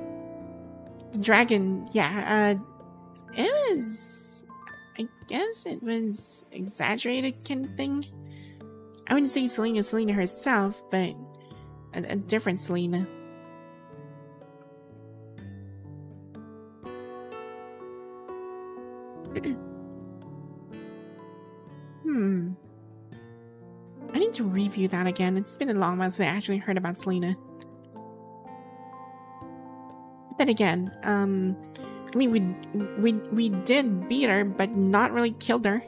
The dragon, yeah, it was, I guess it was exaggerated kind of thing. I wouldn't say Selena herself, but a different Selena. I need to review that again. It's been a long while since I actually heard about Selena. But then again, I mean, we did beat her, but not really killed her.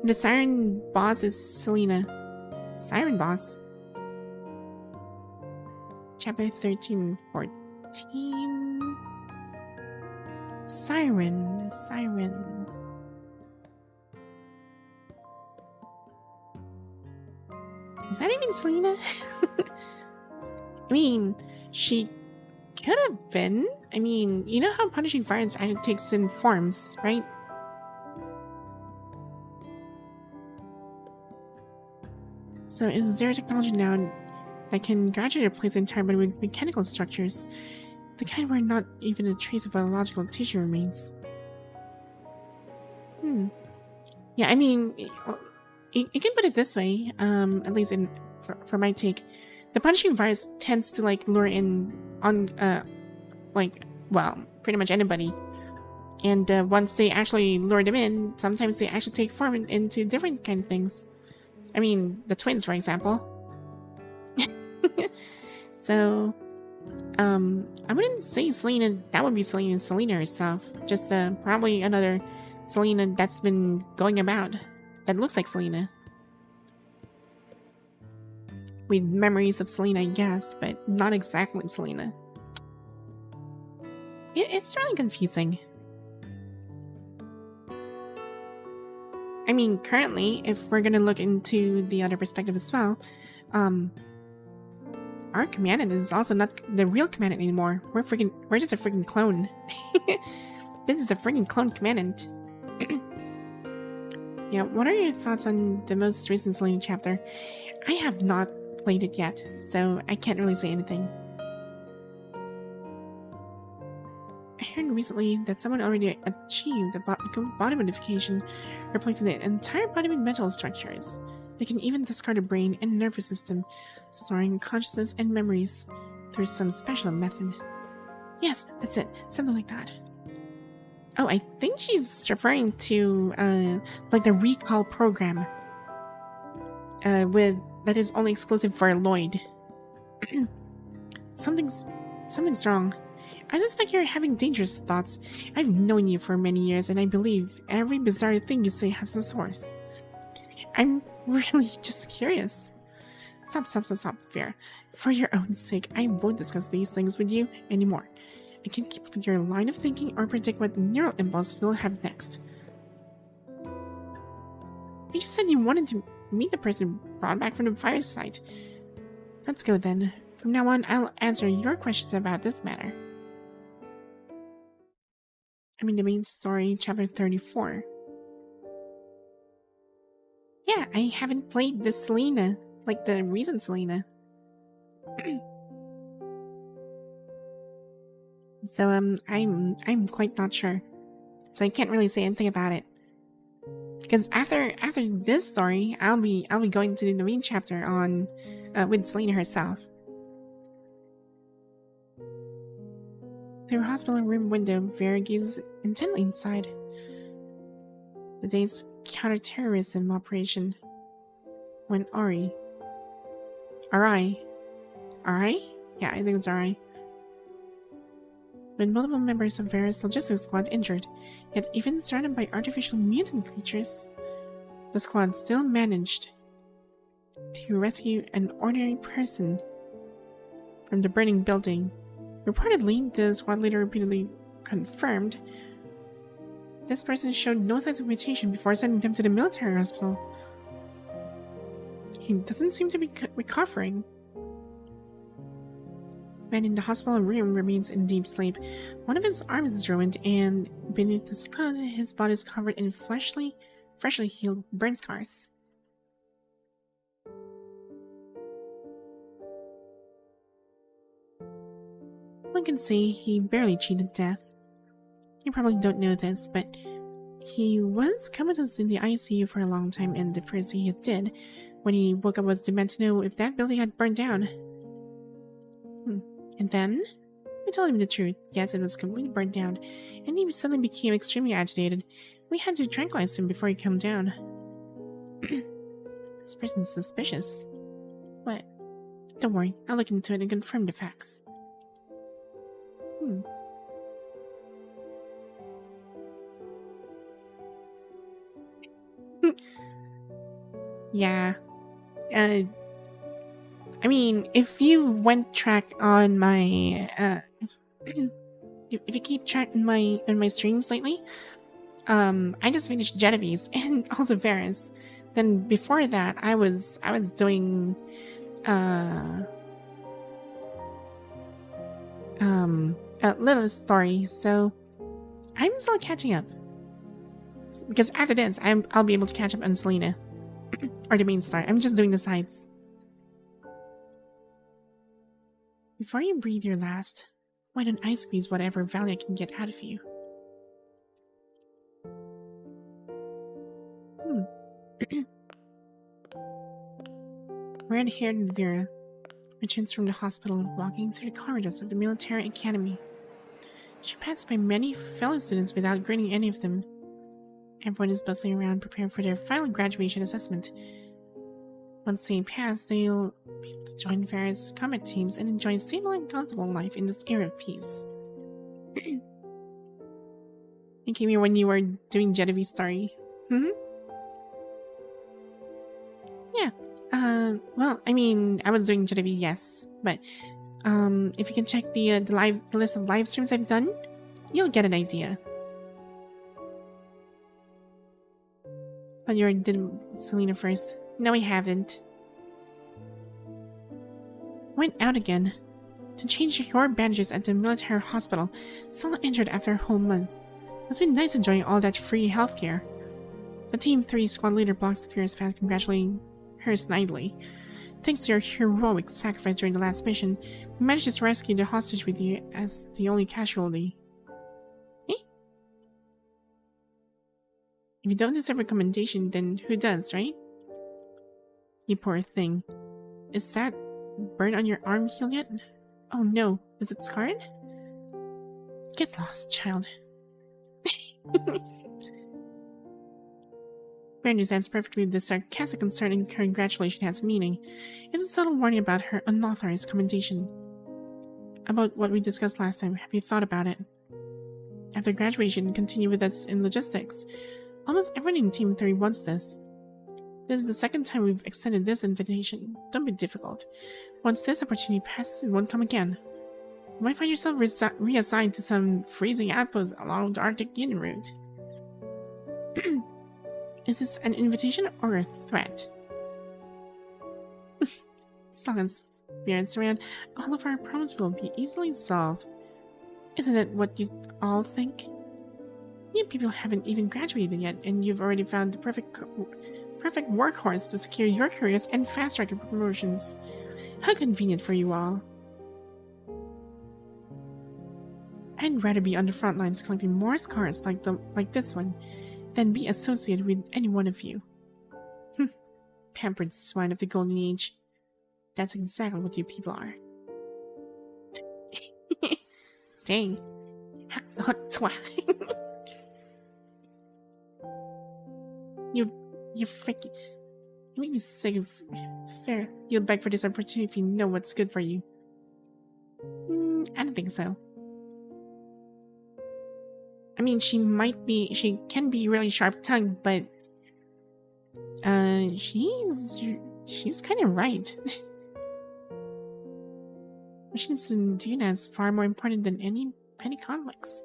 The Siren boss is Selena. Siren boss. Chapter 13 and 14. Siren. Is that even Selena? I mean, she could have been. I mean, you know how punishing fires actually takes in forms, right? So is there technology now that can gradually replace the entire body with mechanical structures? The kind where not even a trace of biological tissue remains. Yeah, I mean, you can put it this way, at least for my take. The punishing virus tends to like lure in on well, pretty much anybody. And once they actually lure them in, sometimes they actually take form into different kind of things. I mean, the twins, for example. So, I wouldn't say Selena, that would be Selena herself. Just probably another Selena that's been going about. That looks like Selena. With memories of Selena, I guess, but not exactly Selena. It's really confusing. I mean, currently, if we're gonna look into the other perspective as well, our commandant is also not the real commandant anymore. We're just a freaking clone. This is a freaking clone commandant. Yeah, what are your thoughts on the most recent Selena chapter? I have not played it yet, so I can't really say anything. I heard recently that someone already achieved a body modification, replacing the entire body with mental structures. They can even discard a brain and nervous system, storing consciousness and memories through some special method. Yes, that's it. Something like that. Oh, I think she's referring to, like the recall program. That is only exclusive for Lloyd. Something's wrong. I suspect you're having dangerous thoughts. I've known you for many years, and I believe every bizarre thing you say has a source. I'm really just curious. Stop, Vera. For your own sake, I won't discuss these things with you anymore. I can't keep up with your line of thinking or predict what neural impulse you'll have next. You just said you wanted to meet the person brought back from the fire site. Let's go then. From now on, I'll answer your questions about this matter. I mean, the main story, chapter 34. Yeah, I haven't played this Selena, like the recent Selena. So I'm quite not sure. So I can't really say anything about it. Because after this story, I'll be going to the main chapter on with Selena herself. Through a hospital room window, Vera gazes intently inside. The day's counter-terrorism operation when RI? Yeah, I think it's RI. When multiple members of Vera's logistics squad injured, yet even surrounded by artificial mutant creatures, the squad still managed to rescue an ordinary person from the burning building. Reportedly, the squad leader repeatedly confirmed this person showed no signs of mutation before sending them to the military hospital. He doesn't seem to be recovering. Man in the hospital room remains in deep sleep. One of his arms is ruined, and beneath the skull, his body is covered in freshly healed burn scars. One can say he barely cheated death. You probably don't know this, but He was comatose in the ICU for a long time, and the first thing he did when he woke up was demand to know if that building had burned down. And then we told him the truth. Yes, it was completely burned down, and he suddenly became extremely agitated. We had to tranquilize him before he calmed down. This person's suspicious. What? Don't worry, I'll look into it and confirm the facts. Yeah. I mean, if you went track on my if you keep track on my streams lately, I just finished Genevieve's and also Vera's. Then before that, I was doing a little story, so I'm still catching up. Because after this, I'll be able to catch up on Selena or the main story. I'm just doing the sides. Before you breathe your last, why don't I squeeze whatever value I can get out of you? Red-haired Vera returns from the hospital, walking through the corridors of the military academy. She passed by many fellow students without greeting any of them. Everyone is bustling around, preparing for their final graduation assessment. Once they pass, they'll be able to join various combat teams and enjoy a stable and comfortable life in this era of peace. You came here when you were doing Genevieve's story. Yeah. Well, I mean, I was doing Genevieve, yes, but if you can check the list of live streams I've done, you'll get an idea. Thought you did Selena first. No, I haven't. Went out again to change your bandages at the military hospital. Still injured after a whole month. It's been nice enjoying all that free healthcare. The Team 3 squad leader blocks the furious path, congratulating her snidely. Thanks to your heroic sacrifice during the last mission, we managed to rescue the hostage with you as the only casualty. Eh? If you don't deserve a commendation, then who does, right? You poor thing. Is that burn on your arm healed yet? Oh no, is it scarred? Get lost, child. Vera understands perfectly the sarcastic concern and congratulation has meaning. It's a subtle warning about her unauthorized commendation. About what we discussed last time, have you thought about it? After graduation, continue with us in logistics. Almost everyone in Team 3 wants this. This is the second time we've extended this invitation. Don't be difficult. Once this opportunity passes, it won't come again. You might find yourself reassigned to some freezing outpost along the Arctic Union route. Is this an invitation or a threat? Silence, Vera around. All of our problems will be easily solved. Isn't it what you all think? You people haven't even graduated yet, and you've already found the perfect workhorse to secure your careers and fast-track your promotions. How convenient for you all. I'd rather be on the front lines collecting more scars like this one than be associated with any one of you. Pampered swine of the golden age. That's exactly what you people are. Dang. Hot twat. You freaking... You make me sick of... Fair. You'll beg for this opportunity if you know what's good for you. I don't think so. I mean, she can be really sharp-tongued, but... she's kind of right. Missions to Duna is far more important than any petty conflicts.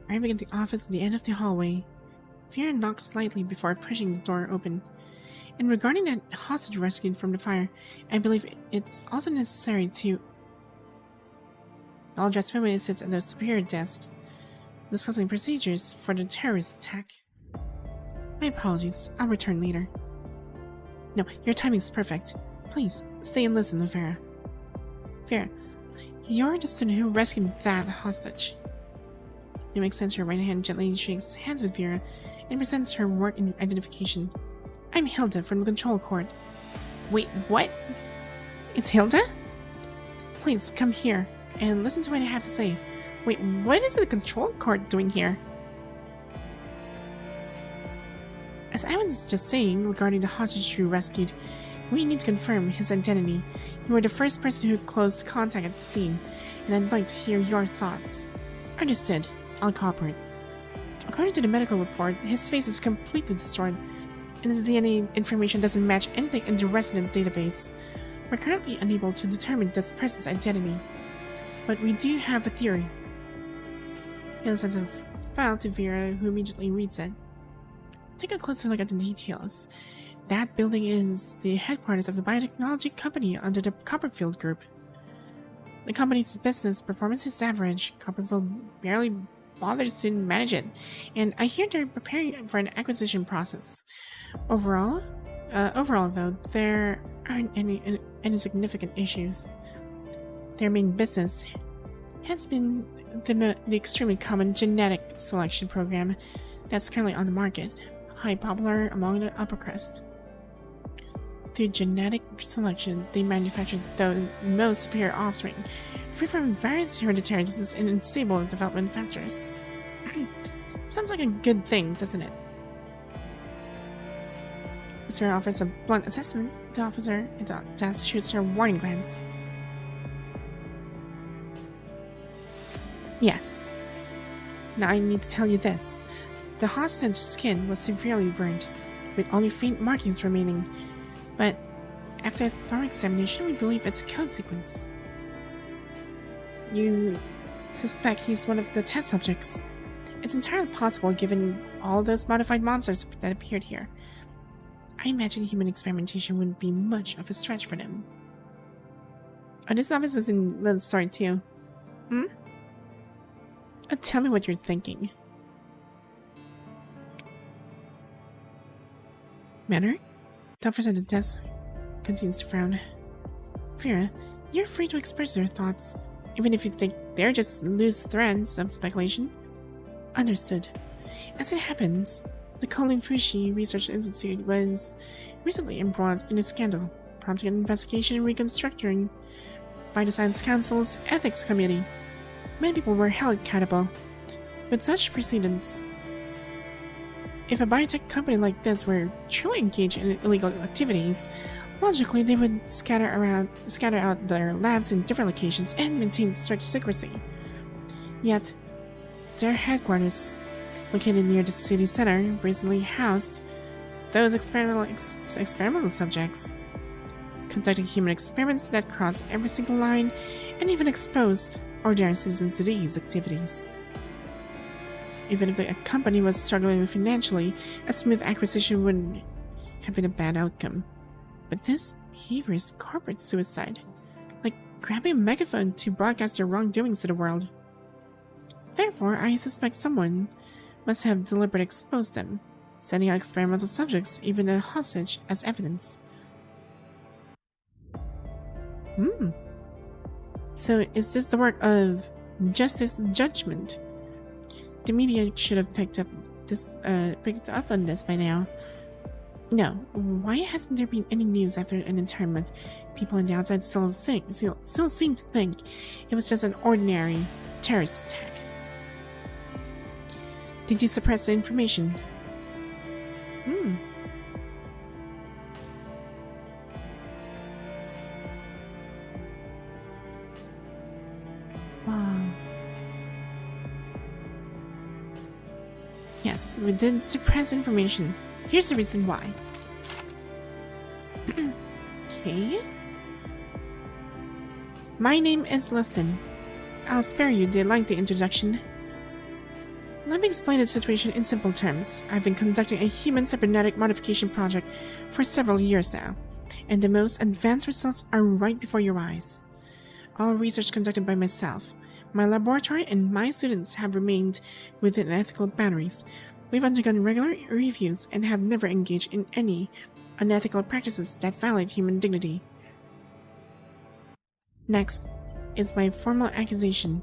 Arriving at the office at the end of the hallway, Vera knocked slightly before pushing the door open. And regarding that hostage rescued from the fire, I believe it's also necessary to... The all-dressed feminine sits at their superior desks, discussing procedures for the terrorist attack. My apologies, I'll return later. No, your timing's perfect. Please, stay and listen to Vera. Vera, You're the student who rescued that hostage. You extends her right hand gently shakes hands with Vera and presents her work in identification. I'm Hilda from the control court. Wait, what? It's Hilda? Please come here and listen to what I have to say. Wait, what is the control court doing here? As I was just saying regarding the hostage you rescued, we need to confirm his identity. You were the first person who closed contact at the scene, and I'd like to hear your thoughts. Understood. I'll cooperate. According to the medical report, his face is completely destroyed, and his DNA information doesn't match anything in the resident database. We're currently unable to determine this person's identity, but we do have a theory. He sends a file to Vera, who immediately reads it. Take a closer look at the details. That building is the headquarters of the biotechnology company under the Copperfield Group. The company's business performance is average. Copperfield barely bothers to manage it, and I hear they're preparing for an acquisition process. Overall though, there aren't any significant issues. Their main business has been the extremely common genetic selection program that's currently on the market, highly popular among the upper crust. Through genetic selection, they manufacture the most superior offspring, free from various hereditary diseases and unstable development factors. Sounds like a good thing, doesn't it? As Vera offers a blunt assessment, the officer at the desk shoots her a warning glance. Yes. Now I need to tell you this. The hostage's skin was severely burned, with only faint markings remaining. But after a thorough examination, we believe it's a code sequence. You suspect he's one of the test subjects. It's entirely possible given all those modified monsters that appeared here. I imagine human experimentation wouldn't be much of a stretch for them. Oh, this office was in Lynne's story too. Tell me what you're thinking. Manner? The officer at the desk continues to frown. Vera, you're free to express your thoughts, even if you think they're just loose threads of speculation. Understood. As it happens, the Colin Fushi Research Institute was recently embroiled in a scandal, prompting an investigation and reconstructing by the Science Council's Ethics Committee. Many people were held accountable. With such precedents, if a biotech company like this were truly engaged in illegal activities, logically they would scatter out their labs in different locations and maintain strict secrecy. Yet, their headquarters, located near the city center, recently housed those experimental subjects, conducting human experiments that crossed every single line and even exposed ordinary citizens to these activities. Even if the company was struggling financially, a smooth acquisition wouldn't have been a bad outcome. But this behavior is corporate suicide, like grabbing a megaphone to broadcast their wrongdoings to the world. Therefore, I suspect someone must have deliberately exposed them, sending out experimental subjects, even a hostage, as evidence. So is this the work of Justice Judgment? The media should have picked up on this by now. No, why hasn't there been any news after an entire month? People on the outside still seem to think it was just an ordinary terrorist attack. Did you suppress the information? Wow. Yes, we did suppress information. Here's the reason why. Okay. My name is Lynne. I'll spare you the lengthy introduction. Let me explain the situation in simple terms. I've been conducting a human cybernetic modification project for several years now, and the most advanced results are right before your eyes. All research conducted by myself. My laboratory and my students have remained within ethical boundaries. We've undergone regular reviews and have never engaged in any unethical practices that violate human dignity. Next, is my formal accusation.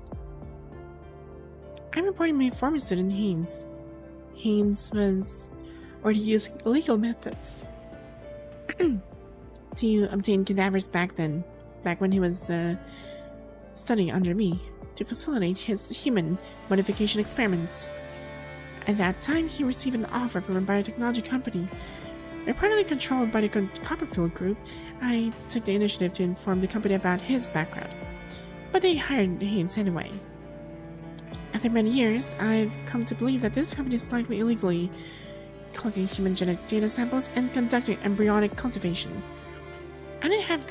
I'm reporting my former student Haynes. Haynes was already using illegal methods to obtain cadavers back when he was studying under me, to facilitate his human modification experiments. At that time, he received an offer from a biotechnology company. Reportedly controlled by the Copperfield Group, I took the initiative to inform the company about his background, but they hired Haynes anyway. After many years, I've come to believe that this company is likely illegally collecting human genetic data samples and conducting embryonic cultivation. I didn't have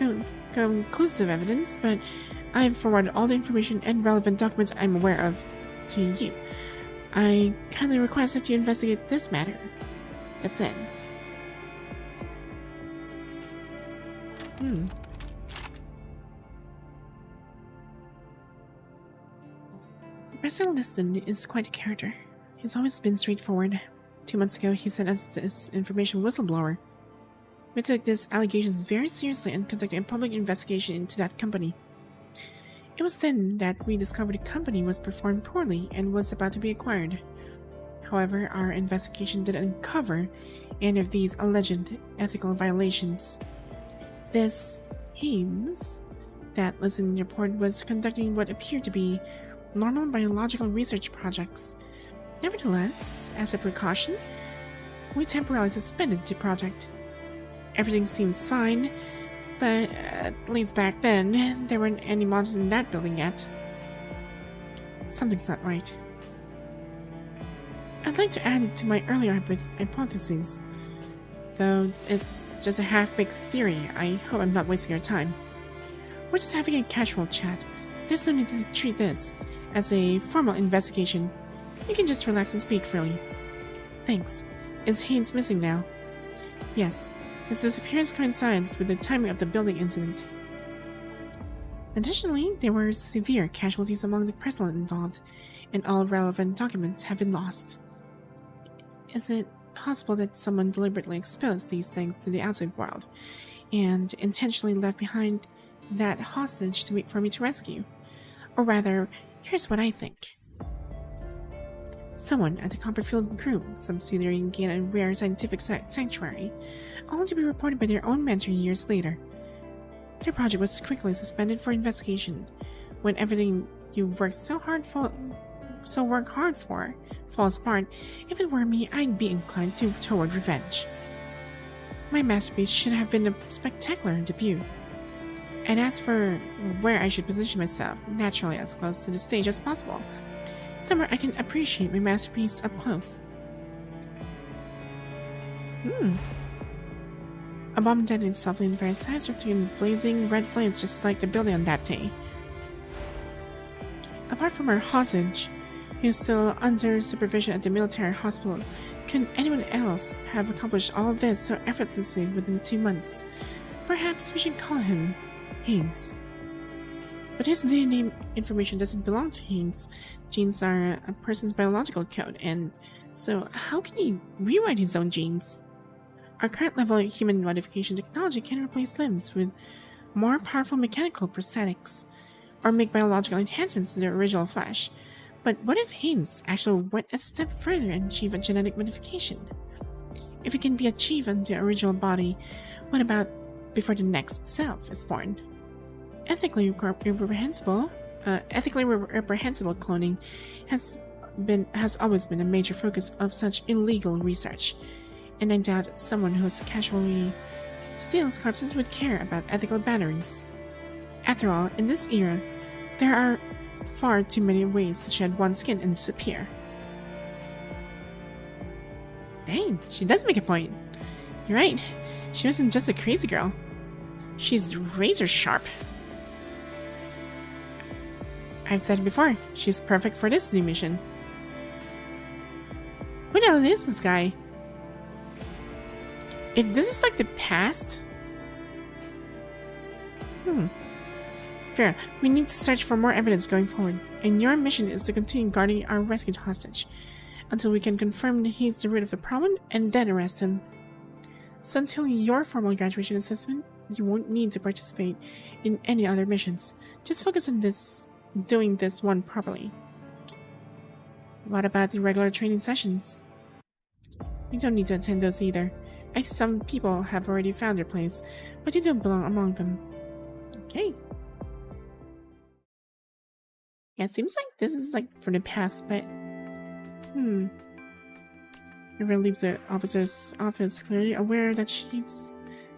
conclusive evidence, but I've forwarded all the information and relevant documents I'm aware of to you. I kindly request that you investigate this matter. That's it. President Liston is quite a character. He's always been straightforward. 2 months ago, he sent us this information whistleblower. We took these allegations very seriously and conducted a public investigation into that company. It was then that we discovered the company was performed poorly and was about to be acquired. However, our investigation didn't uncover any of these alleged ethical violations. This Haynes that listed in the report was conducting what appeared to be normal biological research projects. Nevertheless, as a precaution, we temporarily suspended the project. Everything seems fine, but at least back then, there weren't any monsters in that building yet. Something's not right. I'd like to add to my earlier hypotheses. Though it's just a half-baked theory, I hope I'm not wasting your time. We're just having a casual chat. There's no need to treat this as a formal investigation. You can just relax and speak freely. Thanks. Is Haynes missing now? Yes. His disappearance coincides with the timing of the building incident. Additionally, there were severe casualties among the personnel involved, and all relevant documents have been lost. Is it possible that someone deliberately exposed these things to the outside world, and intentionally left behind that hostage to wait for me to rescue? Or rather, here's what I think. Someone at the Copperfield Group, subsidiary in Gain and Rare Scientific Sanctuary, only to be reported by their own mentor years later. Their project was quickly suspended for investigation. When everything you worked so hard for falls apart, if it were me, I'd be inclined toward revenge. My masterpiece should have been a spectacular debut. And as for where I should position myself, naturally as close to the stage as possible, somewhere I can appreciate my masterpiece up close. A bomb detonated softly in Vera's sides between blazing red flames just like the building on that day. Apart from our hostage, who's still under supervision at the military hospital, could anyone else have accomplished all this so effortlessly within 2 months? Perhaps we should call him Haynes. But his DNA information doesn't belong to Haynes. Genes are a person's biological code, and so how can he rewrite his own genes? Our current level of human modification technology can replace limbs with more powerful mechanical prosthetics, or make biological enhancements to the original flesh. But what if Haynes actually went a step further and achieved a genetic modification? If it can be achieved on the original body, what about before the next self is born? Ethically reprehensible cloning has always been a major focus of such illegal research, and I doubt someone who casually steals corpses would care about ethical boundaries. After all, in this era, there are far too many ways to shed one's skin and disappear. Dang, she does make a point. You're right, she wasn't just a crazy girl. She's razor sharp. I've said it before, she's perfect for this new mission. Who the hell is this guy? If this is like the past... Vera, we need to search for more evidence going forward, and your mission is to continue guarding our rescued hostage until we can confirm that he's the root of the problem and then arrest him. So until your formal graduation assessment, you won't need to participate in any other missions. Just focus on doing this one properly. What about the regular training sessions? You don't need to attend those either. I see some people have already found their place, but you don't belong among them. Okay. Yeah, it seems like this is like for the past, but... Vera leaves the officer's office clearly aware that she's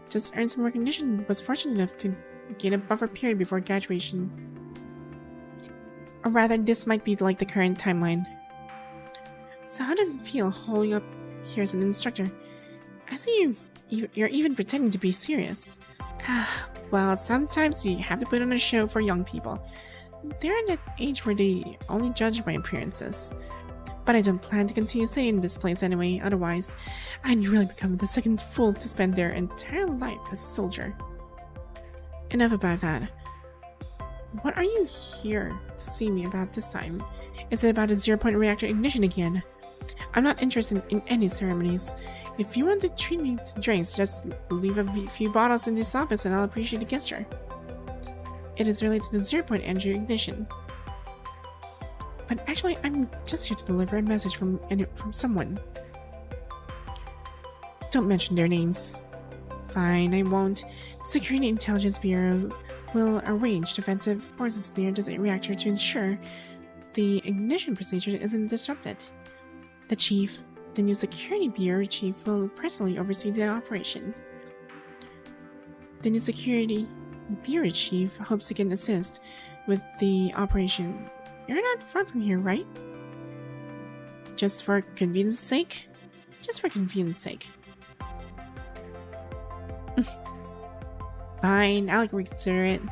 just earned some recognition and was fortunate enough to gain a buffer period before graduation. Or rather, this might be like the current timeline. So how does it feel holding up here as an instructor? I see you're even pretending to be serious. Well, sometimes you have to put on a show for young people. They're at that age where they only judge by appearances. But I don't plan to continue staying in this place anyway, otherwise I'd really become the second fool to spend their entire life as a soldier. Enough about that. What are you here to see me about this time? Is it about a 0-point reactor ignition again? I'm not interested in any ceremonies. If you want to treat me to drinks, just leave a few bottles in this office and I'll appreciate the gesture. It is related to the 0-point energy ignition. But actually, I'm just here to deliver a message from someone. Don't mention their names. Fine, I won't. The Security Intelligence Bureau will arrange defensive forces near the reactor to ensure the ignition procedure isn't disrupted. The chief, the new Security Bureau chief, will personally oversee the operation. The new Security Bureau chief hopes he can assist with the operation. You're not far from here, right? Just for convenience sake? Just for convenience sake. Fine, I'll reconsider it.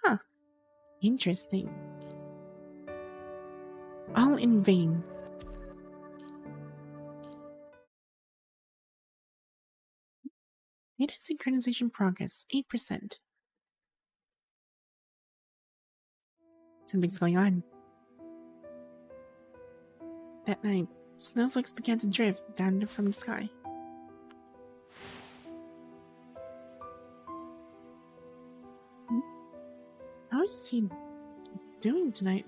Huh. Interesting. All in vain. Data synchronization progress, 8%. Something's going on. That night, snowflakes began to drift down from the sky. How is he doing tonight?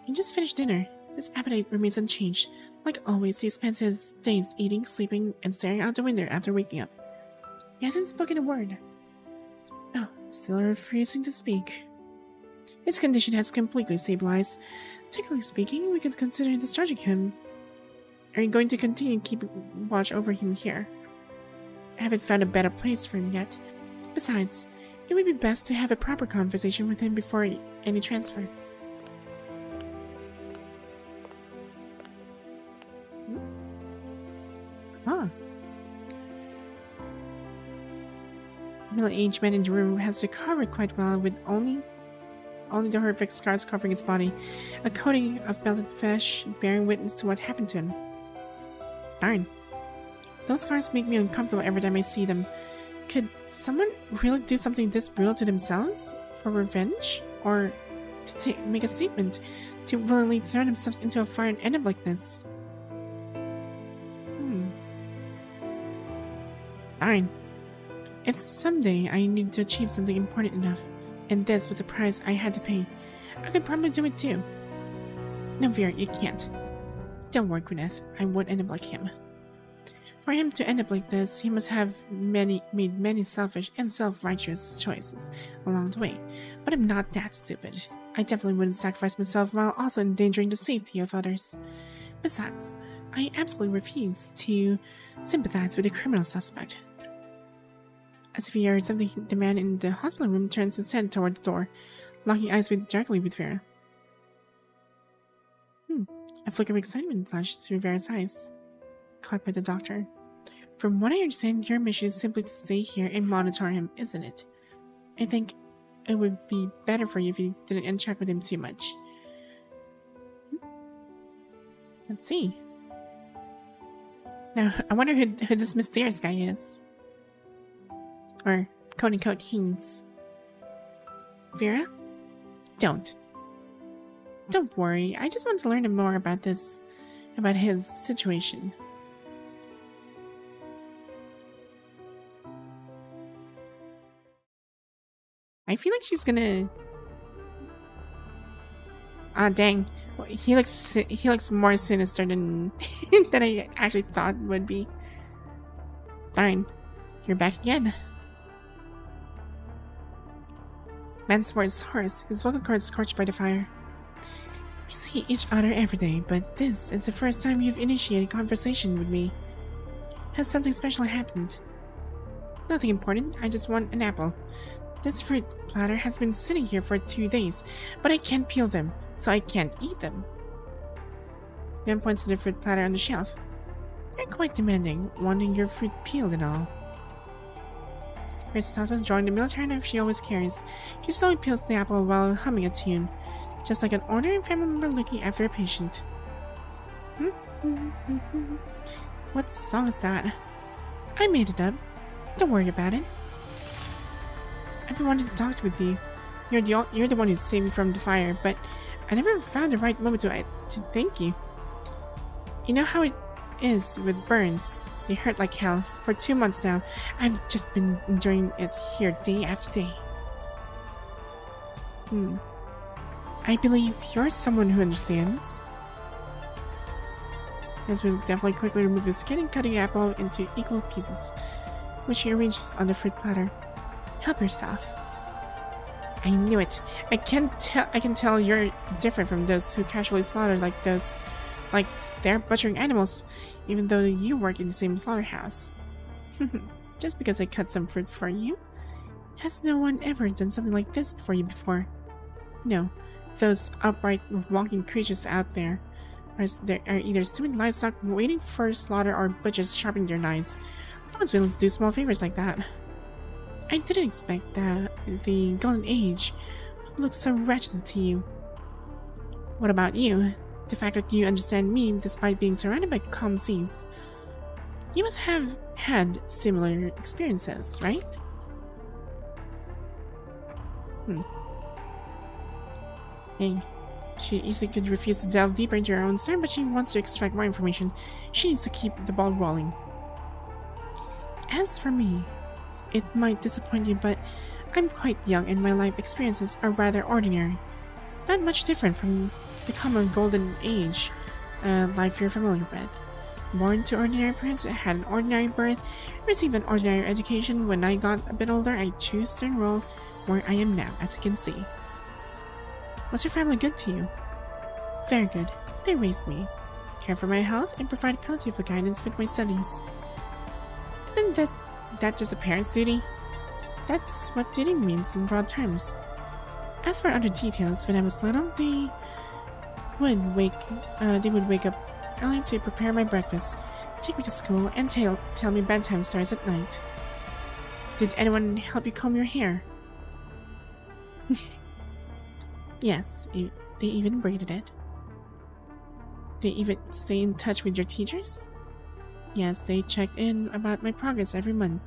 He just finished dinner. His appetite remains unchanged. Like always, he spends his days eating, sleeping, and staring out the window after waking up. He hasn't spoken a word. Oh, still refusing to speak. His condition has completely stabilized. Technically speaking, we could consider discharging him. Are you going to continue keeping watch over him here? I haven't found a better place for him yet. Besides, it would be best to have a proper conversation with him before any transfer. Huh. The middle-aged man in the room has recovered quite well, with only the horrific scars covering his body, a coating of melted flesh bearing witness to what happened to him. Darn. Those scars make me uncomfortable every time I see them. Could someone really do something this brutal to themselves? For revenge? Or to make a statement? To willingly throw themselves into a fire and end up like this? Darn. If someday I need to achieve something important enough, and this was the price I had to pay, I could probably do it too. No, Vera, you can't. Don't worry, Gwyneth. I won't end up like him. For him to end up like this, he must have made many selfish and self-righteous choices along the way. But I'm not that stupid. I definitely wouldn't sacrifice myself while also endangering the safety of others. Besides, I absolutely refuse to sympathize with a criminal suspect. As if he heard something, the man in the hospital room turns his head toward the door, locking eyes directly with Vera. A flicker of excitement flashed through Vera's eyes, caught by the doctor. From what I understand, your mission is simply to stay here and monitor him, isn't it? I think it would be better for you if you didn't interact with him too much. Let's see. Now, I wonder who this mysterious guy is. Or, quote-unquote, hints. Vera? Don't worry, I just want to learn more about his situation. I feel like she's gonna... Ah, dang. He looks more sinister than than I actually thought would be. Darn. You're back again. Man's voice hoarse, his vocal cords scorched by the fire. We see each other every day, but this is the first time you've initiated conversation with me. Has something special happened? Nothing important, I just want an apple. This fruit platter has been sitting here for 2 days, but I can't peel them, so I can't eat them. Then points to the fruit platter on the shelf. You're quite demanding, wanting your fruit peeled and all. Grace's husband drawing the military knife she always carries. She slowly peels the apple while humming a tune, just like an ordinary family member looking after a patient. What song is that? I made it up. Don't worry about it. I've been wanting to talk with you. You're the one who saved me from the fire, but I never found the right moment to thank you. You know how it is with burns. They hurt like hell. For 2 months now, I've just been enduring it here day after day. I believe you're someone who understands. Husband definitely quickly removed the skin and cutting the apple into equal pieces, which she arranges on the fruit platter. Help yourself. I knew it. I can tell you're different from those who casually slaughter like they're butchering animals, even though you work in the same slaughterhouse. Just because I cut some fruit for you? Has no one ever done something like this for you before? No. Those upright walking creatures out there are either stupid livestock waiting for slaughter or butchers sharpening their knives. No one's willing to do small favors like that. I didn't expect that the Golden Age would look so wretched to you. What about you? The fact that you understand me despite being surrounded by calm seas. You must have had similar experiences, right? Dang. She easily could refuse to delve deeper into her own story, but she wants to extract more information. She needs to keep the ball rolling. As for me, it might disappoint you, but I'm quite young and my life experiences are rather ordinary. Not much different from the common golden age life you're familiar with. Born to ordinary parents, I had an ordinary birth, received an ordinary education. When I got a bit older, I chose to enroll where I am now, as you can see. Was your family good to you? Very good. They raised me, care for my health, and provide plenty of guidance with my studies. Isn't that just a parent's duty? That's what duty means in broad terms. As for other details, when I was little, they would wake up early to prepare my breakfast, take me to school, and tell me bedtime stories at night. Did anyone help you comb your hair? Yes, they even braided it. They even stay in touch with your teachers? Yes, they checked in about my progress every month.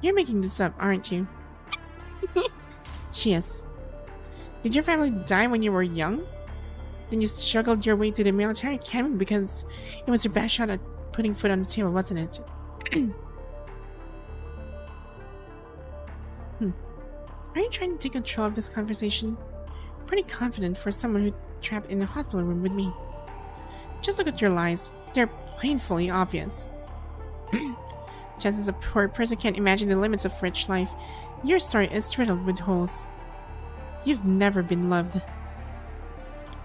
You're making this up, aren't you? She is. Did your family die when you were young? Then you struggled your way to the military academy because it was your best shot at putting food on the table, wasn't it? Are you trying to take control of this conversation? Pretty confident for someone who's trapped in a hospital room with me. Just look at your lies. They're painfully obvious. Just as a poor person can't imagine the limits of rich life, your story is riddled with holes. You've never been loved.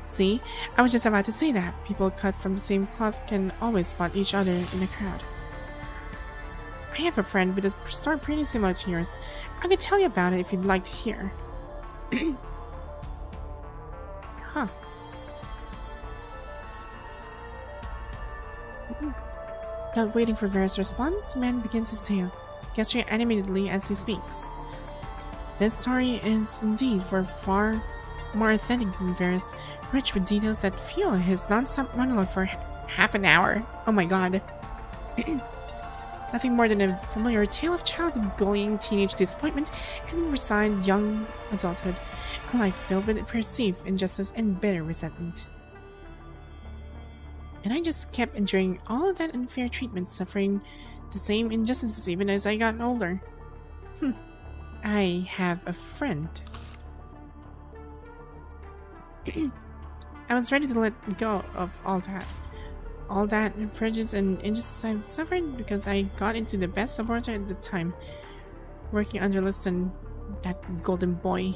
See? I was just about to say that. People cut from the same cloth can always spot each other in a crowd. I have a friend with a story pretty similar to yours. I could tell you about it if you'd like to hear. Huh. Not waiting for Vera's response, the man begins his tale, gesturing animatedly as he speaks. This story is indeed far more authentic than Vera's, rich with details that fuel his non-stop monologue for half an hour. Oh my god. Nothing more than a familiar tale of childhood bullying, teenage disappointment, and resigned young adulthood. A life filled with perceived injustice and bitter resentment. And I just kept enduring all of that unfair treatment, suffering the same injustices even as I got older. I have a friend. I was ready to let go of all that. All that prejudice and injustice I've suffered because I got into the best laboratory at the time, working under less than that golden boy.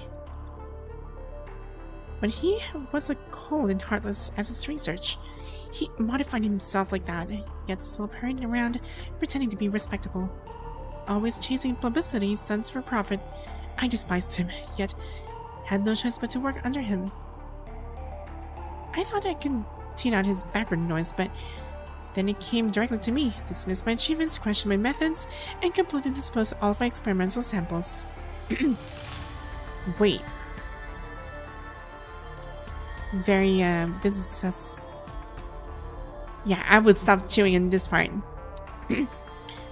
But he was as cold and heartless as his research. He modified himself like that, yet still parading around, pretending to be respectable. Always chasing publicity, stunts for profit. I despised him, yet had no choice but to work under him. I thought I could tune out his background noise, but then he came directly to me, dismissed my achievements, questioned my methods, and completely disposed of all of my experimental samples. Wait. Very, this is sus. Yeah, I would stop chewing in this part.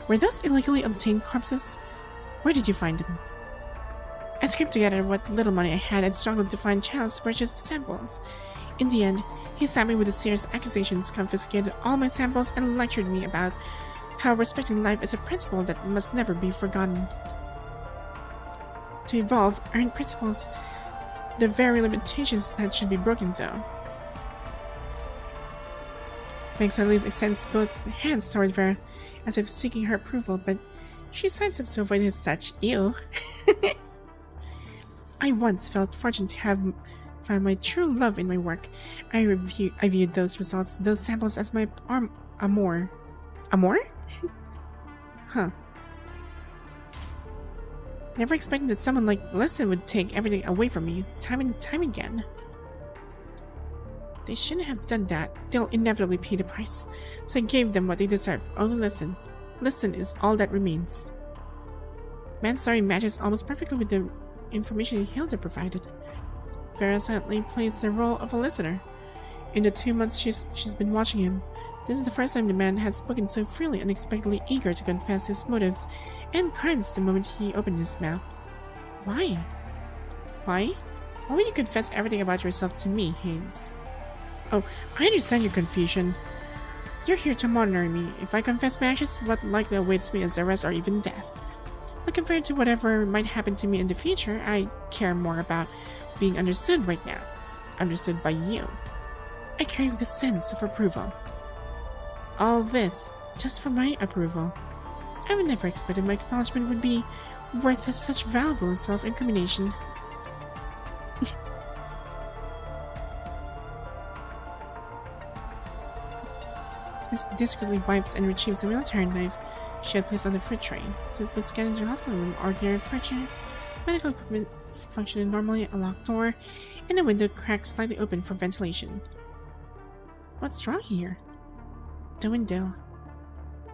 Were those illegally obtained corpses? Where did you find them? I scraped together what little money I had and struggled to find channels to purchase the samples. In the end, he slapped me with a serious accusations, confiscated all my samples, and lectured me about how respecting life is a principle that must never be forgotten. To evolve, earn principles, the very limitations that should be broken, though. Excelynne extends both hands toward Vera, as if seeking her approval, but she sidesteps to avoid his touch. Ew. I once felt fortunate to have found my true love in my work. I viewed those results, those samples, as my amour. Amour? Huh. Never expected that someone like Lynne would take everything away from me, time and time again. They shouldn't have done that. They'll inevitably pay the price. So I gave them what they deserve. Only listen. Listen is all that remains. Man's story matches almost perfectly with the information Hilda provided. Vera silently plays the role of a listener. In the 2 months she's been watching him, this is the first time the man had spoken so freely, unexpectedly eager to confess his motives and crimes the moment he opened his mouth. Why? Why? Why would you confess everything about yourself to me, Haynes? Oh, I understand your confusion. You're here to monitor me. If I confess my actions, what likely awaits me is arrest or even death. But compared to whatever might happen to me in the future, I care more about being understood right now. Understood by you. I crave the sense of approval. All this, just for my approval. I would never expected my acknowledgement would be worth such valuable self-incrimination. This discreetly wipes and retrieves a military knife she had placed on the fruit tray. Safely scanned into the hospital room, ordinary furniture, medical equipment functioning normally, a locked door, and a window cracked slightly open for ventilation. What's wrong here? The window.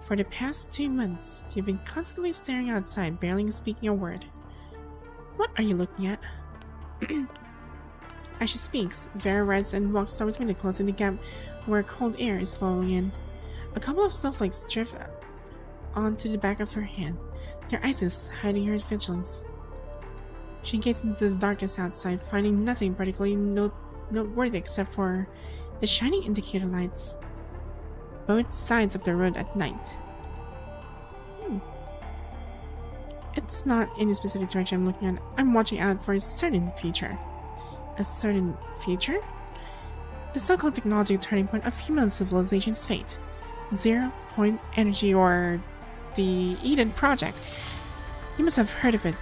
For the past 2 months, you've been constantly staring outside, barely speaking a word. What are you looking at? As she speaks, Vera rises and walks towards me, closing the gap where cold air is flowing in. A couple of snowflakes drift onto the back of her hand, their ices hiding her vigilance. She gazes into the darkness outside, finding nothing particularly noteworthy except for the shining indicator lights. Both sides of the road at night. It's not any specific direction I'm looking at. I'm watching out for a certain feature. A certain feature? The so-called technology turning point of human civilization's fate. 0 Point Energy, or the Eden Project. You must have heard of it.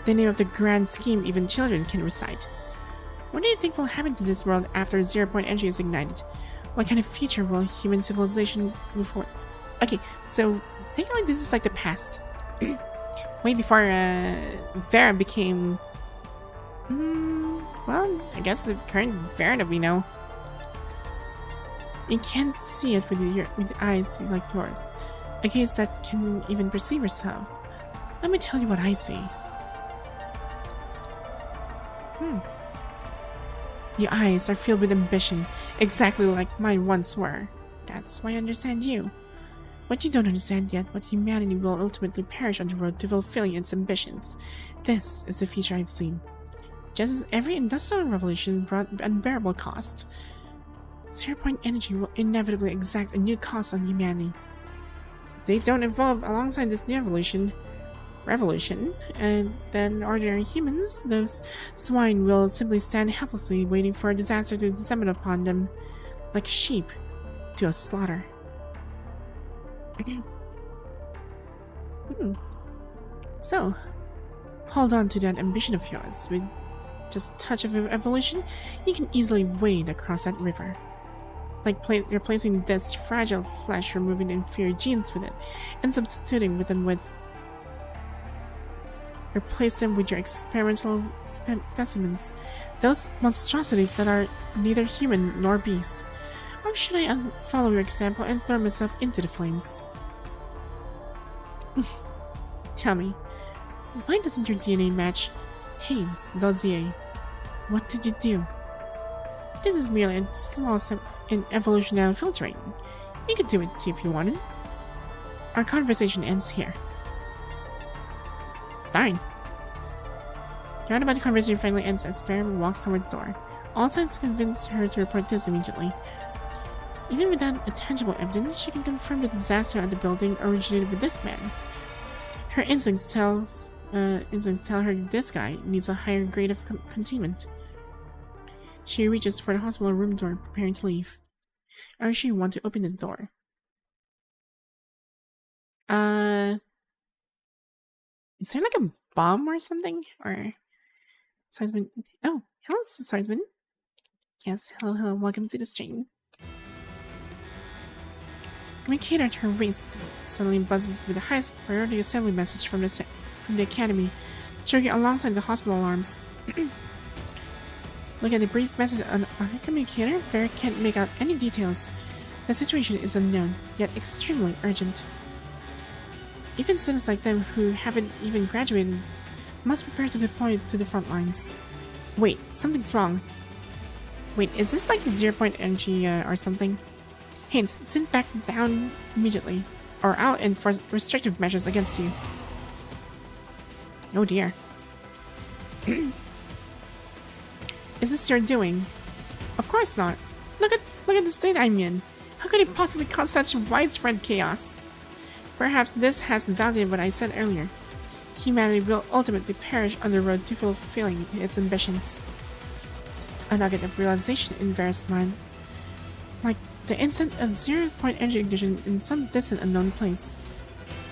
The name of the grand scheme even children can recite. What do you think will happen to this world after 0 Point Energy is ignited? What kind of future will human civilization move forward? Okay, so technically this is like the past. Way before Vera became... well, I guess the current Vera that we know. You can't see it with eyes like yours. A case that can even perceive yourself. Let me tell you what I see. Your eyes are filled with ambition, exactly like mine once were. That's why I understand you. What you don't understand yet, what humanity will ultimately perish on the road to fulfilling its ambitions. This is the future I've seen. Just as every industrial revolution brought unbearable costs, 0 Point Energy will inevitably exact a new cost on humanity. If they don't evolve alongside this new evolution, revolution, and then ordinary humans, those swine will simply stand helplessly waiting for a disaster to descend upon them like sheep to a slaughter. So, hold on to that ambition of yours. With just a touch of evolution, you can easily wade across that river. Like replacing this fragile flesh, removing the inferior genes with it, and substituting them with... Replace them with your experimental specimens. Those monstrosities that are neither human nor beast. Or should I follow your example and throw myself into the flames? Tell me, why doesn't your DNA match Haynes' dossier? What did you do? This is merely a small step in evolutionary filtering. You could do it too if you wanted. Our conversation ends here. Darn. The roundabout conversation finally ends as Vera walks toward the door. All signs convince her to report this immediately. Even without a tangible evidence, she can confirm the disaster at the building originated with this man. Her instincts tell her this guy needs a higher grade of containment. She reaches for the hospital room door, preparing to leave. Or she wants to open the door. Is there like a bomb or something? Or swordsman? Oh, hello, swordsman. Yes, hello, welcome to the stream. Communicator at her waist suddenly buzzes with the highest priority assembly message from the academy, triggering alongside the hospital alarms. Look at the brief message on her communicator. Vera can't make out any details. The situation is unknown, yet extremely urgent. Even students like them who haven't even graduated must prepare to deploy to the front lines. Wait, something's wrong. Wait, is this like the 0-point energy or something? Haynes, sit back down immediately, or I'll enforce restrictive measures against you. Oh dear. Is this your doing? Of course not. Look at the state I'm in. How could it possibly cause such widespread chaos? Perhaps this has validated what I said earlier. Humanity will ultimately perish on the road to fulfilling its ambitions. A nugget of realization in Vera's mind. Like the instant of 0-point energy ignition in some distant unknown place.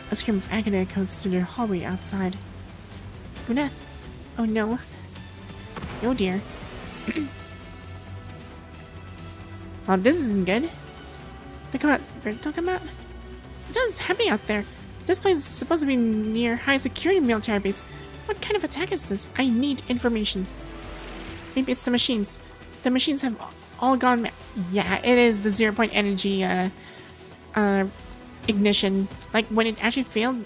A scream of agony echoes through the hallway outside. Gwyneth! Oh no. Oh dear. Well, this isn't good. Don't come out. Vera, don't come out. What is happening out there? This place is supposed to be near high security military base. What kind of attack is this? I need information. Maybe it's the machines. The machines have all gone mad. Yeah, it is the 0-point energy ignition. Like when it actually failed,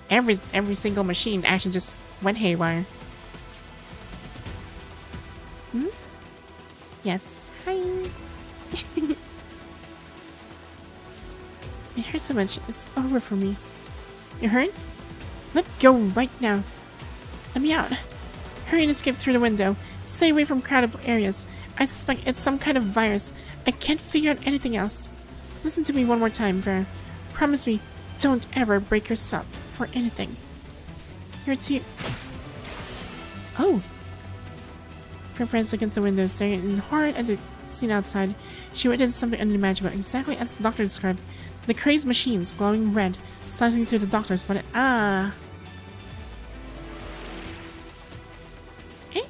every single machine actually just went haywire. Yes. Hi. It hurts so much. It's over for me. You hurt? Let go right now. Let me out. Hurry and escape through the window. Stay away from crowded areas. I suspect it's some kind of virus. I can't figure out anything else. Listen to me one more time, Vera. Promise me, don't ever break yourself for anything. You're too... Oh. Her friends against the window, staring in horror at the scene outside. She witnessed something unimaginable, exactly as the doctor described. The crazed machines, glowing red, slicing through the doctor's body. Ah. Eh?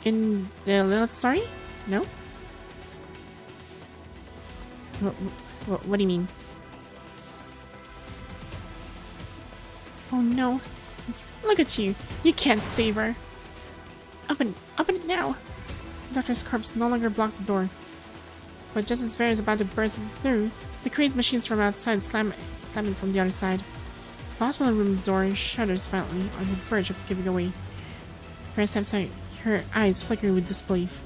In the little story? No? What do you mean? Oh no. Look at you. You can't save her. Open it now. The doctor's corpse no longer blocks the door. But just as Vera is about to burst through, the crazed machines from outside slamming from the other side. The hospital room door shudders violently on the verge of giving away. Vera steps out, her eyes flickering with disbelief.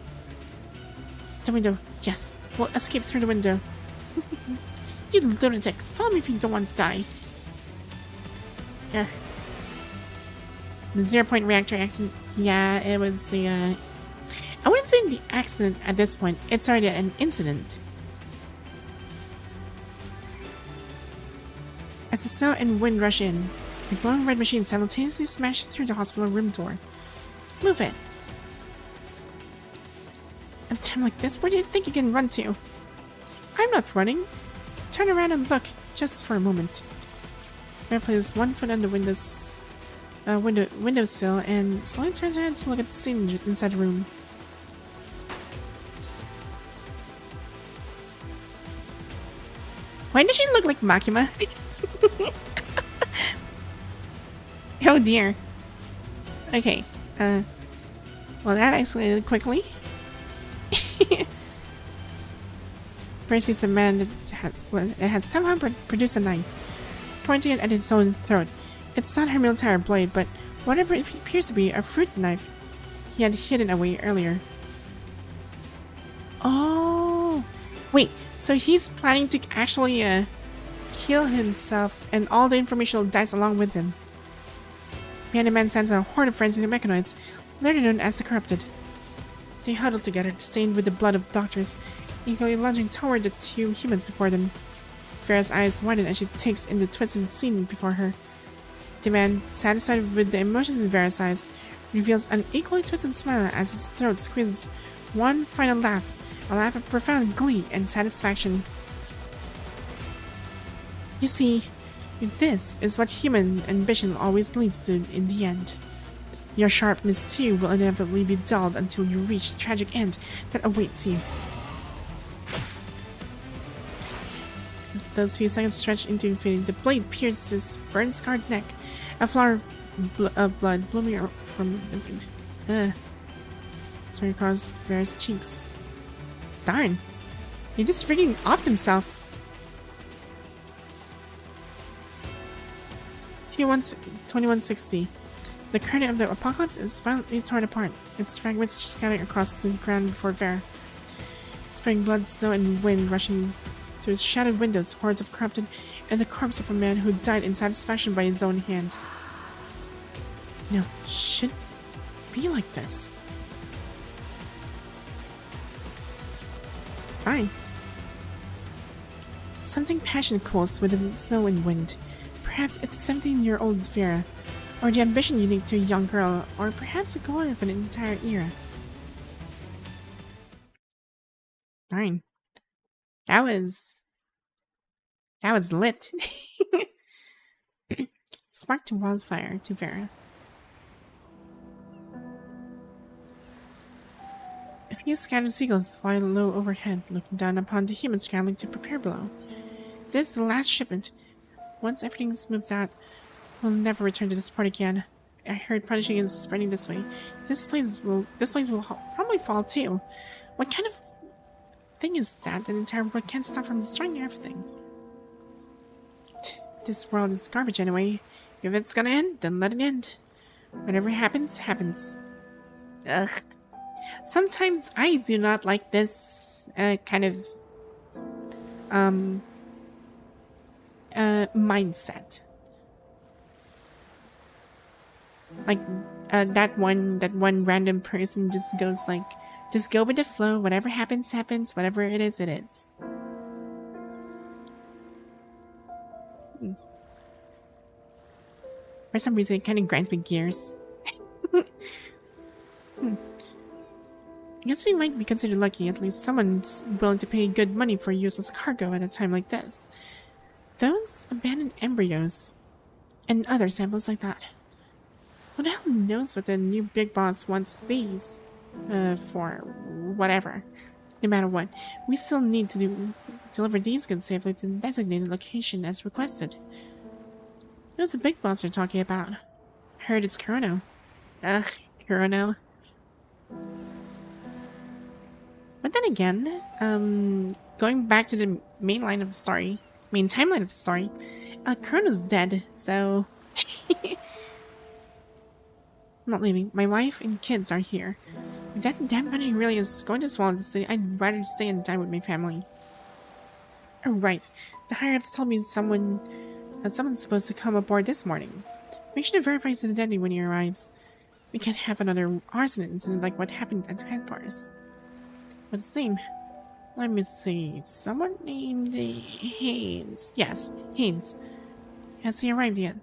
The window. Yes, we'll escape through the window. You lunatic. Follow me if you don't want to die. The 0-point reactor accident. Yeah, it was the, I wouldn't say the accident at this point. It's already an incident. As the snow and wind rush in, the The glowing red machine simultaneously smashed through the hospital room door. Move it. At a time like this, where do you think you can run to? I'm not running. Turn around and look, just for a moment. Vera places one foot on the windowsill and slowly turns around to look at the scene inside the room. Why does she look like Makima? Oh dear. Okay. Well, that escalated quickly. First, sees a man that has somehow produced a knife, pointing it at its own throat. It's not her military blade, but whatever it appears to be, a fruit knife he had hidden away earlier. Oh, wait. So he's planning to actually kill himself, and all the information dies along with him. Behind the man stands a horde of frenzied mechanoids, later known as the Corrupted. They huddle together, stained with the blood of doctors, eagerly lunging toward the two humans before them. Vera's eyes widen as she takes in the twisted scene before her. The man, satisfied with the emotions in Vera's eyes, reveals an equally twisted smile as his throat squeezes one final laugh, a laugh of profound glee and satisfaction. You see, this is what human ambition always leads to in the end. Your sharpness too will inevitably be dulled until you reach the tragic end that awaits you. Those few seconds stretch into infinity. The blade pierces his burn-scarred neck, a flower of blood blooming from spraying across Vera's cheeks. Darn, he just freaking offed himself. 2160. The current of the apocalypse is violently torn apart, its fragments scattering across the ground before Vera. Spraying blood, snow, and wind rushing through shattered windows, hordes of corrupted, and the corpse of a man who died in satisfaction by his own hand. No, it should be like this. Fine. Something passionate cools with the snow and wind. Perhaps it's a 17-year-old Vera, or the ambition unique to a young girl, or perhaps the goal of an entire era. Fine. That was lit. Sparked a wildfire to Vera. A few scattered seagulls fly low overhead, looking down upon the humans scrambling to prepare below. This is the last shipment. Once everything's smoothed out, we'll never return to this port again. I heard punishing is spreading this way. This place will probably fall too. What kind of thing is that? An entire world can't stop from destroying everything. This world is garbage anyway. If it's gonna end, then let it end. Whatever happens, happens. Ugh. Sometimes I do not like this kind of mindset. Like that one random person just goes like, just go with the flow. Whatever happens, happens. Whatever it is, it is. For some reason, it kind of grinds my gears. I guess we might be considered lucky. At least someone's willing to pay good money for useless cargo at a time like this. Those abandoned embryos and other samples like that. Who the hell knows what the new big boss wants these for? Whatever. No matter what, we still need to deliver these goods safely to the designated location as requested. Who's the big boss you're talking about? Heard it's Kurono. Ugh, Kurono. But then again, going back to the main timeline of the story, Kurono's dead, so I'm not leaving. My wife and kids are here. If that damn punishing really is going to swallow the city, I'd rather stay and die with my family. Oh right, the higher-ups told me someone's supposed to come aboard this morning. Make sure to verify his identity when he arrives. We can't have another arson incident like what happened at headquarters. What's his name? Let me see. Someone named Haynes. Yes, Haynes. Has he arrived yet?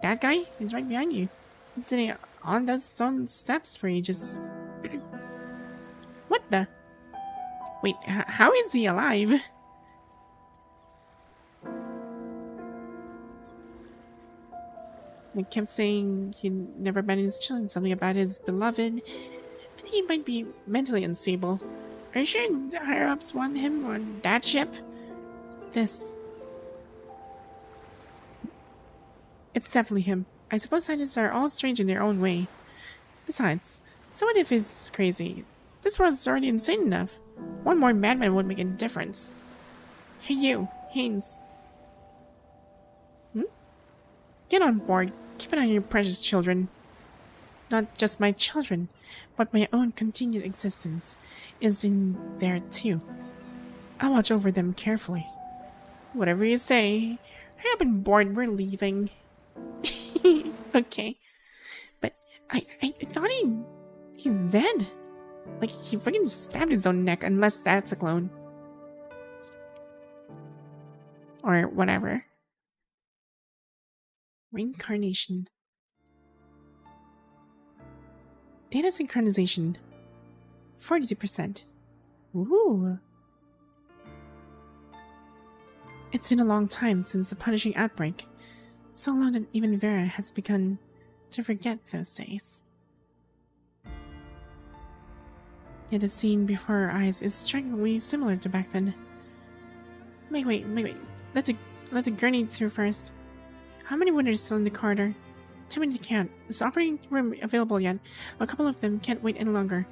That guy? He's right behind you. Been sitting on those stone steps for ages. What the? Wait, how is he alive? He kept saying he never abandoned his children, something about his beloved, and he might be mentally unstable. Are you sure the higher-ups want him on that ship? This. It's definitely him. I suppose scientists are all strange in their own way. Besides, so what if he's crazy? This world is already insane enough. One more madman would make a difference. Hey you, Haynes. Get on board. Keep an eye on your precious children. Not just my children, but my own continued existence is in there too. I'll watch over them carefully. Whatever you say. Hurry up and board, we're leaving. Okay. But I thought he's dead. Like he fucking stabbed his own neck, unless that's a clone. Or whatever. Reincarnation. Data synchronization. 42%. Ooh. It's been a long time since the punishing outbreak. So long that even Vera has begun to forget those days. Yet the scene before our eyes is strikingly similar to back then. Wait. Let the gurney through first. How many wounded still in the corridor? Too many to count. Is the operating room available yet? A couple of them can't wait any longer.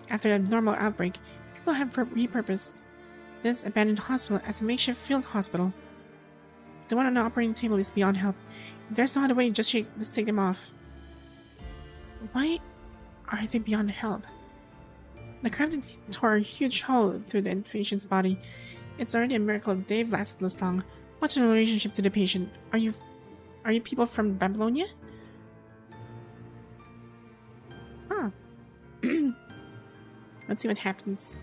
After the normal outbreak, people have repurposed this abandoned hospital as a makeshift field hospital. The one on the operating table is beyond help. If there's no other way, just take them off. Why are they beyond help? The crafted tore a huge hole through the patient's body. It's already a miracle they've lasted this long. What's your relationship to the patient? Are you people from Babylonia? Huh. Let's see what happens.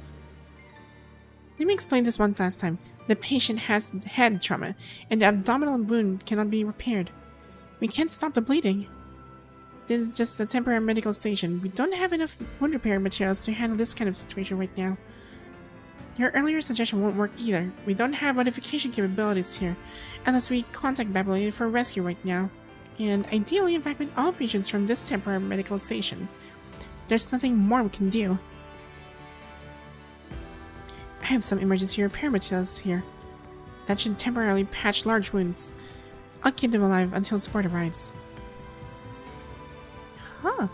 Let me explain this one last time. The patient has head trauma, and the abdominal wound cannot be repaired. We can't stop the bleeding. This is just a temporary medical station. We don't have enough wound repair materials to handle this kind of situation right now. Your earlier suggestion won't work either. We don't have modification capabilities here, unless we contact Babylonia for rescue right now. And ideally evacuate all patients from this temporary medical station. There's nothing more we can do. I have some emergency repair materials here that should temporarily patch large wounds. I'll keep them alive until support arrives. Huh.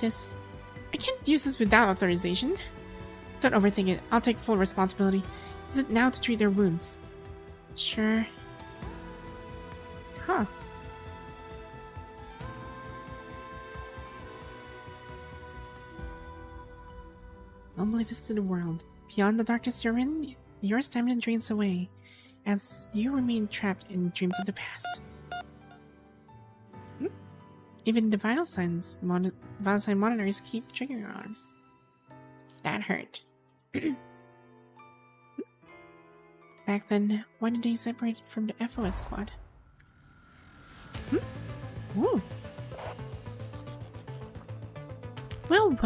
I can't use this without authorization. Don't overthink it. I'll take full responsibility. Is it now to treat their wounds? Sure. Huh. Oblivious to the world. Beyond the darkness you're in, your stamina drains away, as you remain trapped in dreams of the past. Even the vital sign monitors keep triggering your arms. That hurt. Back then, why did they separate from the FOS squad? Ooh. Well,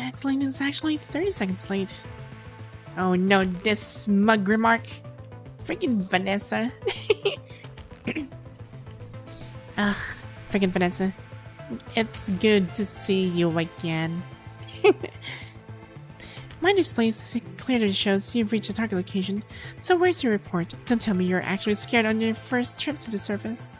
Excelynne is actually 30 seconds late. Oh no, this smug remark. Freaking Vanessa. Ugh, freaking Vanessa. It's good to see you again. My display clearly shows you've reached the target location, so where's your report? Don't tell me you're actually scared on your first trip to the surface.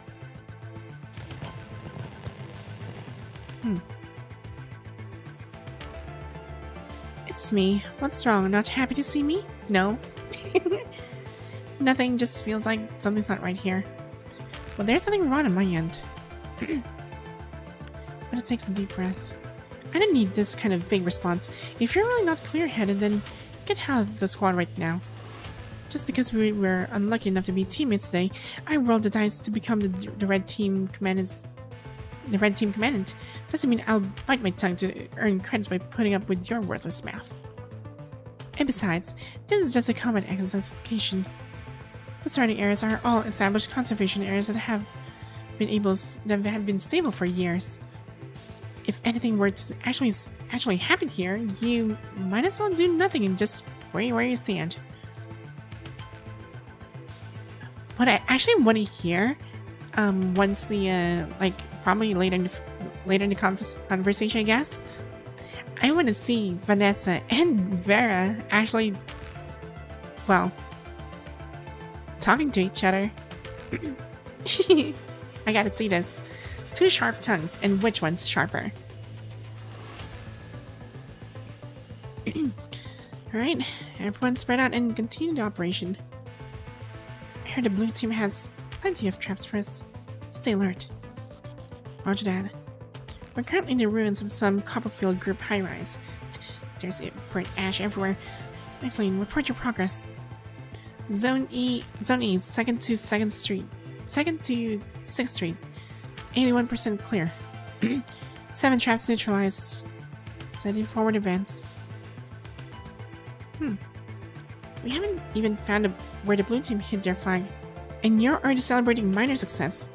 It's me. What's wrong? Not happy to see me? No. Nothing, just feels like something's not right here. Well, there's something wrong on my end. But it takes a deep breath. I don't need this kind of vague response. If you're really not clear-headed, then get out of the squad right now. Just because we were unlucky enough to be teammates today, I rolled the dice to become the Red Team Commandant. The Red Team Commandant doesn't mean I'll bite my tongue to earn credits by putting up with your worthless mouth. And besides, this is just a combat exercise location. The surrounding areas are all established conservation areas that have been stable for years. If anything were to actually happen here, you might as well do nothing and just stay where you stand. What I actually want to hear, once the like probably later in the conversation, I guess, I want to see Vanessa and Vera actually, well, talking to each other. I gotta see this. Two sharp tongues, and which one's sharper? Alright, everyone spread out and continue the operation. I heard the blue team has plenty of traps for us. Stay alert. Roger that. We're currently in the ruins of some Copperfield group high-rise. There's burnt ash everywhere. Excelynne, report your progress. Zone E, is 2nd to 2nd Street. 2nd to 6th Street. 81% clear. 7 traps neutralized. Steady forward advance. We haven't even found where the blue team hid their flag. And you're already celebrating minor success.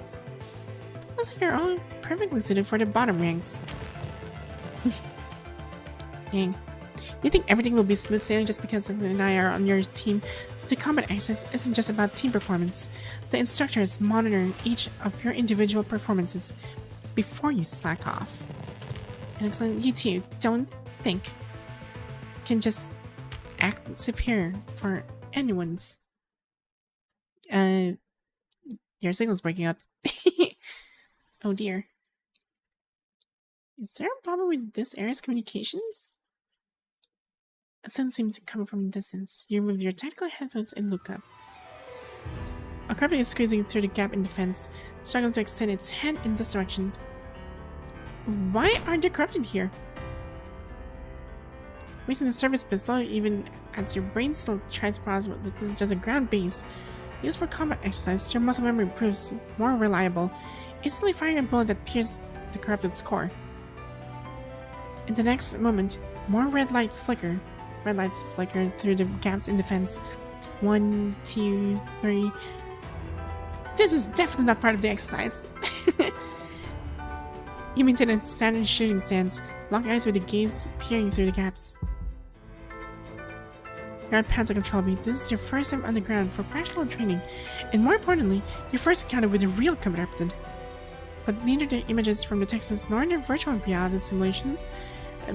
Looks like you're all perfectly suited for the bottom ranks. Dang. You think everything will be smooth sailing just because Lynne and I are on your team? The combat exercise isn't just about team performance. The instructors monitor each of your individual performances before you slack off. And Excelynne, you too, don't think can just act superior for anyone's. Your signal's breaking up. Oh dear. Is there a problem with this area's communications? A sound seems to come from a distance. You remove your tactical headphones and look up. A carpet is squeezing through the gap in the fence, struggling to extend its hand in this direction. Why aren't they corrupted here? Wasting the service pistol, even as your brain still tries to process that this is just a ground base. Used for combat exercise, your muscle memory proves more reliable, instantly firing a bullet that pierces the corrupted core. In the next moment, more red lights flicker through the gaps in the fence. 1, 2, 3. This is definitely not part of the exercise. You maintain a standard shooting stance, lock eyes with the gaze peering through the gaps. You're at Panzer Control Beat. This is your first time on the ground for practical training, and more importantly, your first encounter with a real corrupted. But neither the images from the Texas nor the virtual reality simulations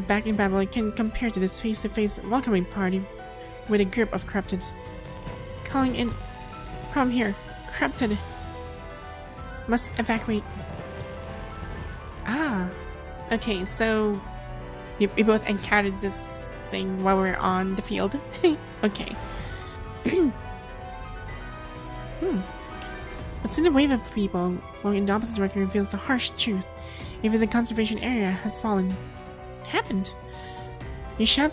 back in Babylon can compare to this face-to-face welcoming party with a group of corrupted. Calling in. Problem here. Corrupted. Must evacuate. Ah. Okay, so we both encountered this thing while we were on the field. Okay. But soon a wave of people flowing in the opposite direction reveals the harsh truth. Even the conservation area has fallen. What happened? You shout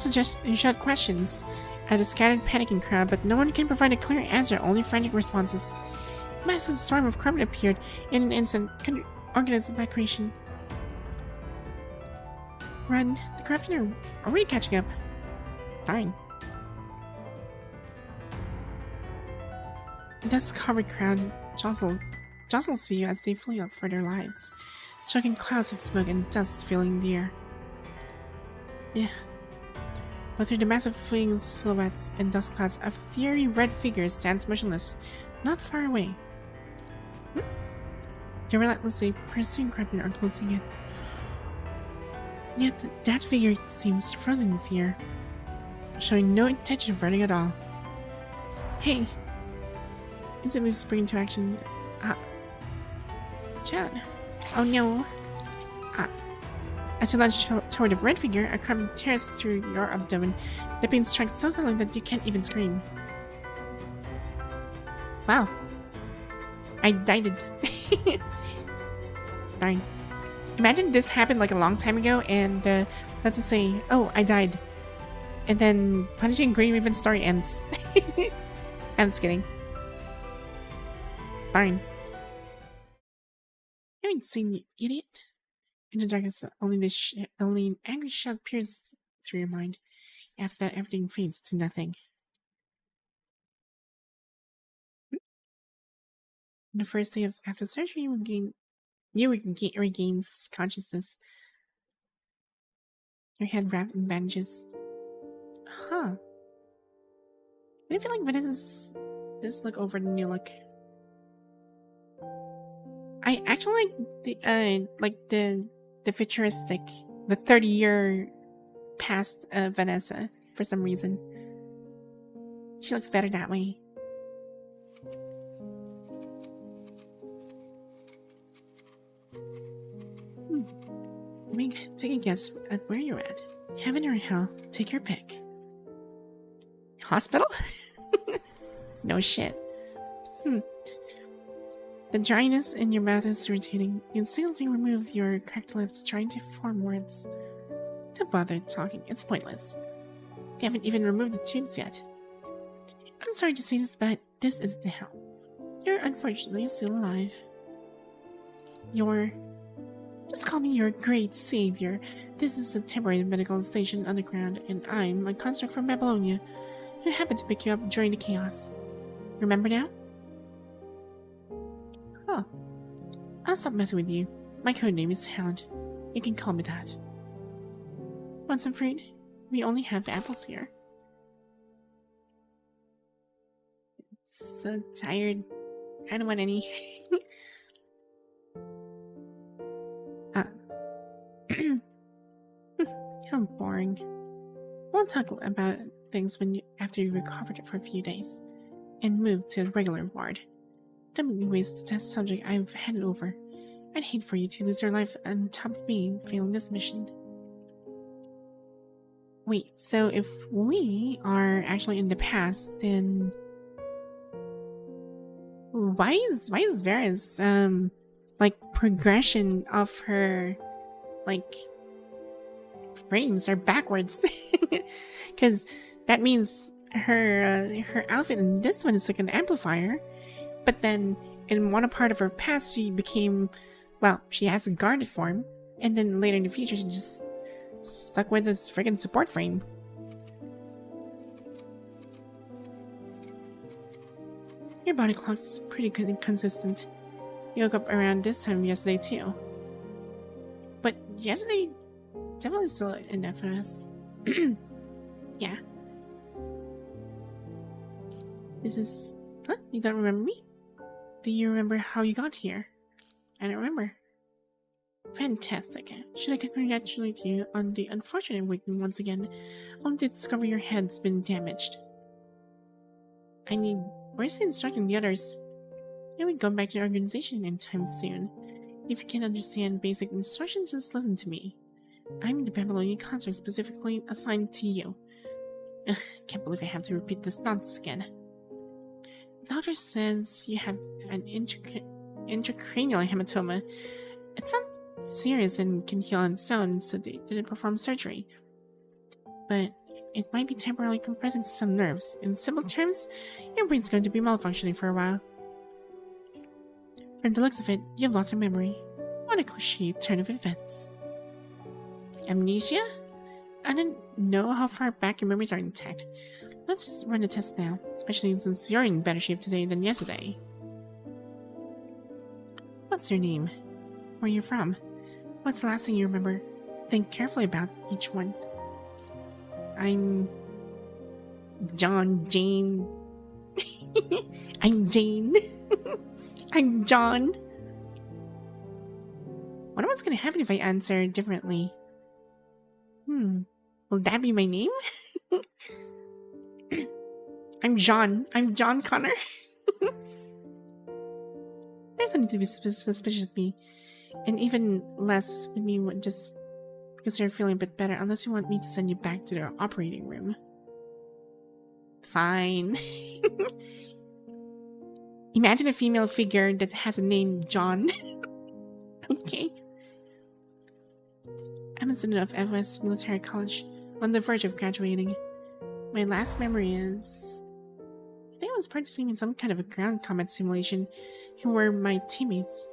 questions at a scattered, panicking crowd, but no one can provide a clear answer, only frantic responses. A massive storm of corrupted appeared in an instant, could organize evacuation. Run, the corrupted are already catching up. Darn. The dust-covered crowd jostles you as they flee up for their lives, choking clouds of smoke and dust filling the air. Yeah. But through the massive fleeing silhouettes and dust clouds, a fiery red figure stands motionless, not far away. They're relentlessly pursuing corrupted or closing in. Yet that figure seems frozen in fear, showing no intention of running at all. Hey! Instantly spring into action. Chad. Oh no. As you lunge toward the red figure, a crumb tears through your abdomen. The pain strikes so suddenly that you can't even scream. Wow. I died. Darn. Imagine this happened like a long time ago and let's just say, oh, I died. And then Punishing Green Raven story ends. I'm just kidding. Darn. I haven't seen you, idiot. In the darkness, only an angry shout peers through your mind. After that, everything fades to nothing. On the first day after surgery, you regains consciousness. Your head wrapped in bandages. Huh. I feel like Vanessa's this look over the new look. I actually like the futuristic, the 30-year past Vanessa for some reason. She looks better that way. Let me take a guess at where you're at. Heaven or hell, take your pick. Hospital? No shit. The dryness in your mouth is irritating. You instantly remove your cracked lips, trying to form words. Don't bother talking, it's pointless. You haven't even removed the tubes yet. I'm sorry to say this, but this isn't hell. You're unfortunately still alive. Just call me your great savior. This is a temporary medical station underground, and I'm a construct from Babylonia who happened to pick you up during the chaos. Remember now? Oh. I'll stop messing with you. My code name is Hound. You can call me that. Want some fruit? We only have apples here. So tired. I don't want any. How boring. We'll talk about things after you recovered for a few days and move to a regular ward. Don't make me waste the test subject I've handed over. I'd hate for you to lose your life on top of me failing this mission. Wait, so if we are actually in the past, then why is Vera's like progression of her like frames are backwards? Because that means her outfit in this one is like an amplifier, but then in one part of her past she became, well, she has a guarded form, and then later in the future she just stuck with this friggin' support frame. Your body clock's pretty consistent. You woke up around this time yesterday too. But yesterday definitely still enough for us. Yeah. This is... Huh? You don't remember me? Do you remember how you got here? I don't remember. Fantastic. Should I congratulate you on the unfortunate awakening once again, only to discover your head's been damaged? I mean, where's the instructing the others? I will go back to the organization anytime soon. If you can't understand basic instructions, just listen to me. I'm the Babylonian concert specifically assigned to you. Ugh, can't believe I have to repeat this nonsense again. The doctor says you have an intracranial hematoma. It's not serious and can heal on its own, so they didn't perform surgery. But it might be temporarily compressing some nerves. In simple terms, your brain's going to be malfunctioning for a while. From the looks of it, you've lost your memory. What a cliche turn of events. Amnesia? I don't know how far back your memories are intact. Let's just run the test now, especially since you're in better shape today than yesterday. What's your name? Where are you from? What's the last thing you remember? Think carefully about each one. I'm... Jane. I'm Jane. I'm John. Wonder what's gonna happen if I answer differently. Will that be my name? I'm John. I'm John Connor. There's nothing to be suspicious of me. And even less with me just because you're feeling a bit better, unless you want me to send you back to the operating room. Fine. Imagine a female figure that has a name John. Okay. I'm a student of FS Military College, on the verge of graduating. My last memory is... I think I was participating in some kind of a ground combat simulation who were my teammates.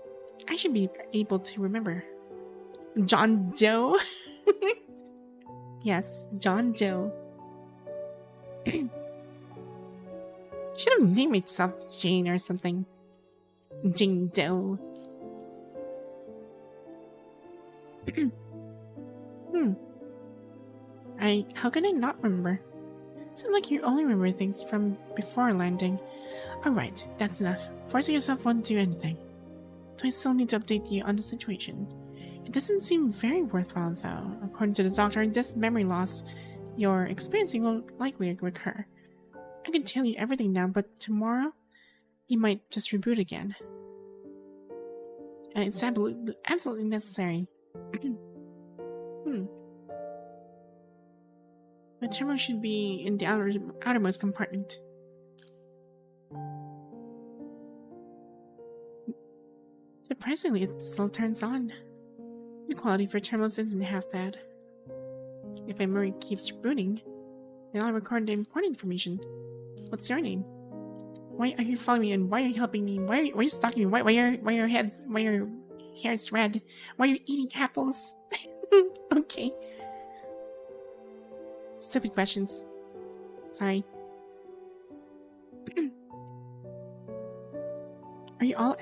I should be able to remember. John Doe? Yes, John Doe. Should have named myself Jane or something. Jane Doe. How can I not remember? Seems like you only remember things from before landing. Alright, that's enough. Forcing yourself won't do anything. Do I still need to update you on the situation? It doesn't seem very worthwhile though. According to the doctor, this memory loss you're experiencing will likely recur. I can tell you everything now, but tomorrow you might just reboot again. It's absolutely necessary. My terminal should be in the outermost compartment. Surprisingly, it still turns on. The quality for terminals isn't half bad. If my memory keeps rebooting, then I'll record the important information. What's your name? Why are you following me and why are you helping me? Why are you stalking me? Why are your hair's red? Why are you eating apples? Okay. Stupid questions. Sorry. Are you all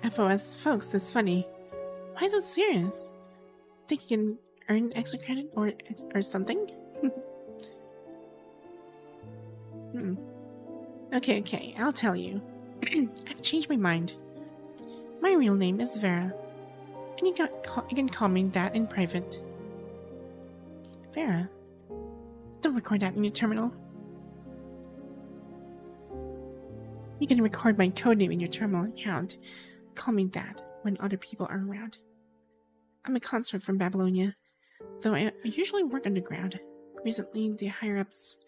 FOS folks this funny? Why so serious? Think you can earn extra credit or something? Okay, I'll tell you. I've changed my mind. My real name is Vera, and you can call me that in private. Vera? Don't record that in your terminal. You can record my codename in your terminal account. Call me that when other people are around. I'm a consort from Babylonia, though I usually work underground. Recently, the higher-ups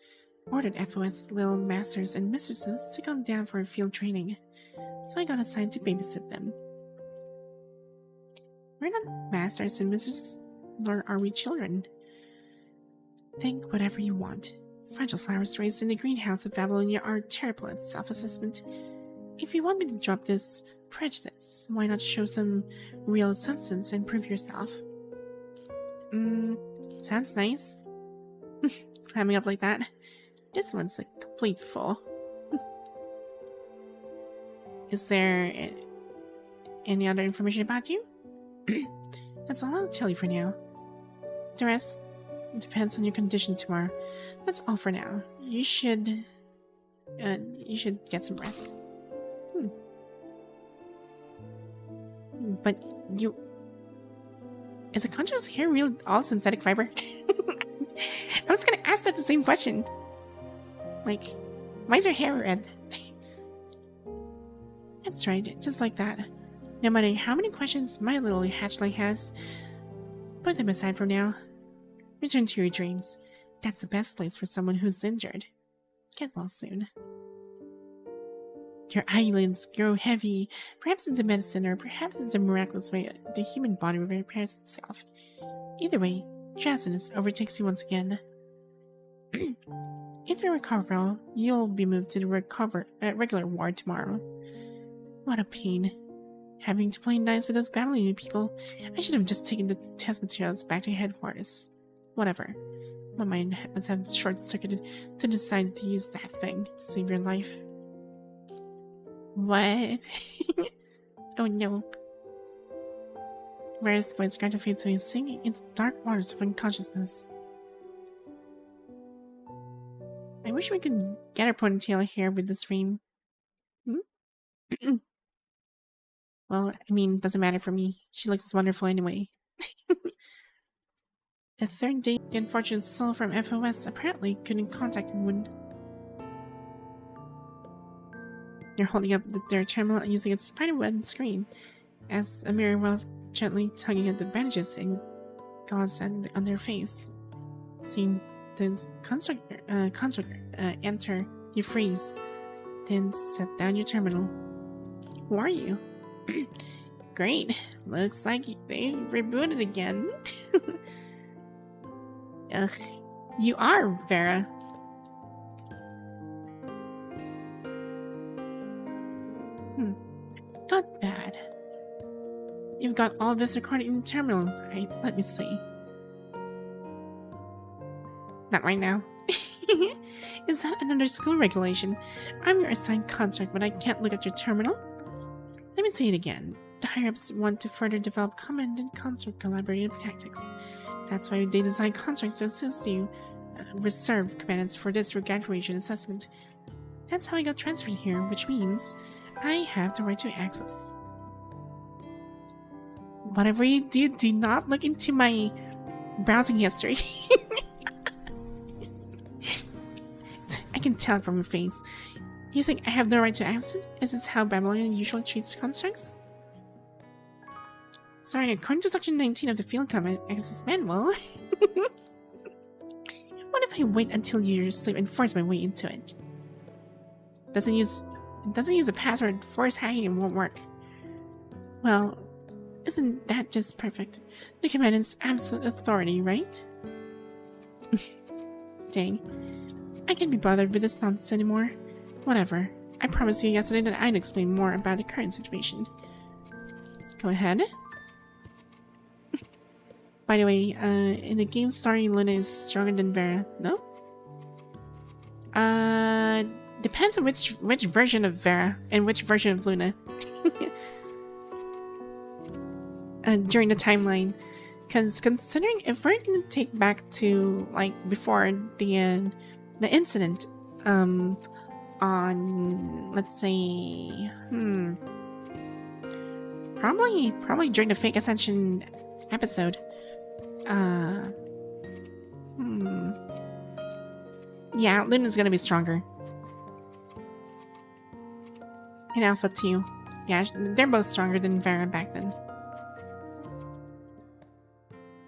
ordered FOS little masters and mistresses to come down for a field training, so I got assigned to babysit them. We're not masters and mistresses, nor are we children. Think whatever you want. Fragile flowers raised in the greenhouse of Babylonia are terrible at self-assessment. If you want me to drop this prejudice, why not show some real substance and prove yourself? Sounds nice. Climbing up like that. This one's a complete fool. Is there any other information about you? That's all I'll tell you for now. The rest depends on your condition tomorrow. That's all for now. You should get some rest. But you... Is a conscious hair real all synthetic fiber? I was gonna ask that the same question. Like, why is your hair red? That's right, just like that. No matter how many questions my little hatchling has, put them aside for now. Return to your dreams. That's the best place for someone who's injured. Get well soon. Your eyelids grow heavy. Perhaps it's a medicine, or perhaps it's the miraculous way the human body repairs itself. Either way, drowsiness overtakes you once again. If you recover well, you'll be moved to the regular ward tomorrow. What a pain. Having to play nice with those Babylonian people. I should have just taken the test materials back to headquarters. Whatever. My mind has had short-circuited to decide to use that thing to save your life. What? Oh no. Vera's voice gradually fades away, singing into dark waters of unconsciousness. I wish we could get her ponytail here with this frame. Well, I mean, doesn't matter for me. She looks wonderful anyway. The third day, the unfortunate soul from FOS apparently couldn't contact anyone. They're holding up their terminal using its spiderweb screen, as a mirror while gently tugging at the bandages and gauze on their face. Seeing the constructor enter, you freeze, then set down your terminal. Who are you? Great. Looks like they rebooted again. Ugh. You are, Vera. Not bad. You've got all this recorded in the terminal. Let me see. Not right now. Is that another school regulation? I'm your assigned construct, but I can't look at your terminal? Let me say it again. The higher-ups want to further develop command and construct collaborative tactics. That's why they design constructs to assist you reserve commands for this graduation assessment. That's how I got transferred here, which means I have the right to access. Whatever you do not look into my browsing history. I can tell from your face. You think I have no right to access it? Is this how Babylon usually treats constructs? Sorry, according to section 19 of the Field Combat Access Manual. What if I wait until you're asleep and force my way into it? It doesn't use a password. Force hacking, it won't work. Well, isn't that just perfect? The command is absolute authority, right? Dang. I can't be bothered with this nonsense anymore. Whatever. I promised you yesterday that I'd explain more about the current situation. Go ahead. By the way, in the game story, Lynne is stronger than Vera. No? Depends on which version of Vera and which version of Luna. During the timeline. Because considering if we're gonna take back to like before the incident on, let's say, probably during the fake ascension episode. Yeah, Luna's gonna be stronger. And Alpha too. Yeah, they're both stronger than Vera back then.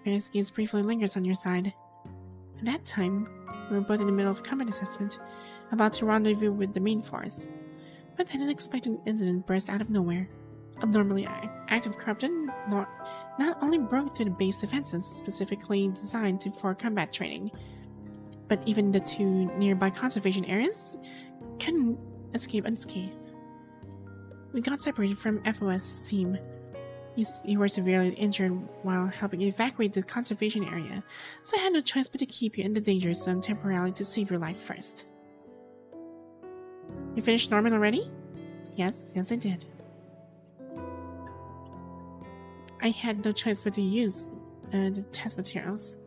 Vera's gaze briefly lingers on your side. At that time, we were both in the middle of combat assessment, about to rendezvous with the main force. But then an unexpected incident burst out of nowhere. Abnormally active corruption not only broke through the base defenses specifically designed for combat training, but even the two nearby conservation areas couldn't escape unscathed. We got separated from FOS team. You were severely injured while helping evacuate the conservation area, so I had no choice but to keep you in the danger zone temporarily to save your life first. You finished Norman already? Yes, I did. I had no choice but to use the test materials.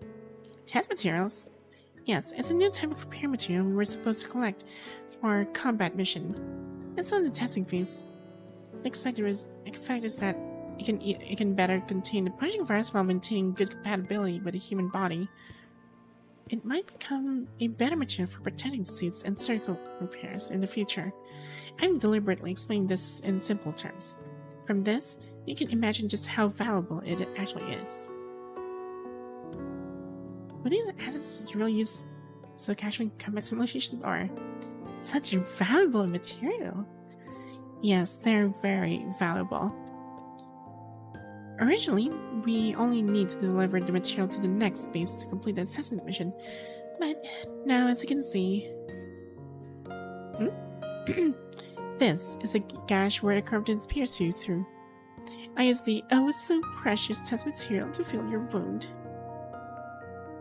Test materials? Yes, it's a new type of repair material we were supposed to collect for our combat mission. It's still in the testing phase. The expected effect is that it can better contain the punishing virus while maintaining good compatibility with the human body. It might become a better material for protecting suits and surgical repairs in the future. I'm deliberately explaining this in simple terms. From this, you can imagine just how valuable it actually is. Were these assets really used so casually in combat simulations, or such valuable material? Yes, they're very valuable. Originally, we only need to deliver the material to the next base to complete the assessment mission, but now, as you can see, this is a gash where the corruption pierces you through. I used the oh so precious test material to fill your wound.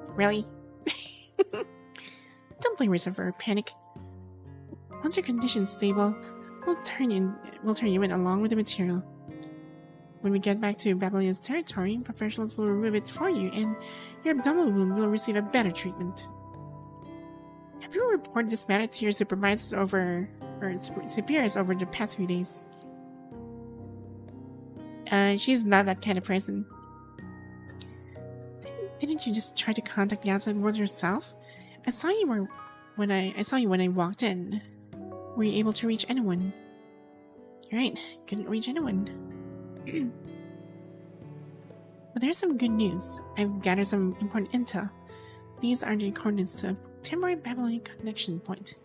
Really? Don't blame yourself for panic. Once your condition's stable, we'll turn you in along with the material. When we get back to Babylonia's territory, professionals will remove it for you, and your abdominal wound will receive a better treatment. Have you reported this matter to your superiors over the past few days? She's not that kind of person. Didn't you just try to contact the outside world yourself? I saw you when I walked in. Were you able to reach anyone? You're right, couldn't reach anyone. But there's some good news. I've gathered some important intel. These are the coordinates to a temporary Babylonian connection point.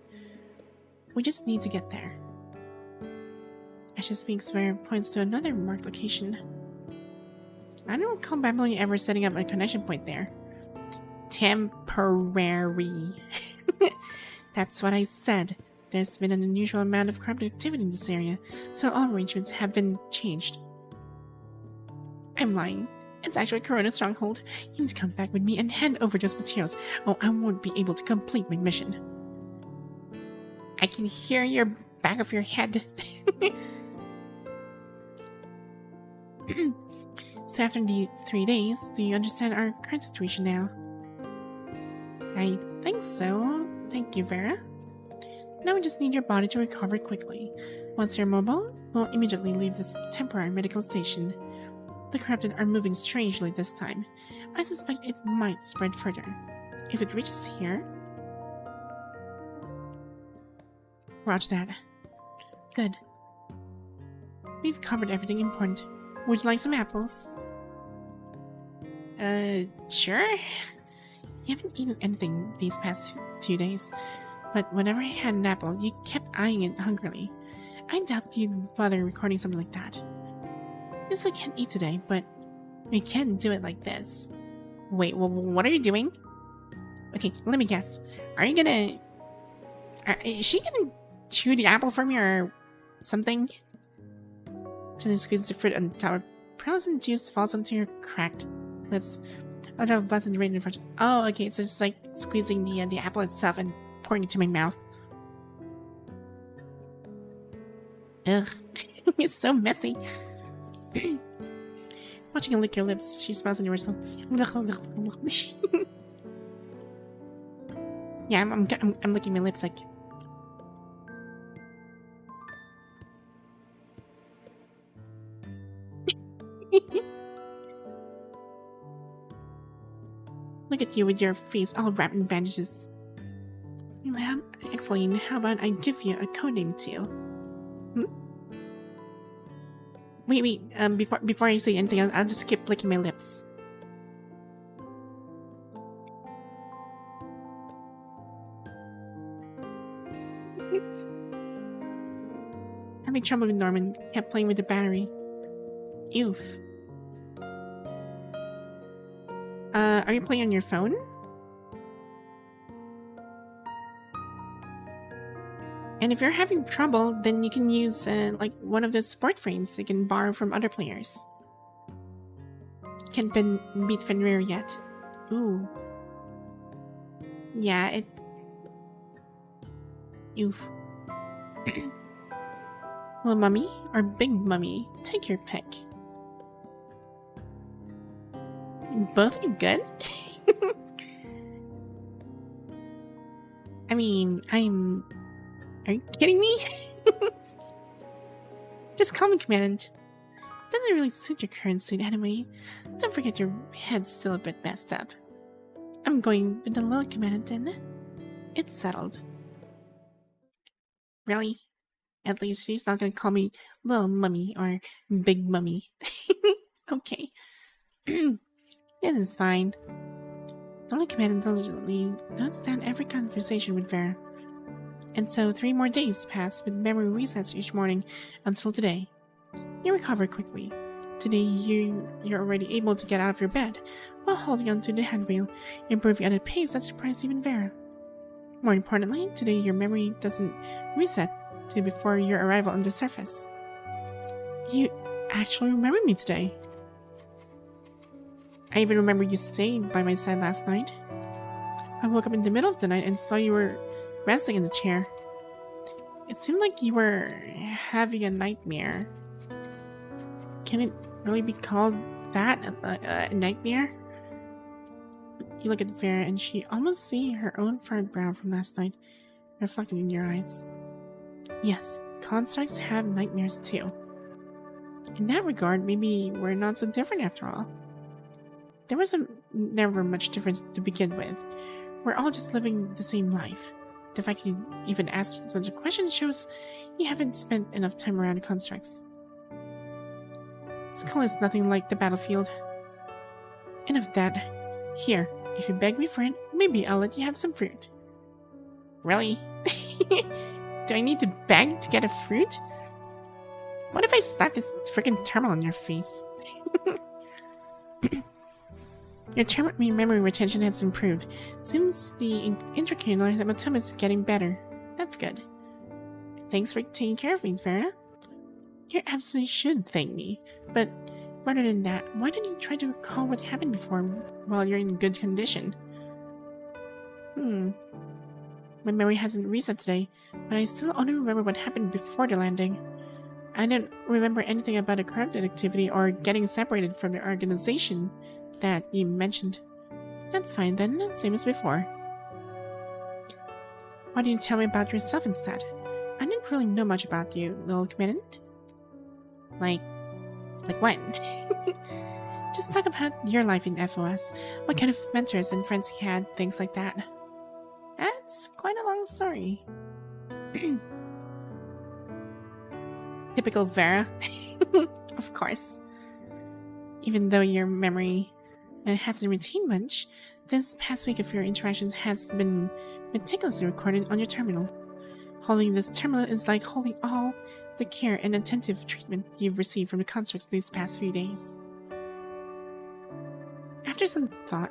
We just need to get there. As she speaks, Vera points to another marked location. I don't recall Babylonia ever setting up a connection point there. Temporary. That's what I said. There's been an unusual amount of corrupt activity in this area, so all arrangements have been changed. I'm lying. It's actually a Corona stronghold. You need to come back with me and hand over those materials, or I won't be able to complete my mission. I can hear your back of your head. So after the 3 days, do you understand our current situation now? I think so. Thank you, Vera. Now we just need your body to recover quickly. Once you're mobile, we'll immediately leave this temporary medical station. The corrupted are moving strangely this time. I suspect it might spread further. If it reaches here... Roger that. Good. We've covered everything important. Would you like some apples? Sure. You haven't eaten anything these past 2 days, but whenever I had an apple, you kept eyeing it hungrily. I doubt you'd bother recording something like that. You still can't eat today, but we can do it like this. Wait, what are you doing? Okay, let me guess. Are you gonna... is she gonna chew the apple for me or something? Gently squeezes the fruit on top. Pearlescent juice falls onto your cracked lips. A drop of blessed rain in front. Oh, okay, so it's like squeezing the apple itself and pouring it to my mouth. Ugh, it's so messy. Watching you lick your lips, she smiles into herself. Yeah, I'm licking my lips like. Look at you with your face all wrapped in bandages. Excelynne, how about I give you a codename too? Wait, before I say anything, I'll just keep licking my lips. Having trouble with Norman, kept playing with the battery. Oof. Are you playing on your phone? And if you're having trouble, then you can use like one of the support frames you can borrow from other players. Can't beat Fenrir yet. Ooh. Yeah, it... Oof. Little mummy or big mummy? Take your pick. Both are good? I mean, are you kidding me? Just call me Commandant. Doesn't really suit your current suit anyway. Don't forget your head's still a bit messed up. I'm going with the little Commandant in. It's settled. Really? At least she's not gonna call me little mummy or big mummy. Okay. This is fine. The only Commandant diligently notes down every conversation with Vera. And so 3 more days pass with memory resets each morning until today. You recover quickly. Today you're already able to get out of your bed while holding onto the handrail, improving at a pace that surprised even Vera. More importantly, today your memory doesn't reset to before your arrival on the surface. You actually remember me today. I even remember you staying by my side last night. I woke up in the middle of the night and saw you were resting in the chair. It seemed like you were having a nightmare. Can it really be called that? A nightmare? You look at Vera and she almost see her own furrowed brow from last night reflected in your eyes. Yes, constructs have nightmares too. In that regard, maybe we're not so different after all. There was never much difference to begin with. We're all just living the same life. The fact you even asked such a question shows you haven't spent enough time around constructs. Skull is nothing like the battlefield. Enough of that. Here, if you beg me for it, maybe I'll let you have some fruit. Really? Do I need to beg to get a fruit? What if I slap this freaking terminal in your face? Your memory retention has improved. Seems the intracannular hematoma is getting better. That's good. Thanks for taking care of me, Vera. You absolutely should thank me. But rather than that, why don't you try to recall what happened before while you're in good condition? My memory hasn't reset today, but I still only remember what happened before the landing. I didn't remember anything about a corrupted activity or getting separated from the organization that you mentioned. That's fine then, same as before. Why don't you tell me about yourself instead? I didn't really know much about you, little committant. Like what? Just talk about your life in FOS, what kind of mentors and friends you had, things like that. That's quite a long story. Typical Vera. Of course. Even though your memory hasn't retained much, this past week of your interactions has been meticulously recorded on your terminal. Holding this terminal is like holding all the care and attentive treatment you've received from the constructs these past few days. After some thought,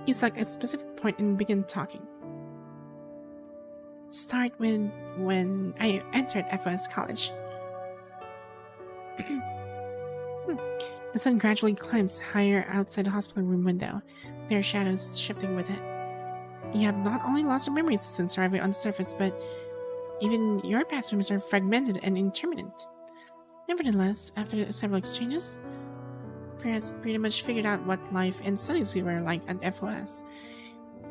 you select a specific point and begin talking. Start with when I entered FOS college. The sun gradually climbs higher outside the hospital room window, their shadows shifting with it. You have not only lost your memories since arriving on the surface, but even your past memories are fragmented and intermittent. Nevertheless, after several exchanges, Vera has pretty much figured out what life and studies you were like at FOS,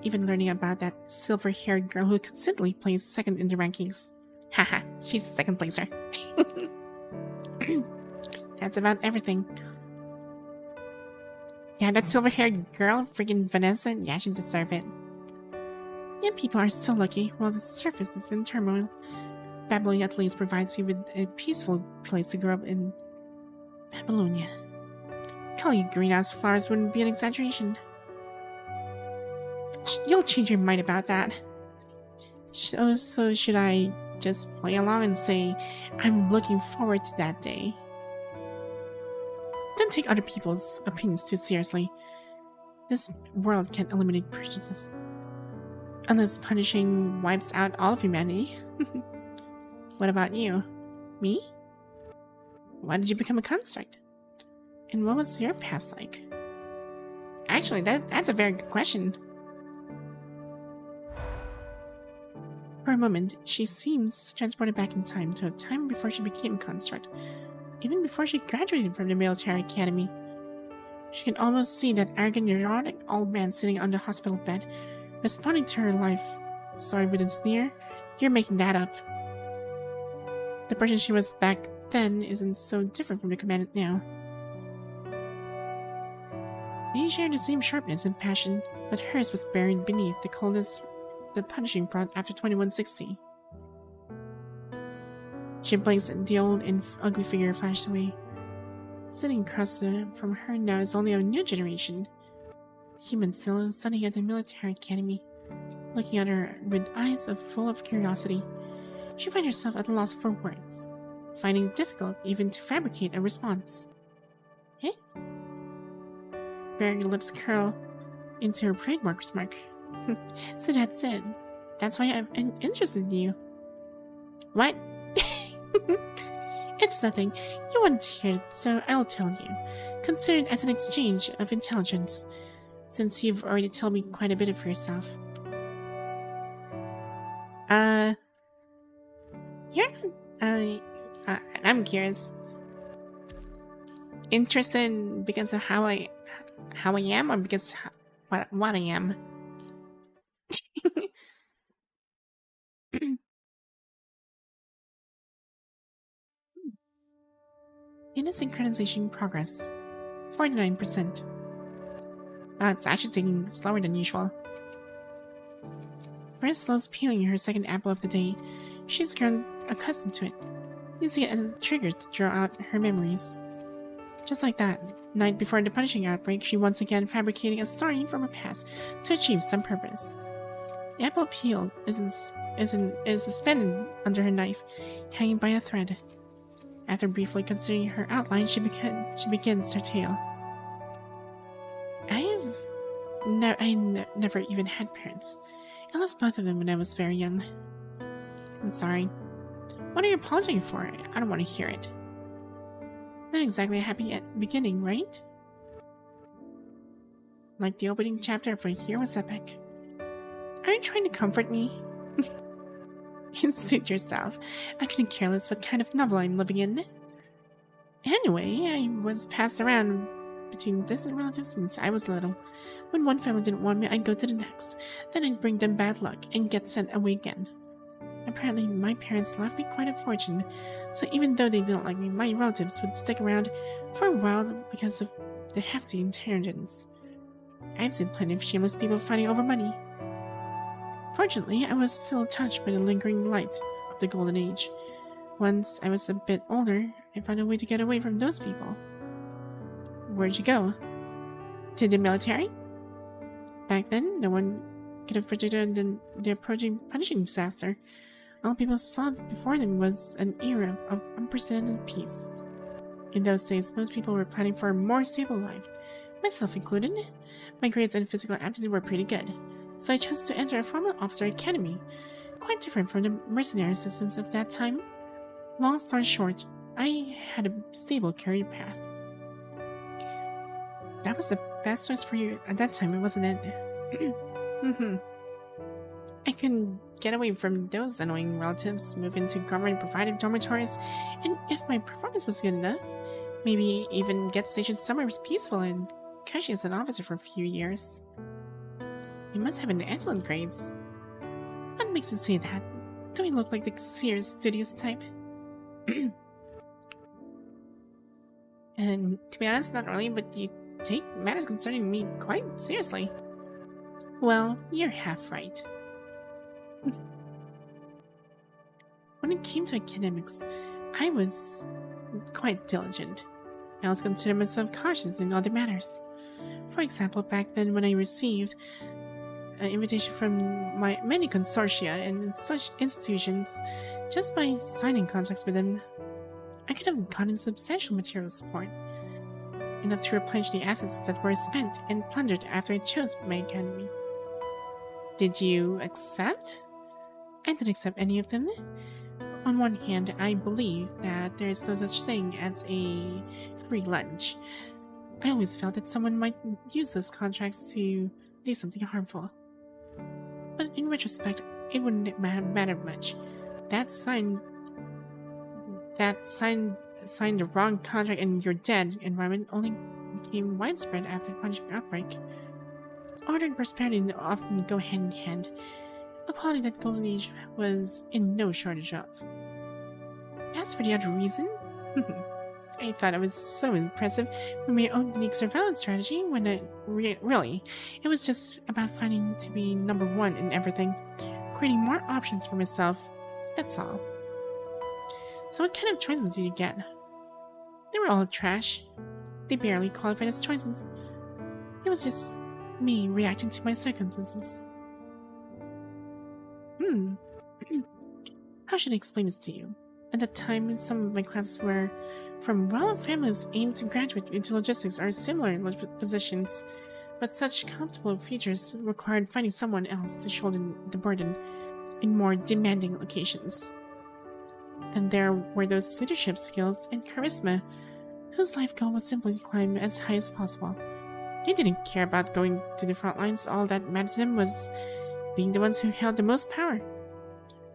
even learning about that silver-haired girl who consistently plays second in the rankings. Haha, she's the second placer. That's about everything. Yeah, that silver-haired girl, freaking Vanessa, yeah, she deserves it. Yeah, people are so lucky while the surface is in turmoil. Babbling at least provides you with a peaceful place to grow up in Babylonia. Calling you greenhouse flowers wouldn't be an exaggeration. You'll change your mind about that. So should I just play along and say, I'm looking forward to that day? Don't take other people's opinions too seriously. This world can't eliminate prejudices. Unless punishing wipes out all of humanity. What about you? Me? Why did you become a construct? And what was your past like? Actually, that's a very good question. For a moment, she seems transported back in time to a time before she became a construct. Even before she graduated from the military academy. She can almost see that arrogant, neurotic old man sitting on the hospital bed, responding to her life story with a sneer. You're making that up. The person she was back then isn't so different from the commandant now. They share the same sharpness and passion, but hers was buried beneath the coldness the punishing brought after 2160. She blinks and the old and ugly figure flashed away. Sitting across from her now is only a new generation. Human still studying at the military academy, looking at her with eyes full of curiosity. She finds herself at a loss for words, finding it difficult even to fabricate a response. Eh? Her lips curl into her trademark smirk. So that's it. That's why I'm interested in you. What? It's nothing. You wanted to hear it, so I'll tell you. Consider it as an exchange of intelligence, since you've already told me quite a bit of yourself. You're not, I'm curious. Interested because of how I am, or because what I am? In the synchronization progress, 49%. It's actually taking slower than usual. Vera slows peeling her second apple of the day. She's grown accustomed to it, using it as a trigger to draw out her memories. Just like that, night before the punishing outbreak, she once again fabricating a story from her past to achieve some purpose. The apple peel is suspended under her knife, hanging by a thread. After briefly considering her outline, she begins her tale. I never even had parents. I lost both of them when I was very young. I'm sorry. What are you apologizing for? I don't want to hear it. Not exactly a happy beginning, right? Like the opening chapter of A Year Was Epic. Are you trying to comfort me? Suit yourself. I couldn't care less what kind of novel I'm living in. Anyway, I was passed around between distant relatives since I was little. When one family didn't want me, I'd go to the next. Then I'd bring them bad luck and get sent away again. Apparently, my parents left me quite a fortune, so even though they didn't like me, my relatives would stick around for a while because of the hefty inheritance. I've seen plenty of shameless people fighting over money. Fortunately, I was still touched by the lingering light of the golden age. Once I was a bit older, I found a way to get away from those people. Where'd you go? To the military? Back then, no one could have predicted the approaching punishing disaster. All people saw before them was an era of unprecedented peace. In those days, most people were planning for a more stable life, myself included. My grades and physical aptitude were pretty good, so I chose to enter a formal officer academy, quite different from the mercenary systems of that time. Long story short, I had a stable career path. That was the best choice for you at that time, wasn't it? I couldn't get away from those annoying relatives, move into government-provided dormitories, and if my performance was good enough, maybe even get stationed somewhere peaceful and cushy as an officer for a few years. You must have an excellent grades. What makes you say that? Do I look like the serious, studious type? And to be honest, not really, but you take matters concerning me quite seriously. Well, you're half right. When it came to academics, I was quite diligent. I also considered myself cautious in other matters. For example, back then when I received an invitation from my many consortia and such institutions, just by signing contracts with them, I could have gotten substantial material support, enough to replenish the assets that were spent and plundered after I chose my academy. Did you accept? I didn't accept any of them. On one hand, I believe that there is no such thing as a free lunch. I always felt that someone might use those contracts to do something harmful. But in retrospect, it wouldn't matter much. That signed the wrong contract and you're dead environment only became widespread after the punishing outbreak. Order and prosperity often go hand in hand, a quality that Golden Age was in no shortage of. As for the other reason, I thought I was so impressive with my own unique surveillance strategy when really, it was just about fighting to be number one in everything, creating more options for myself, that's all. So what kind of choices did you get? They were all trash. They barely qualified as choices. It was just me reacting to my circumstances. How should I explain this to you? At the time, some of my classes were from well-off families aimed to graduate into logistics or similar positions, but such comfortable features required finding someone else to shoulder the burden in more demanding locations. Then there were those leadership skills and charisma, whose life goal was simply to climb as high as possible. They didn't care about going to the front lines. All that mattered to them was being the ones who held the most power.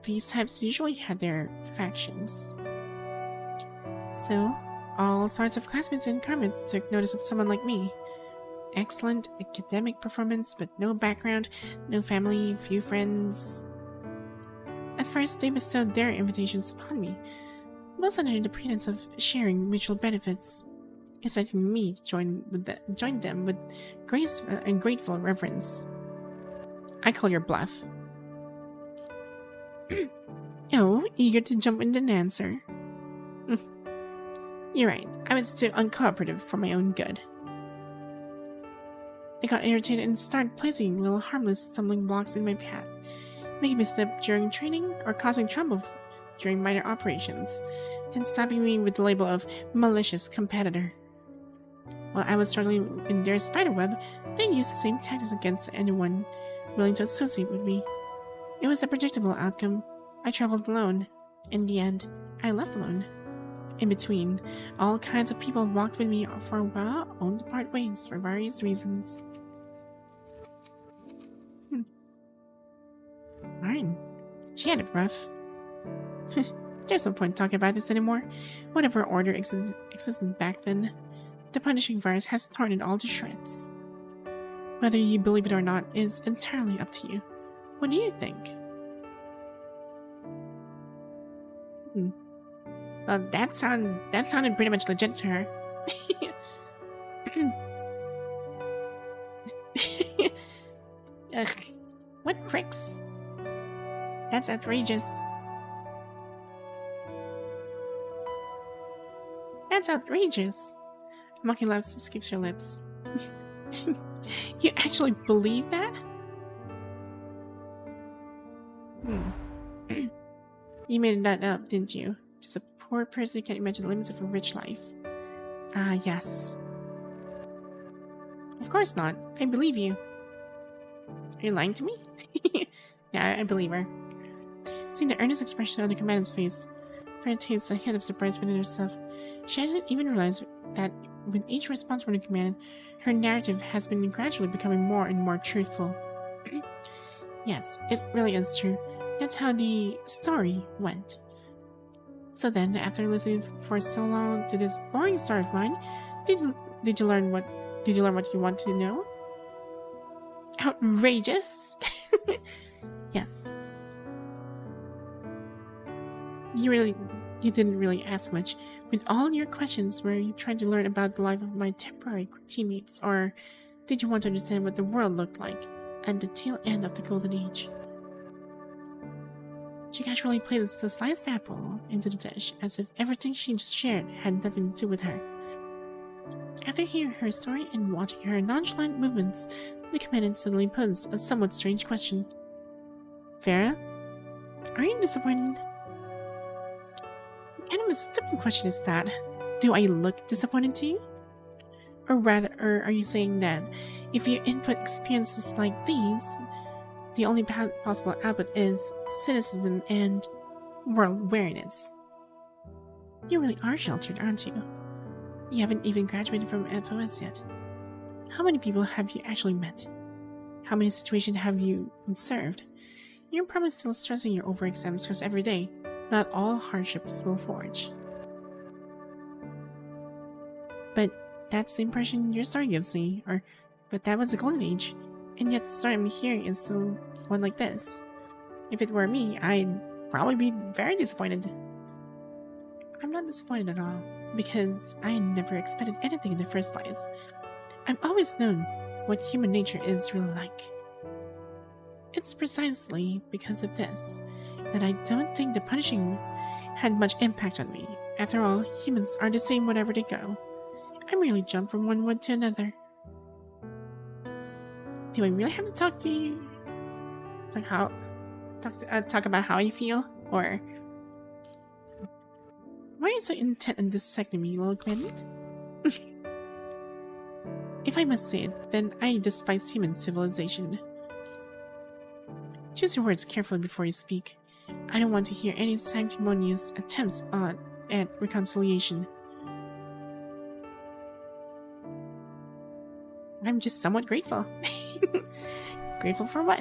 These types usually had their factions. So, all sorts of classmates and comrades took notice of someone like me. Excellent academic performance, but no background, no family, few friends. At first, they bestowed their invitations upon me, most under the pretense of sharing mutual benefits, expecting me to join them with grace and grateful reverence. I call your bluff. Oh, eager to jump in and answer. You're right, I was too uncooperative for my own good. I got irritated and started placing little harmless stumbling blocks in my path, making me slip during training or causing trouble during minor operations, then slapping me with the label of malicious competitor. While I was struggling in their spiderweb, they used the same tactics against anyone willing to associate with me. It was a predictable outcome. I traveled alone. In the end, I left alone. In between, all kinds of people walked with me for a while, only to part ways for various reasons. Fine. She had it rough. There's no point talking about this anymore. Whatever order existed back then, the punishing virus has torn it all to shreds. Whether you believe it or not is entirely up to you. What do you think? Well, that sounded pretty much legit to her. Ugh, what pricks? That's outrageous. That's outrageous. A mocking laugh escapes your lips. You actually believe that? You made that up, didn't you? Just a poor person who can't imagine the limits of a rich life. Ah, yes. Of course not. I believe you. Are you lying to me? Yeah, I believe her. Seeing the earnest expression on the commander's face, Vera tastes a hint of surprise within herself. She hasn't even realized that with each response from the commander, her narrative has been gradually becoming more and more truthful. Yes, it really is true. That's how the story went. So then, after listening for so long to this boring story of mine, did you learn what you want to know? Outrageous! Yes. You didn't really ask much. With all your questions, were you trying to learn about the life of my temporary teammates, or did you want to understand what the world looked like at the tail end of the Golden Age? She casually placed the sliced apple into the dish, as if everything she just shared had nothing to do with her. After hearing her story and watching her nonchalant movements, the commandant suddenly posed a somewhat strange question. Vera, are you disappointed? What kind of a stupid question is that? Do I look disappointed to you? Or rather, are you saying that if you input experiences like these, the only possible output is cynicism and world awareness? You really are sheltered, aren't you? You haven't even graduated from FOS yet. How many people have you actually met? How many situations have you observed? You're probably still stressing your over exams because every day, not all hardships will forge. But that's the impression your story gives me, but that was the Golden Age, and yet the story I'm hearing is still one like this. If it were me, I'd probably be very disappointed. I'm not disappointed at all, because I never expected anything in the first place. I've always known what human nature is really like. It's precisely because of this that I don't think the punishing had much impact on me. After all, humans are the same wherever they go. I merely jump from one wood to another. Do I really have to talk to you? Talk about how I feel? Or why are you so intent on dissecting me, little Clement? If I must say it, then I despise human civilization. Choose your words carefully before you speak. I don't want to hear any sanctimonious attempts at reconciliation. I'm just somewhat grateful. Grateful for what?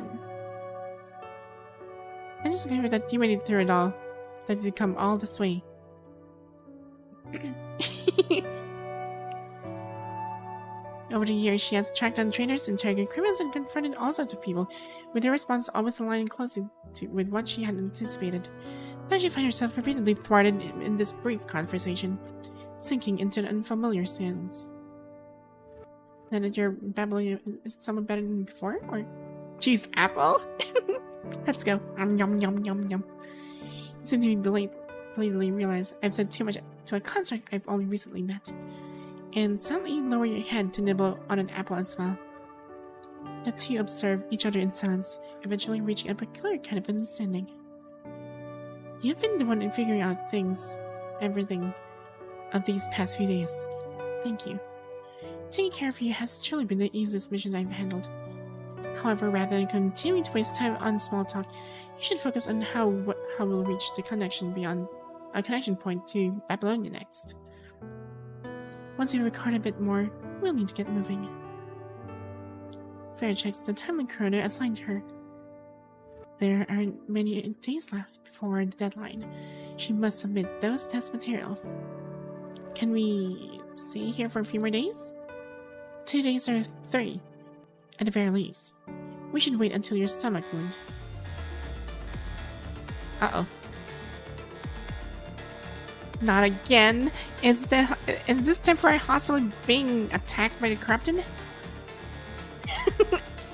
I'm just grateful that you made it through it all. That you've come all this way. Over the years, she has tracked down trainers, interrogated criminals, and confronted all sorts of people, with her response always aligning closely with what she had anticipated. Now she finds herself repeatedly thwarted in this brief conversation, sinking into an unfamiliar silence. Now that you're babbling, is someone better than before? Or cheese apple? Let's go. Yum yum yum yum yum. You seem to be belatedly realize I've said too much to a construct I've only recently met. And suddenly lower your head to nibble on an apple as well. The two observe each other in silence, eventually reaching a peculiar kind of understanding. You've been the one in figuring out everything of these past few days. Thank you. Taking care of you has truly been the easiest mission I've handled. However, rather than continuing to waste time on small talk, you should focus on how we'll reach the connection point to Babylonia next. Once you record a bit more, we'll need to get moving. Vera checks the time and chrono assigned to her. There aren't many days left before the deadline. She must submit those test materials. Can we stay here for a few more days? 2 days or 3, at the very least. We should wait until your stomach wound. Uh-oh. Not again. Is this temporary hospital being attacked by the corrupted?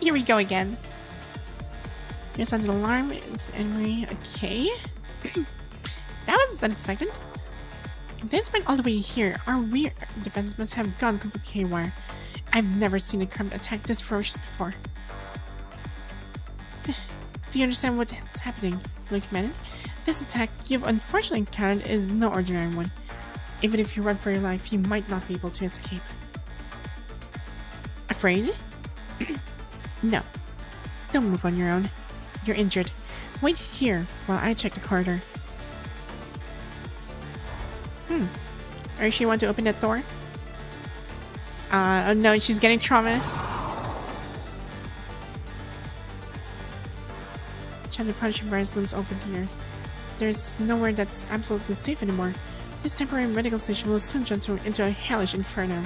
Here we go again. Your son's alarm is angry. Okay. That was unexpected. If they went all the way here, our rear defenses must have gone completely haywire. I've never seen a corrupt attack this ferocious before. Do you understand what is happening? Lynne commanded. This attack you've unfortunately encountered is no ordinary one. Even if you run for your life, you might not be able to escape. Afraid? No. Don't move on your own. You're injured. Wait here while I check the corridor. Or she want to open that door? Oh no, she's getting trauma. Trying to punish residents over the earth. There's nowhere that's absolutely safe anymore. This temporary medical station will soon transform into a hellish inferno.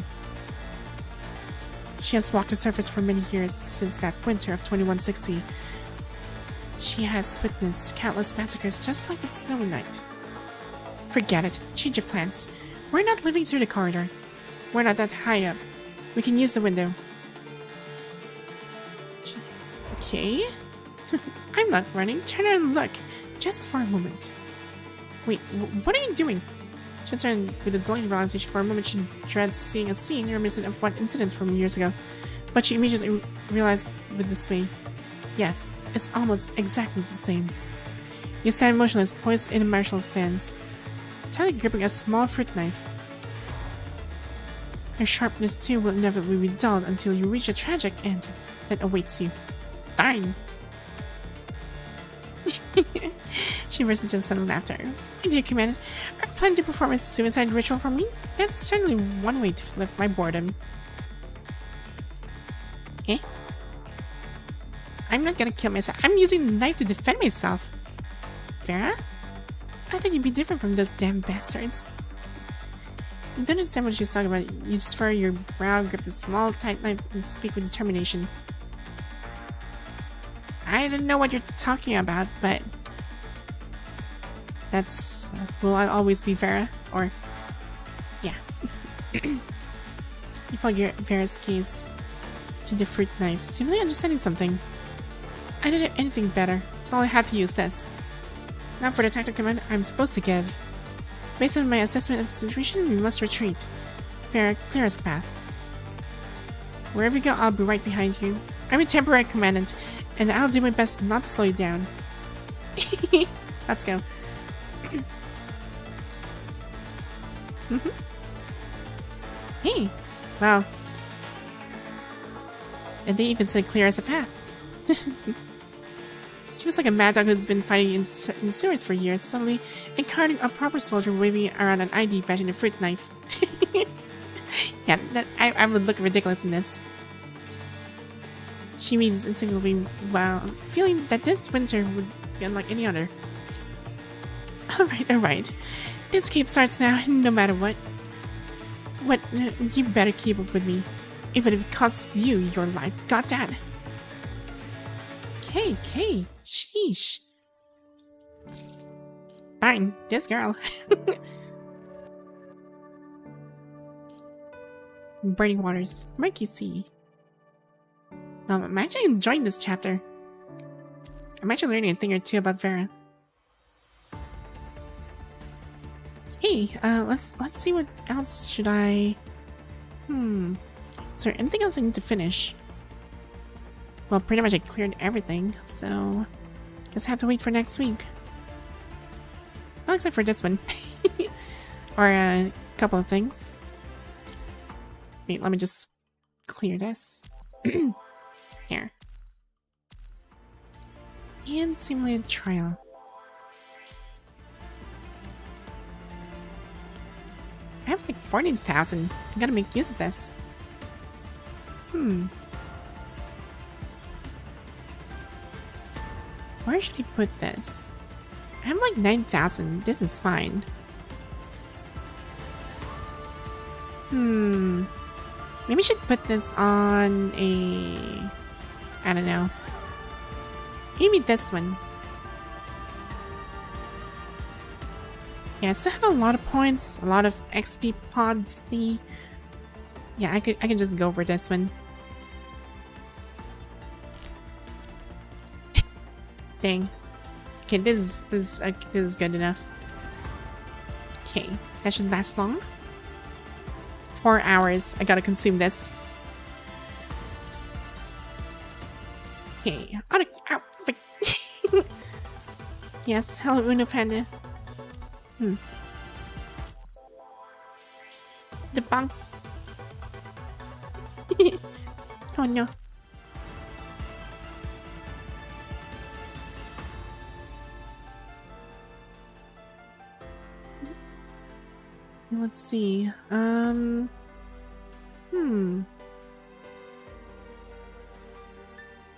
She has walked the surface for many years since that winter of 2160. She has witnessed countless massacres just like that snowy night. Forget it. Change of plans. We're not living through the corridor. We're not that high up. We can use the window. Okay. I'm not running. Turn around and look. Just for a moment. Wait, what are you doing? She turned with a delayed realization. For a moment she dreads seeing a scene reminiscent of one incident from years ago. But she immediately realized with dismay. Yes, it's almost exactly the same. You stand motionless, poised in a martial stance, tightly gripping a small fruit knife. Her sharpness too will inevitably be dulled until you reach a tragic end that awaits you. Darn! She burst into sudden laughter. My dear Commander, are you planning to perform a suicide ritual for me? That's certainly one way to lift my boredom. Eh? I'm not gonna kill myself. I'm using the knife to defend myself. Vera? I thought you'd be different from those damn bastards. You don't understand what she's talking about. You just furrow your brow, grip the small, tight knife, and speak with determination. I don't know what you're talking about, but that's... will I always be Vera? Or... yeah. You follow Vera's gaze to the fruit knife, seemingly understanding something. I don't know anything better, so I'll have to use this. Now for the tactical command I'm supposed to give. Based on my assessment of the situation, we must retreat. Vera, clear us a path. Wherever you go, I'll be right behind you. I'm a temporary commandant, and I'll do my best not to slow you down. Let's go. Hey! Wow. And they even said clear as a path. She was like a mad dog who's been fighting in sewers for years, suddenly encountering a proper soldier waving around an ID badge and a fruit knife. Yeah, I would look ridiculous in this. She reasons instinctively while feeling that this winter would be unlike any other. Alright. This escape starts now, no matter what. You better keep up with me. Even if it costs you your life. Goddamn. Okay. Sheesh. Fine, this girl. Burning Waters, Murky Sea. I'm actually enjoying this chapter. I'm actually learning a thing or two about Vera. Hey, let's see what else should I... Is there anything else I need to finish? Well, pretty much I cleared everything, so... guess I have to wait for next week. Well, except for this one. Or a couple of things. Wait, let me just clear this. Here. And simulated trial. I have like 14,000. I gotta make use of this. where should I put this? I have like 9,000. This is fine. Maybe I should put this on a... I don't know. Maybe this one. Yeah, I still have a lot of points, a lot of XP pods. Yeah, I could just go for this one. Dang. Okay, this is good enough. Okay, that should last long. 4 hours. I gotta consume this. Okay. Ow. Yes. Hello, Uno Panda. The bunks. Oh no. Let's see.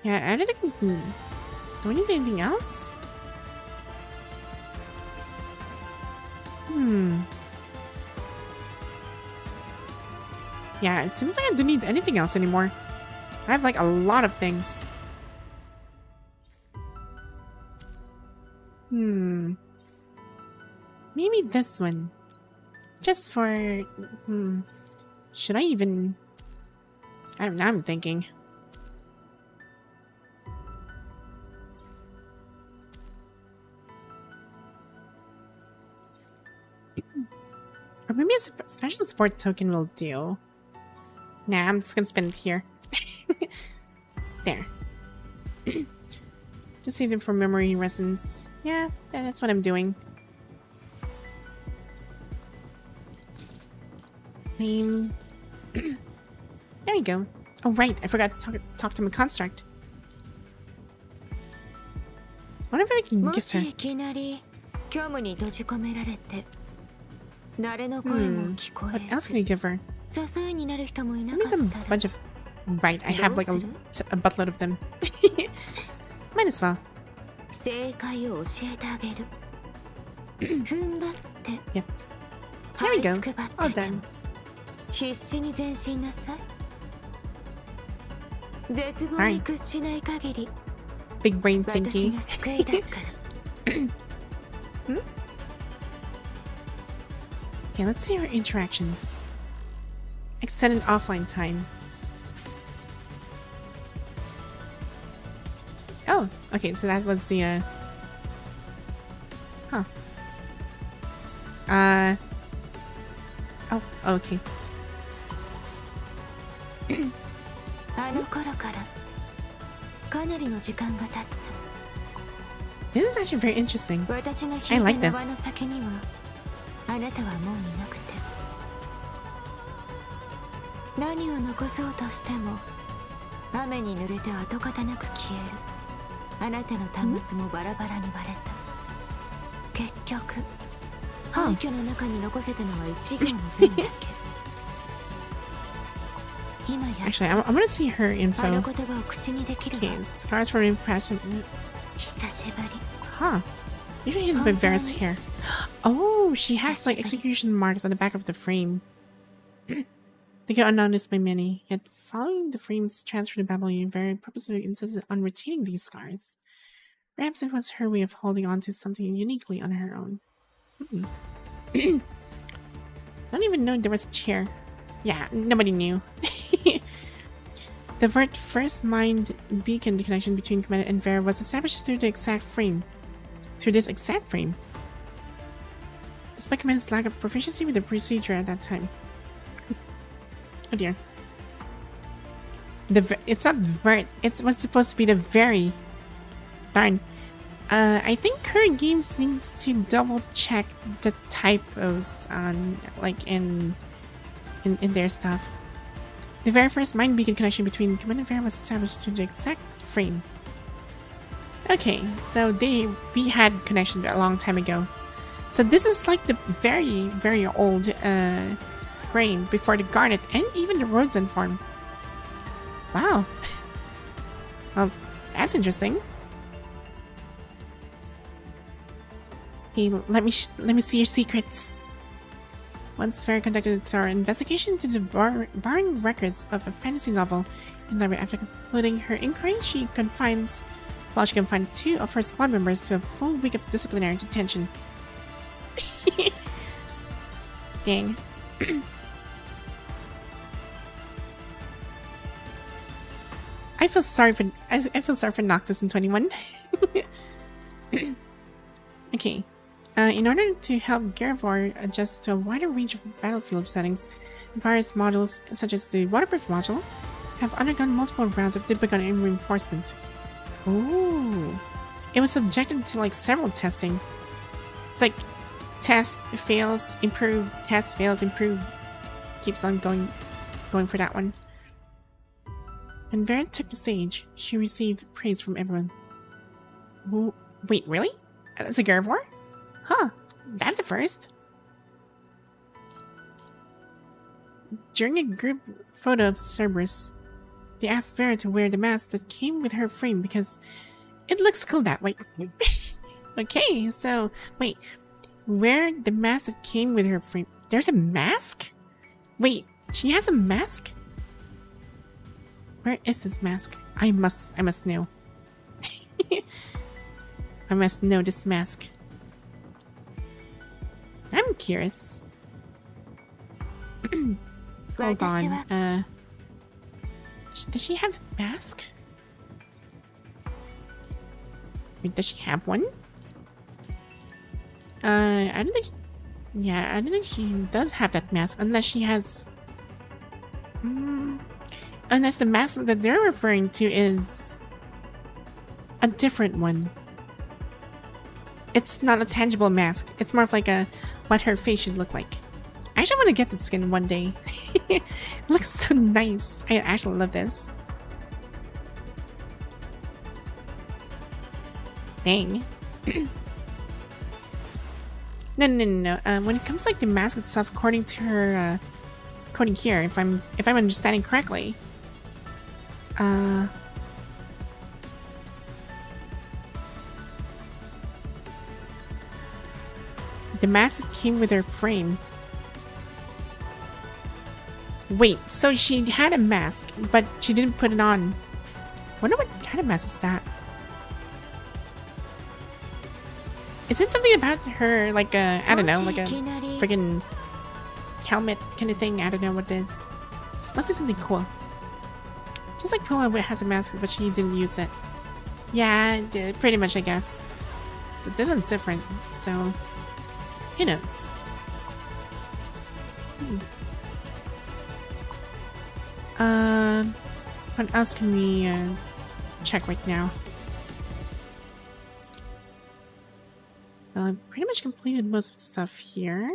Yeah, I don't think. Do we need anything else? Yeah, it seems like I don't need anything else anymore. I have like a lot of things. Maybe this one. Just for... Should I even... I'm thinking. Or maybe a special support token will do. Nah, I'm just gonna spend it here. There. Just save them for memory resonance. Yeah, that's what I'm doing. Name. There you go. Oh right, I forgot to talk to my construct. What if I can gift her? What else can I give her? Maybe some bunch of... Right, I have like a buttload of them. Might as well. Yep. There we go. All done. Alright. Big brain thinking. Okay, let's see our interactions. Extended offline time. Oh, okay, so that was the oh, okay. This is actually very interesting. I like this. Actually, I want to see her info. Okay, scars from impression. Huh. Usually hidden by Vera's hair. Oh, she has like execution marks on the back of the frame. They go unnoticed by many. Yet, following the frame's transfer to Babylon, Vera purposely insisted on retaining these scars. Perhaps it was her way of holding on to something uniquely on her own. I don't even know there was a chair. Yeah, nobody knew. The first mind beacon connection between Commander and Vera was established through the exact frame. Through this exact frame. Despite Commander's lack of proficiency with the procedure at that time. Oh dear. It's not Vert. It was supposed to be the very. Darn. I think current games needs to double check the typos on like in their stuff. The very first mind beacon connection between Commander and Vera was established through the exact frame. Okay, so we had connection a long time ago. So this is like the very, very old frame before the Garnet and even the Rhodesan form. Wow. Well, that's interesting. Hey, let me see your secrets. Once Vera conducted a thorough investigation into the borrowing records of a fantasy novel in the library. After concluding her inquiry, she confined 2 of her squad members to a full week of disciplinary detention. Dang. I feel sorry for Noctis in 21. Okay. In order to help Geiravor adjust to a wider range of battlefield settings, various models, such as the waterproof module, have undergone multiple rounds of difficult and reinforcement. Ooh. It was subjected to like several testing. It's like test fails, improve, test fails, improve. Keeps on going for that one. When Vera took the stage, she received praise from everyone. Ooh, wait, really? That's a Geiravor? Huh, that's a first. During a group photo of Cerberus, they asked Vera to wear the mask that came with her frame because it looks cool that way. Okay, so, wait. Wear the mask that came with her frame. There's a mask? Wait, she has a mask? Where is this mask? I must know. I must know this mask. I'm curious. Hold on. Does she have a mask? Wait, does she have one? I don't think. Yeah, I don't think she does have that mask unless she has. Unless the mask that they're referring to is a different one. It's not a tangible mask. It's more of like a what her face should look like. I actually want to get the skin one day. It looks so nice. I actually love this. Dang. No. When it comes to like the mask itself, according to her coding here, if I'm understanding correctly, the mask came with her frame. Wait, so she had a mask, but she didn't put it on. Wonder what kind of mask is that? Is it something about her, like a, I don't know, like a friggin' helmet kind of thing? I don't know what it is. Must be something cool. Just like Pua has a mask, but she didn't use it. Yeah, pretty much, I guess. But this one's different, so who knows? What else can we check right now? Well, I pretty much completed most of the stuff here.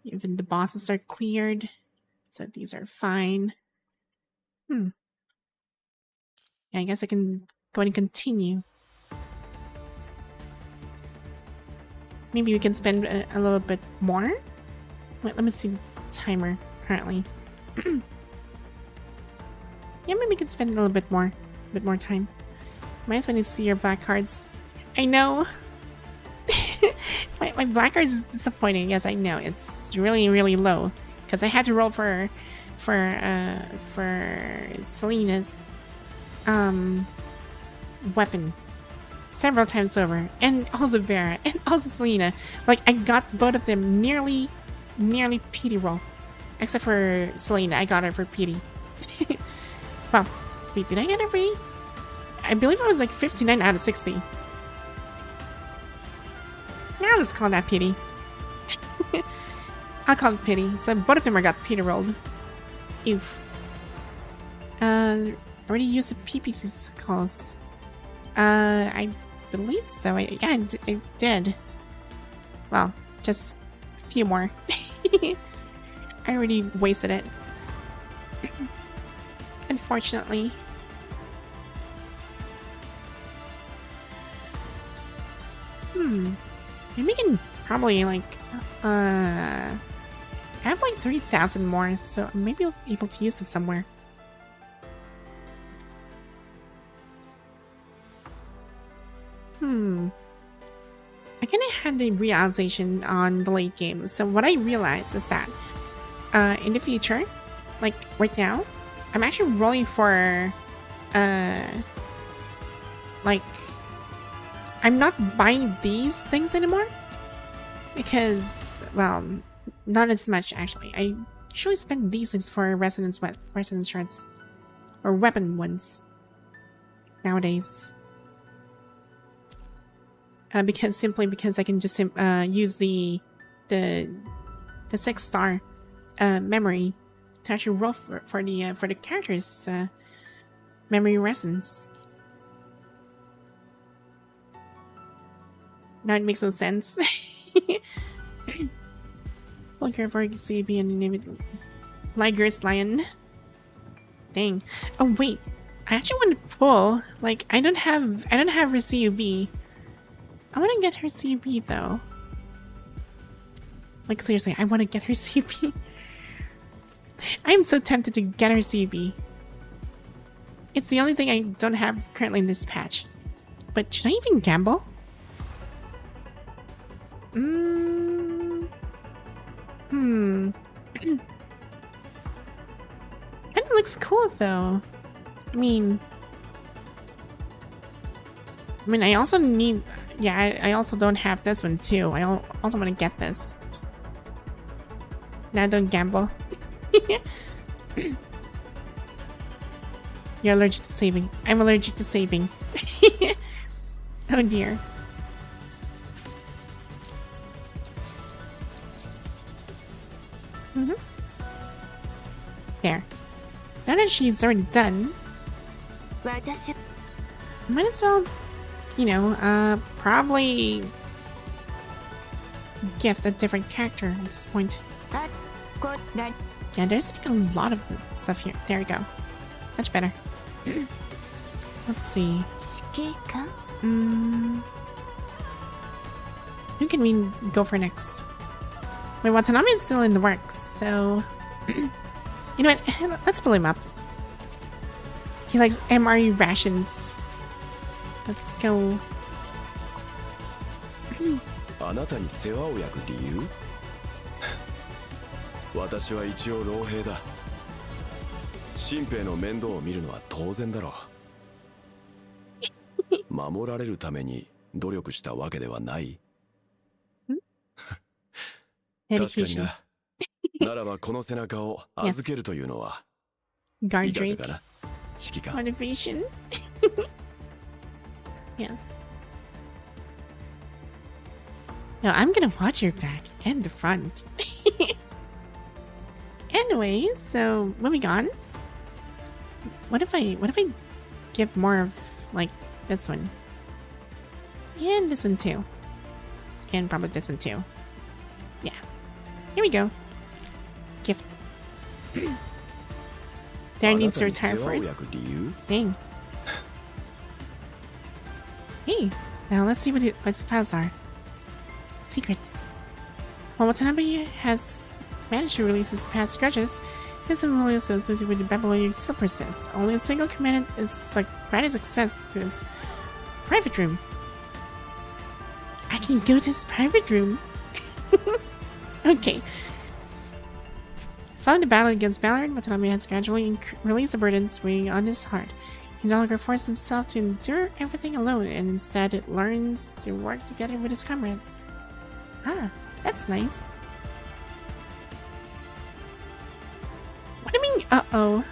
Even the bosses are cleared, so these are fine. Yeah, I guess I can go ahead and continue. Maybe we can spend a little bit more. Wait, let me see the timer currently. Yeah, maybe we can spend a little bit more time. Might as well see your black cards. I know. my black cards is disappointing. Yes, I know. It's really low because I had to roll for Selina's weapon several times over, and also Vera, and also Selina. Like I got both of them nearly PD roll, except for Selina. I got her for PD. Well, wait, did I get every? I believe it was like 59 out of 60. I'll just call that pity. I'll call it pity. So both of them are got pity rolled. Oof. Already used the PPC's calls. I believe so. Yeah, I did. Well, just a few more. I already wasted it. Unfortunately. Maybe we can probably like I have like 3,000 more, so maybe I'll be able to use this somewhere. kind of had a realization on the late game. So what I realized is that in the future, like right now, I'm actually rolling for like I'm not buying these things anymore because, well, not as much actually. I usually spend these things for resonance shards or weapon ones nowadays. Simply because I can just use the 6-star memory to actually roll for the characters' memory resonance. Now it makes no sense. Well, Geiravor CB and name Liger's Lion. Dang. Oh wait, I actually want to pull. Like I don't have her CUB. I want to get her CUB though. Like seriously, I want to get her CUB. I am so tempted to get her CUB. It's the only thing I don't have currently in this patch. But should I even gamble? Kinda looks cool though. I mean, I also need... Yeah, I also don't have this one too. I also want to get this. Nah, don't gamble. You're allergic to saving. I'm allergic to saving. Oh dear. There. Now that she's already done, might as well, you know, probably gift a different character at this point. Yeah, there's like a lot of stuff here. There we go. Much better. Let's see. Who can we go for next? Wait, Watanabe is still in the works, so... You know what? Let's pull him up. He likes MRE rations. Let's go. あなたに世話を焼く理由？私は一応老兵だ。新兵の面倒を見るのは当然だろう。守られるために努力したわけではない。確かにな。ならばこの背中を預けるというのは。Guard いか Drake. がかな？指揮官。 Motivation. Yes. No, I'm gonna watch your back and the front. Anyway, so moving on. What if I give more of like this one? And this one too. And probably this one too. Yeah. Here we go. Gift. Darren needs to retire first. Dang. Hey, now let's see what the files are. Secrets. While Watanabe has managed to release his past grudges, his only associated with the Babylonian still persists. Only a single commandant is granted access to his private room. I can go to his private room. Okay. Following the battle against Ballard, Watanabe has gradually released the burdens weighing on his heart. He no longer forces himself to endure everything alone, and instead learns to work together with his comrades. Ah, that's nice. What do you mean, uh-oh?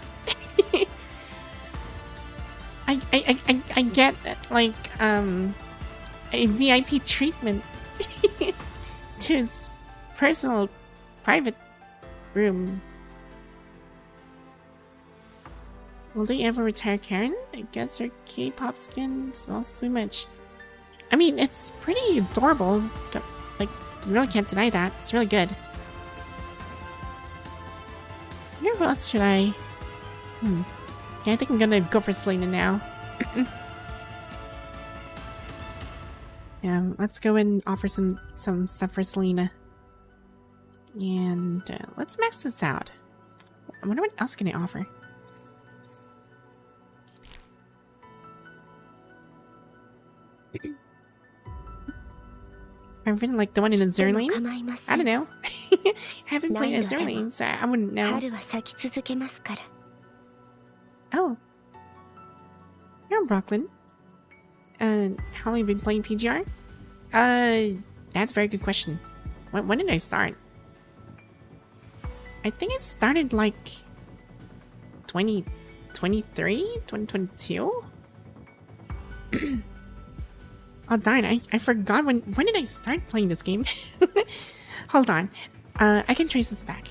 I get, like, a VIP treatment to his personal, private room. Will they ever retire Karen? I guess her K-pop skin smells too much. I mean, it's pretty adorable. Like, you really can't deny that. It's really good. I wonder who else should I... Yeah, I think I'm gonna go for Selena now. Yeah, let's go and offer some stuff for Selena. And let's max this out. I wonder what else can I offer. I've been like the one in でも Excelynne. 構いませ I ん don't know. I haven't played 何度でも Excelynne, so I wouldn't know. 春は咲き続けますから Oh. You're Brooklyn. How long have you been playing PGR? That's a very good question. When did I start? I think it started like 2023? 2022? Oh darn, I forgot when did I start playing this game? Hold on. I can trace this back.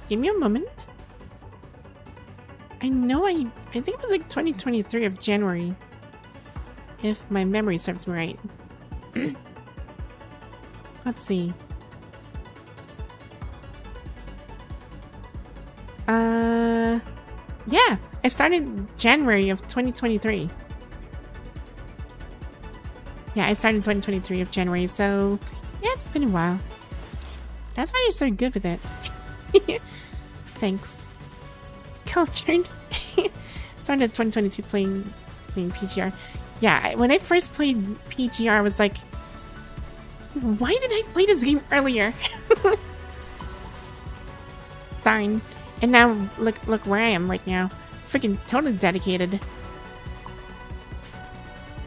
Give me a moment. I know I think it was like 2023 of January. If my memory serves me right. Let's see. Yeah, I started January of 2023. Yeah, I started 2023 of January, so yeah, it's been a while. That's why you're so good with it. Thanks. Cultured. Started 2022 playing PGR. Yeah, when I first played PGR, I was like, why did I play this game earlier? Darn. And now look where I am right now. Freaking totally dedicated.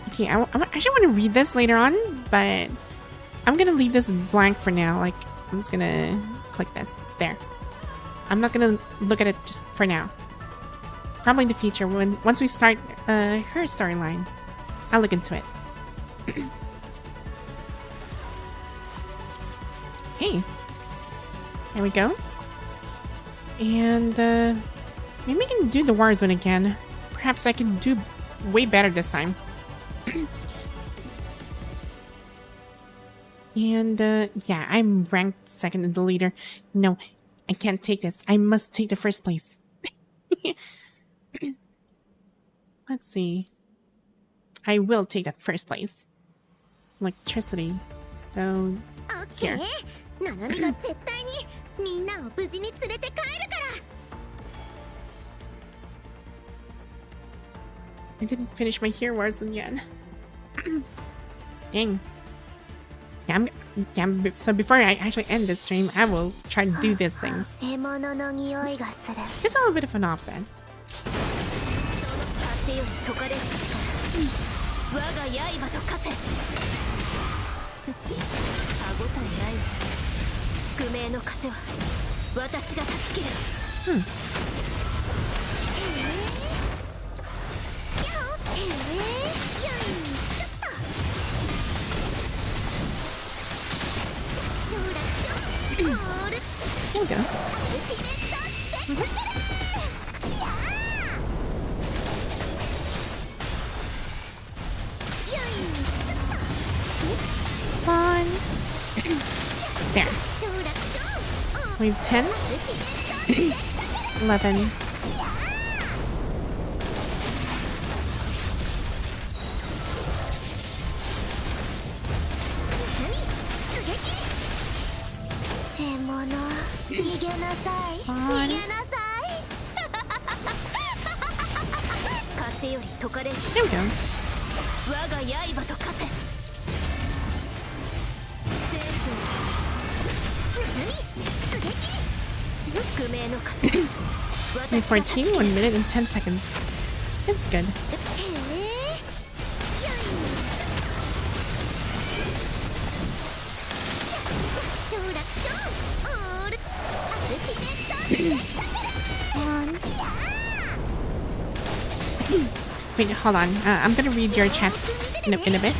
Okay, I actually want to read this later on, but I'm gonna leave this blank for now. Like, I'm just gonna click this. There. I'm not gonna look at it just for now. Probably in the future, once we start her storyline, I'll look into it. Hey. There we go. And maybe we can do the Warzone again. Perhaps I can do way better this time. And yeah, I'm ranked second in the leader. No, I can't take this. I must take the first place. Let's see. I will take that first place. Electricity. So here. ナナミが絶対にみんなを無事に連れて帰るから I didn't finish my Hero Warzone yet. Dang. Yeah, so before I actually end this stream, I will try to do these things. 獲物の匂いがする Just a little bit of an offset. 風より解かれる我が刃と化せ歯ごたえない宿命の風は私が断ち切るThere we go. Fun. There. Wave 10. 11. Fun. 風より解かれる There we go. 我が刃と化せ Wave 14. 1 minute and 10 seconds. It's good. Wait, hold on. I'm gonna read your chats in a bit.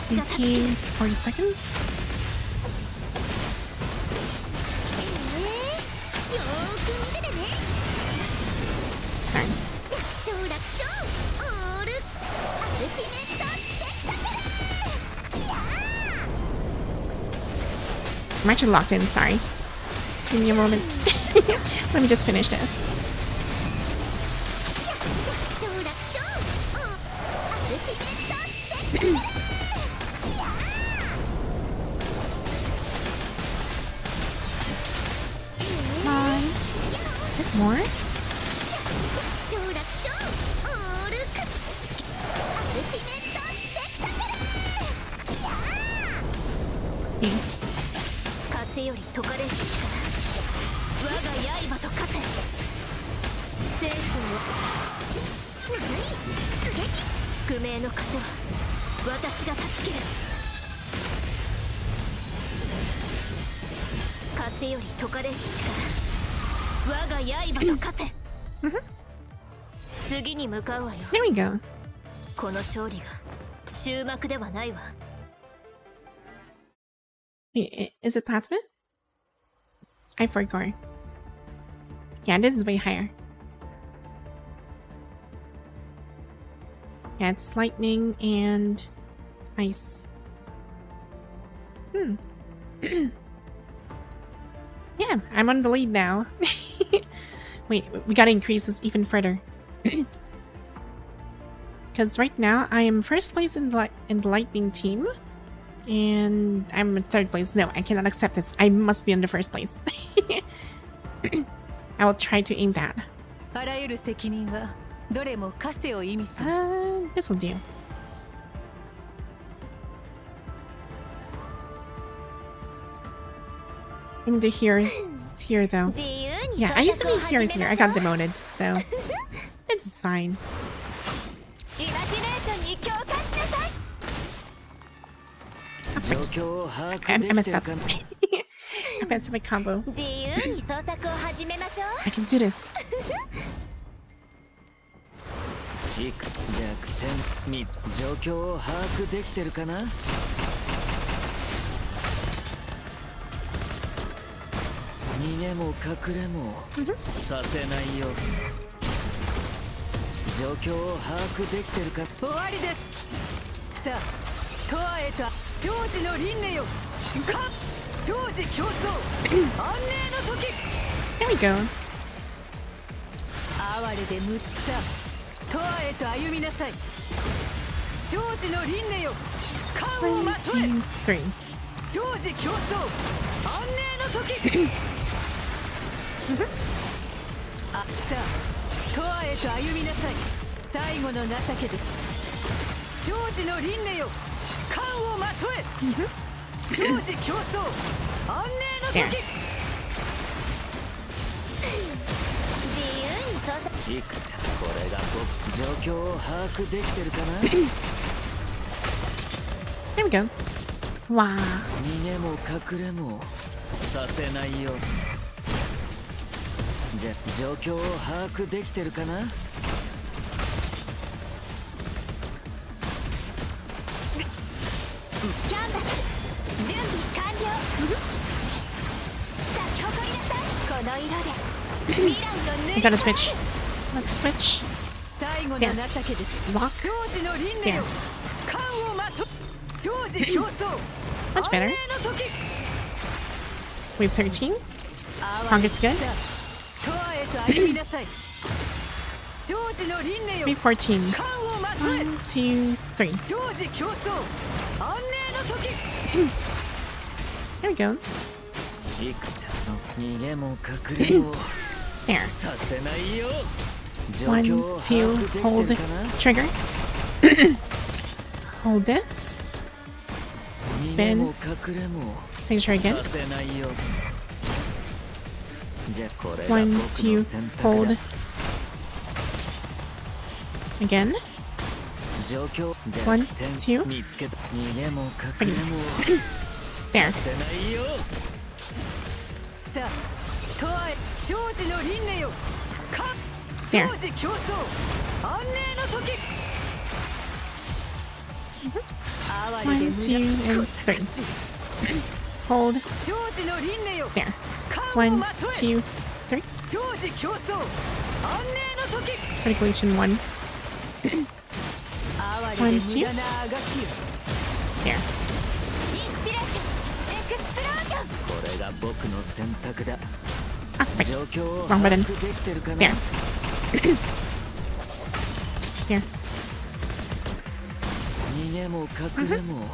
Routine 40 seconds. Darn. I'm actually locked in, sorry. Give me a moment. Let me just finish this. 承諾書アルティメットスペクタル Come on. Just a bit more. 承諾書オールクアルティメットスペクタクル Okay. 風より解かれる力我が刃と化せ生徒を何出撃宿命の風は私が断ち切る風より解かれる力我が刃と化せ次に向かうわよ There we go. この勝利が終幕ではないわ Wait, is it plasma? I forgot. Yeah, this is way higher. Yeah, it's lightning and ice. Yeah, I'm on the lead now. Wait, we gotta increase this even further. Because right now, I am first place in the lightning team. And I'm in third place. No, I cannot accept this. I must be in the first place. I will try to aim that. あらゆる責任はどれも枷を意味します。 This will do. I'm to here though. 自由に Yeah, I used to be 創作を here 始め here. な I さい got demoted, so this is fine. イマジネーションに共感しなさい 状況を把 I 握で messed きてる up. かな I messed up my combo. 自由に創作を始めましょ I can do this. いくつ弱点3つ状況を把握できてるかな逃げも隠れもさせないよ状況を把握できてるか終わりです。さあ、とわへと生死の輪廻よ。か、生死競争。安寧の時。 There we go. 哀れでむっさ。とわへと歩みなさい。生死の輪廻よ。冠を One, まと two, え。 three. 生死競争。安寧の時。あ、さあ、とわへと歩みなさい。最後の情けです。生死の輪廻よ。冠をまとえ。生死競争。安寧の時。自由に創作いくつこれが僕状況を把握できてるかな There we go. Wow. 逃げも隠れもさせないよじゃ状況を把握できてるかなキャンバス準備完了さあ誇りなさいこの色で未来を I 塗 gotta り switch. Let's switch. 最後の情けです。 Lock. 生死の輪廻よ。冠をまと生死競争。 Much better. 安寧の時。 We have 13. Congress good. とわへと歩みなさい。生死の輪廻よ。 We have 14. 冠をまとえ。 One, two, three. 生死競争。安寧の時。 There we go. いくつ逃げも隠れも There. させないよ状 One, 況を把 two, 握でき hold てるかな trigger. Hold this. 逃げも Spin. 隠れも Signature again. させないよじゃこれが One, 僕の two, 選択 hold. だ Again. 状況 One, 弱点 two. 見つけた逃げも隠れも There. させないよさあ、とわへ生死の輪廻よ。か、生 There. 死競争。安寧の時。哀れ One, で two, 無駄 and three. Hold. 生死の輪廻よ。 There. 冠を One, まとえ。 two, three. 生死競争。安寧の時。 Articulation 1. 哀れで無駄なあがきよ。 There. インスピレーションエクスプロージョンれが僕の選択だ。 Ah, frick. 状況を Wrong 把 button. 握できてるかな。 There. Here. 逃げも隠れも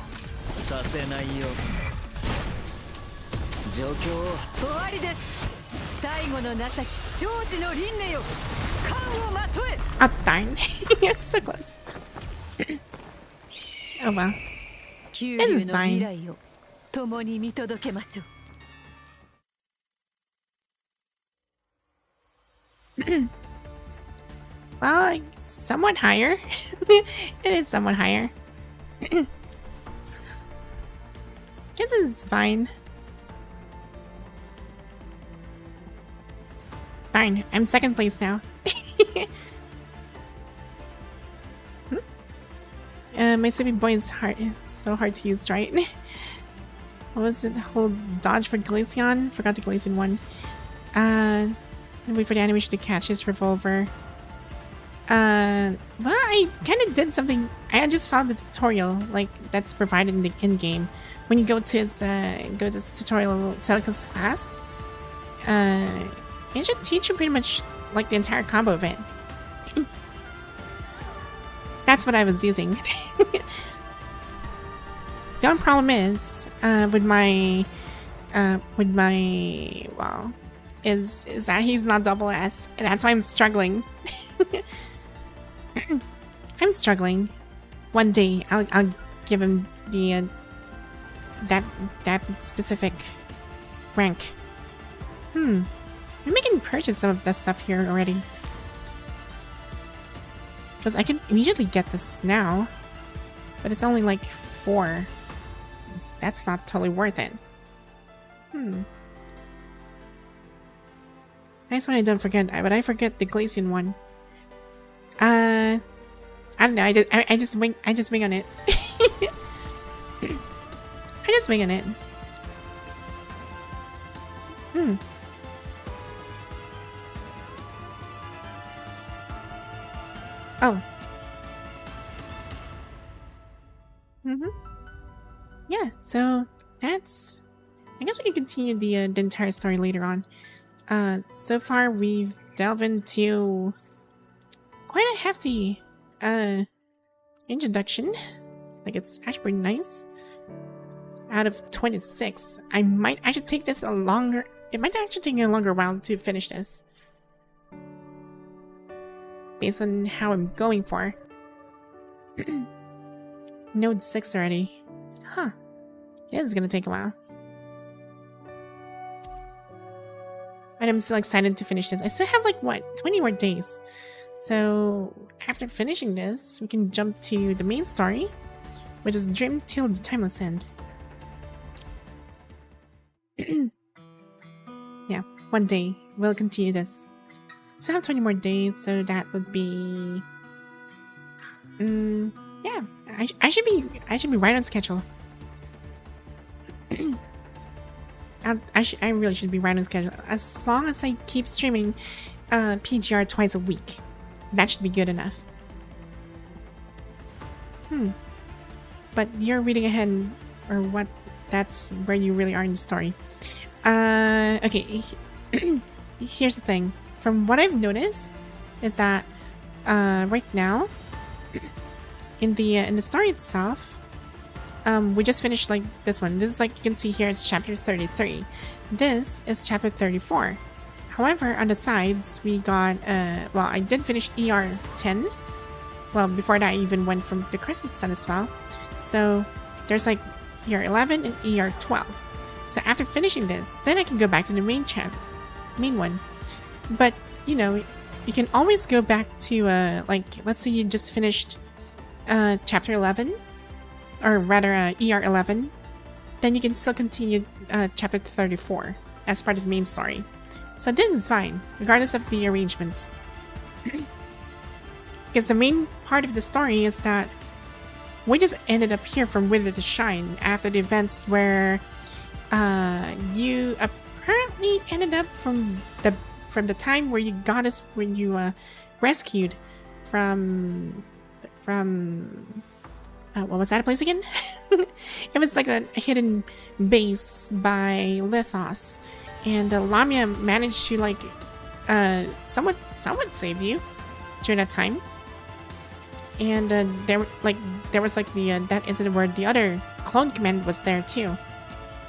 させないよ。状況を終わりです。最後の情け庄司の輪廻よ、冠をまとえ。 Oh, darn. So close. Oh well. 九 This 流 is の fine. 未来を共に見届けましょう。 Well, somewhat higher. It is somewhat higher. Guess it's fine. Darn, I'm second place now. My sleeping boy is so hard to use, right? What was it? Hold dodge for Glaceon? Forgot the Glaceon one. And wait for the animation to catch his revolver. Well, I kind of did something. I just found the tutorial, like, that's provided in the in-game. When you go to his tutorial Celica's class, it should teach you pretty much, like, the entire combo of it. That's what I was using. The only problem is, with my, well, is that he's not double S, and that's why I'm struggling. I'm struggling. One day, I'll give him the, that specific rank. Maybe I can purchase some of that stuff here already. Because I can immediately get this now. But it's only like 4. That's not totally worth it. Nice one I don't forget, but I forget the Glaceon one. I don't know, I just wing on it. I just wing on it. Oh. Yeah, so that's... I guess we can continue the entire story later on. So far we've delved into quite a hefty introduction. Like, it's actually pretty nice. Out of 26, I might actually take this a longer... It might actually take me a longer while to finish this. Based on how I'm going for. Node 6 already. Huh. Yeah, it's gonna take a while. And I'm still excited to finish this. I still have, like, what, 20 more days. So, after finishing this, we can jump to the main story, which is Dream Till the Timeless End. Yeah, one day we'll continue this. Still have 20 more days, so that would be... yeah, I should be right on schedule. I really should be right on schedule. As long as I keep streaming PGR twice a week. That should be good enough. But you're reading ahead, or what? That's where you really are in the story. Okay. Here's the thing. From what I've noticed, is that right now, in the story itself, we just finished, like, this one. This is, like, you can see here, it's chapter 33. This is chapter 34. However, on the sides, we got, well, I did finish ER 10. Well, before that, I even went from the Crescent Sun as well. So, there's, like, ER 11 and ER 12. So, after finishing this, then I can go back to the main one. But, you know, you can always go back to, like, let's say you just finished chapter 11. Or rather, ER 11. Then you can still continue chapter 34 as part of the main story. So this is fine, regardless of the arrangements. Because the main part of the story is that we just ended up here from Wither to Shine after the events where you apparently ended up from the time where you got us, when you rescued from what was that place again? It was like a hidden base by Lithos, and Lamia managed to like somewhat saved you during that time. And there was like the that incident where the other clone command was there too.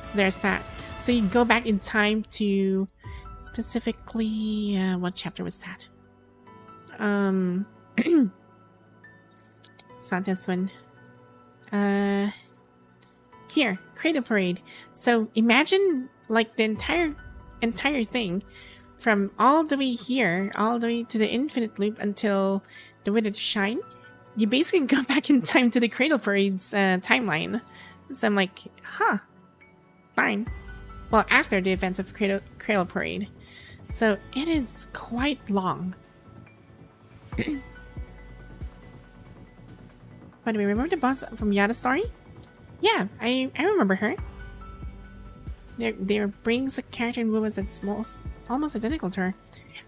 So there's that. So you go back in time to specifically what chapter was that? It's not this one. Here, Cradle Parade. So imagine like the entire thing from all the way here, all the way to the infinite loop until the Wither to Shine. You basically go back in time to the Cradle Parade's timeline. So I'm like, huh, fine. Well, after the events of Cradle Parade. So it is quite long. By the way, remember the boss from Yada's story? Yeah, I remember her. There brings a character in movies that's almost identical to her.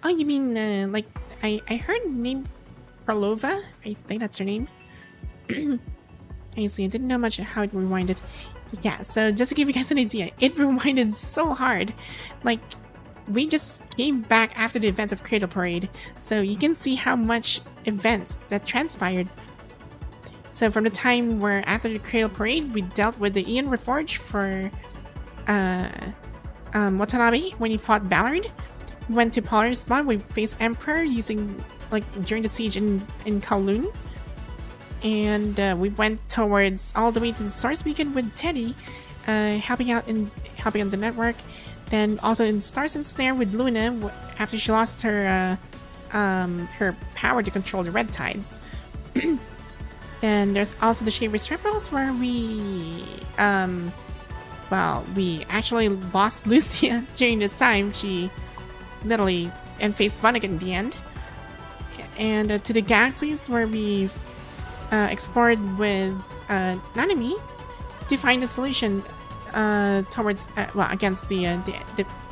Oh, you mean like I heard her name Perlova? I think that's her name. I see. I didn't know much how it rewinded. Yeah, so just to give you guys an idea, it rewinded so hard. Like, we just came back after the events of Cradle Parade, so you can see how much events that transpired. So from the time where after the Cradle Parade, we dealt with the Ian Reforge for Watanabe when he fought Ballard. We went to Polar's Spawn, we faced Emperor using like during the siege in Kowloon. And we went towards all the way to the Source Beacon with Teddy, helping out on the network. Then also in Stars and Snare with Luna after she lost her her power to control the Red Tides. Then there's also the Shaver's Rebels where we we actually lost Lucia during this time. She literally and faced Vonnegut in the end. And to the Galaxies where we explored with Nanami to find a solution towards against the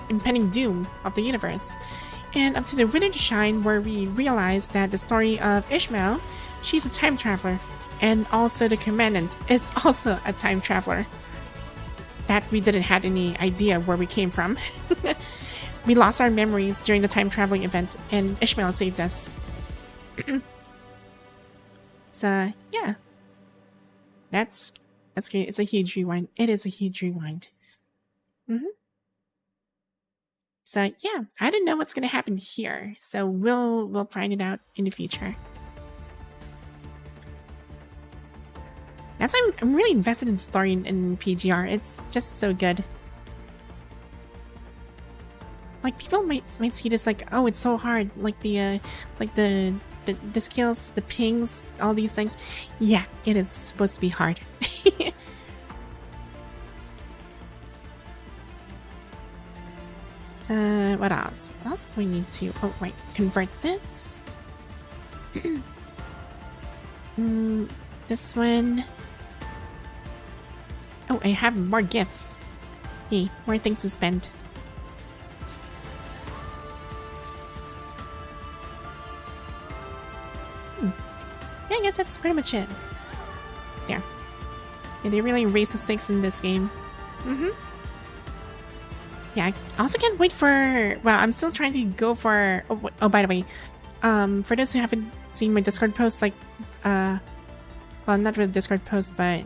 impending doom of the universe, and up to the Wither to Shine where we realized that the story of Ishmael, she's a time traveler, and also the Commandant is also a time traveler. That we didn't have any idea where we came from. We lost our memories during the time traveling event, and Ishmael saved us. So yeah, that's great. It's a huge rewind. It is a huge rewind. So yeah, I don't know what's gonna happen here. So we'll find it out in the future. That's why I'm really invested in story in PGR. It's just so good. Like people might see this like, oh, it's so hard. Like the skills, the pings, all these things. Yeah, it is supposed to be hard. What else? What else do we need to... Oh, right. Convert this. This one. Oh, I have more gifts. Hey, more things to spend. Yeah, I guess that's pretty much it. There. Yeah, they really raised the stakes in this game. Yeah, I also can't wait for... Well, I'm still trying to go for... Oh, by the way, for those who haven't seen my Discord post, like, well, not really Discord post, but,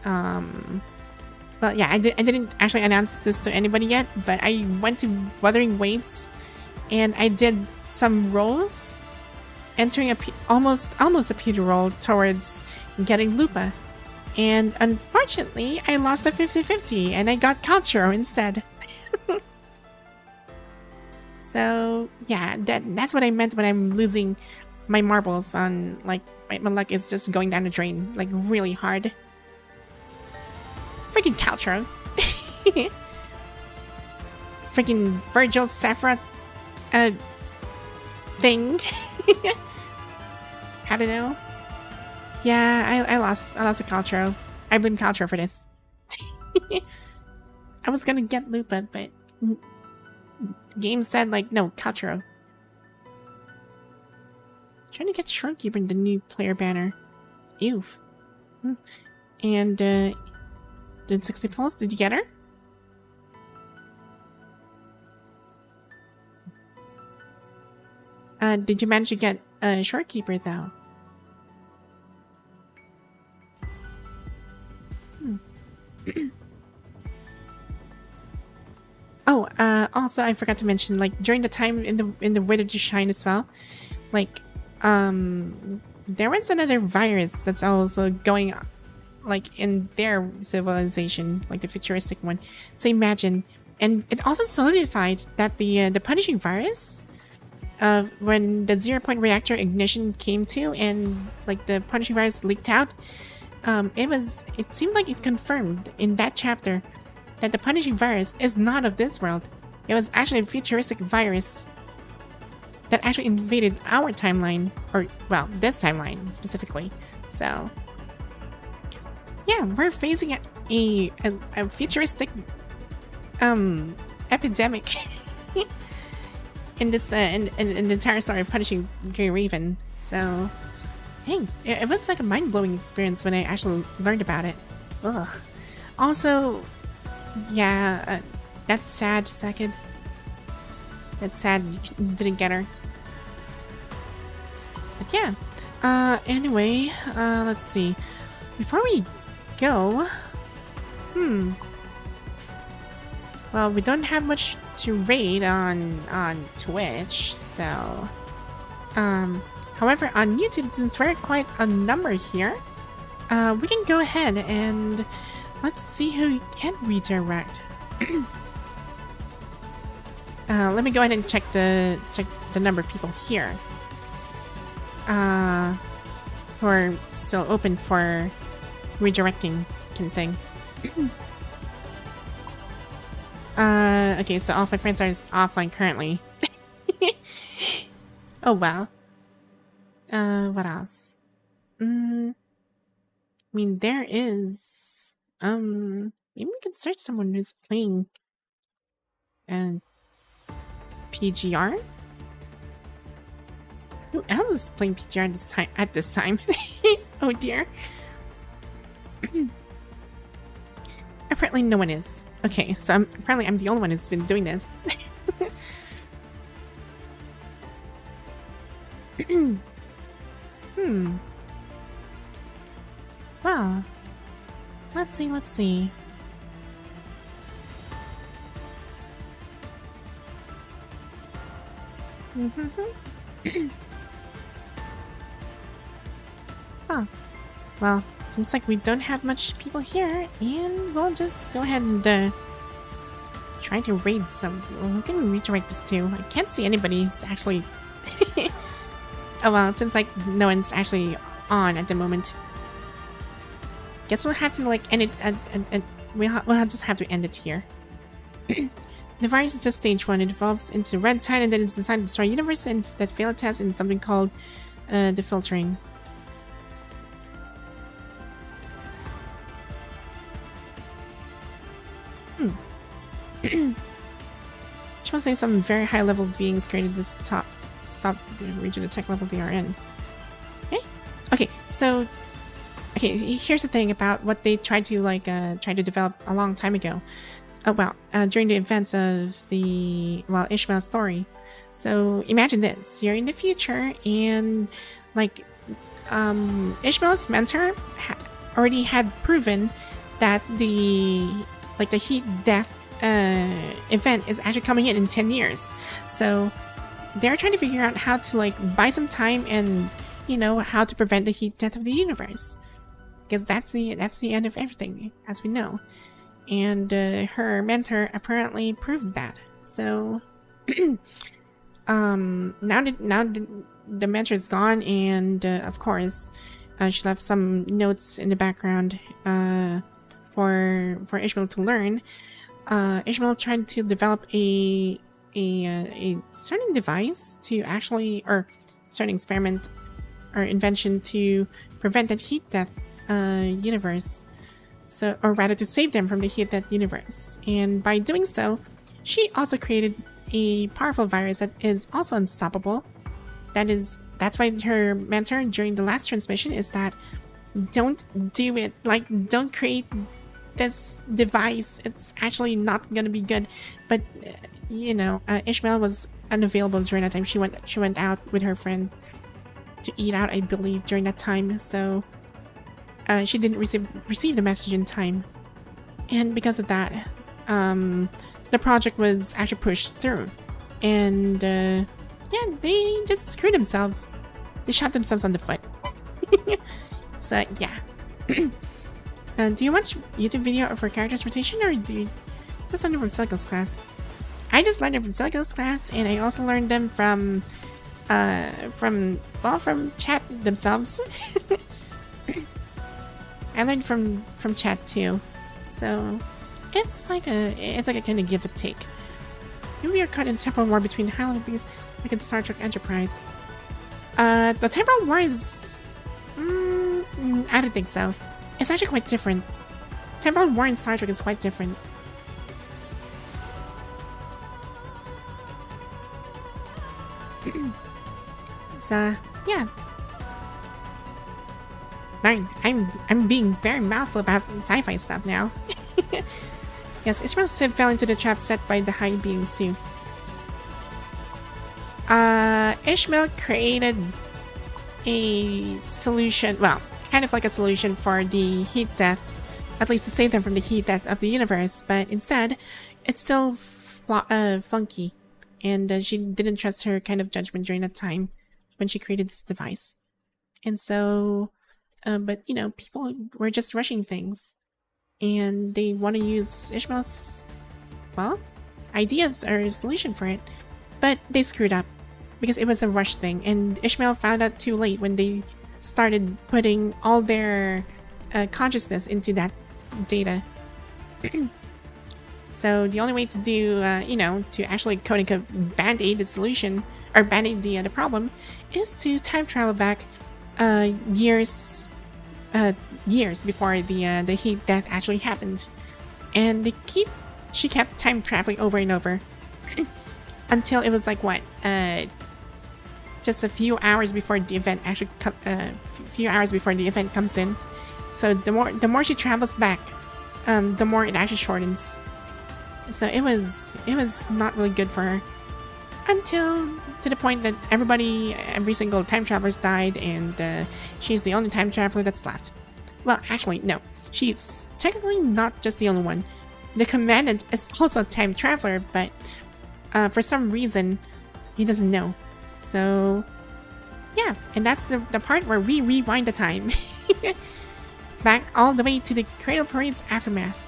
well, yeah, I didn't actually announce this to anybody yet, but I went to Wuthering Waves, and I did some rolls, entering almost a Peter roll towards getting Lupa. And unfortunately, I lost a 50-50, and I got Calchero instead. So yeah, that's what I meant when I'm losing my marbles on, like, my luck is just going down the drain, like, really hard. Freaking Caltro. Freaking Virgil Sephra thing. I don't know. Yeah, I lost a Caltro. I blame Caltro for this. I was gonna get Lupa, but game said, like, no, Caltro. Trying to get Shrokeeper in the new player banner. Ew. And did 60 pulls? Did you get her? Did you manage to get a Shorekeeper though? Oh, also I forgot to mention, like during the time in the Wither to Shine as well, like there was another virus that's also going on, like in their civilization, like the futuristic one. So imagine, and it also solidified that the punishing virus, when the 0-point reactor ignition came to and like the punishing virus leaked out, it seemed like it confirmed in that chapter that the punishing virus is not of this world. It was actually a futuristic virus that actually invaded our timeline, or well, this timeline specifically. So yeah, we're facing a futuristic epidemic in this in the entire story of punishing Geiravor. So dang, it was like a mind-blowing experience when I actually learned about it. Ugh. Also, yeah, that's sad, Sakib. That's sad you didn't get her. But yeah, anyway, let's see. Before we go, well, we don't have much to raid on Twitch, so however, on YouTube, since we're quite a number here, we can go ahead and let's see who can redirect. Let me go ahead and check the number of people here who are still open for redirecting kind of thing. Okay, so all of my friends are offline currently. Oh wow. What else? I mean, there is maybe we can search someone who's playing PGR. Who else is playing PGR at this time? Oh dear. Apparently no one is. Okay, so apparently I'm the only one who's been doing this. Well, let's see. Huh. Well, seems like we don't have much people here, and we'll just go ahead and try to raid some. Who can we redirect this to? I can't see anybody's actually. Oh well, it seems like no one's actually on at the moment. Guess we'll have to like end it, and we'll just have to end it here. The virus is just stage 1. It evolves into red tide, and then it's designed to destroy the universe, and that failed test in something called the filtering. She must say some very high level beings created this to stop reaching the tech level they are in. Okay, so here's the thing about what they tried to try to develop a long time ago. During the events of the Ishmael's story. So imagine this: you're in the future, and Ishmael's mentor already had proven that the heat death event is actually coming in 10 years. So they're trying to figure out how to buy some time and how to prevent the heat death of the universe, because that's the end of everything as we know. And her mentor apparently proved that. So now the mentor is gone, and of course she left some notes in the background for Ishmael to learn. Ishmael tried to develop a certain device to actually, or certain experiment or invention to prevent that heat death universe. So, or rather to save them from the heat death universe. And by doing so, she also created a powerful virus that is also unstoppable. That's why her mentor during the last transmission is that don't do it. Like, don't create this device. It's actually not gonna be good. But you know, Ishmael was unavailable during that time. She went out with her friend to eat out, I believe, during that time. So she didn't receive the message in time, and because of that, the project was actually pushed through. And yeah, they just screwed themselves. They shot themselves on the foot. So yeah. Do you watch YouTube video for characters rotation, or do you just learn them from Silica's class? I just learned them from Silica's class, and I also learned them from chat themselves. I learned from chat too, so it's like a kind of give and take. Maybe we are caught in temporal war between Highlander beings like in Star Trek Enterprise. The temporal war is I don't think so. It's actually quite different. Temporal war in Star Trek is quite different. So yeah. Darn, I'm being very mouthful about sci-fi stuff now. Yes, Ishmael fell into the trap set by the high beings too. Ishmael created a solution, well, kind of like a solution for the heat death, at least to save them from the heat death of the universe, but instead, it's still funky, and she didn't trust her kind of judgment during that time when she created this device. And so, but you know, people were just rushing things, and they want to use Ishmael's, well, ideas or solution for it, but they screwed up because it was a rush thing, and Ishmael found out too late when they started putting all their consciousness into that data. So the only way to do, you know, to actually quote-unquote band-aid the solution, or band-aid the problem, is to time travel back years before the heat death actually happened. And she kept time traveling over and over until it was like, what, just a few hours before the event actually few hours before the event comes in. So the more she travels back, the more it actually shortens. So it was not really good for her, until to the point that every single time traveler's died, and she's the only time traveler that's left. Well, actually, no, she's technically not just the only one. The commandant is also a time traveler, but for some reason he doesn't know. So yeah, and that's the part where we rewind the time back all the way to the Cradle Parade's aftermath.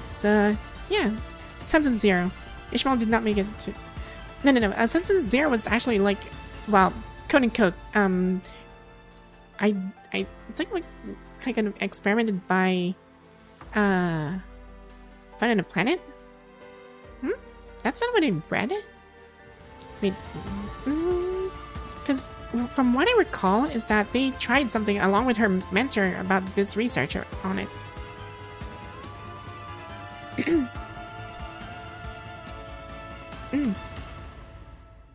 So yeah, Substance Zero. Ishmael did not make it to... No. Substance Zero was actually like, well, quote unquote, it's like kind of experimented by Fun on a Planet? That's not what I read? Wait, because from what I recall is that they tried something along with her mentor about this research on it.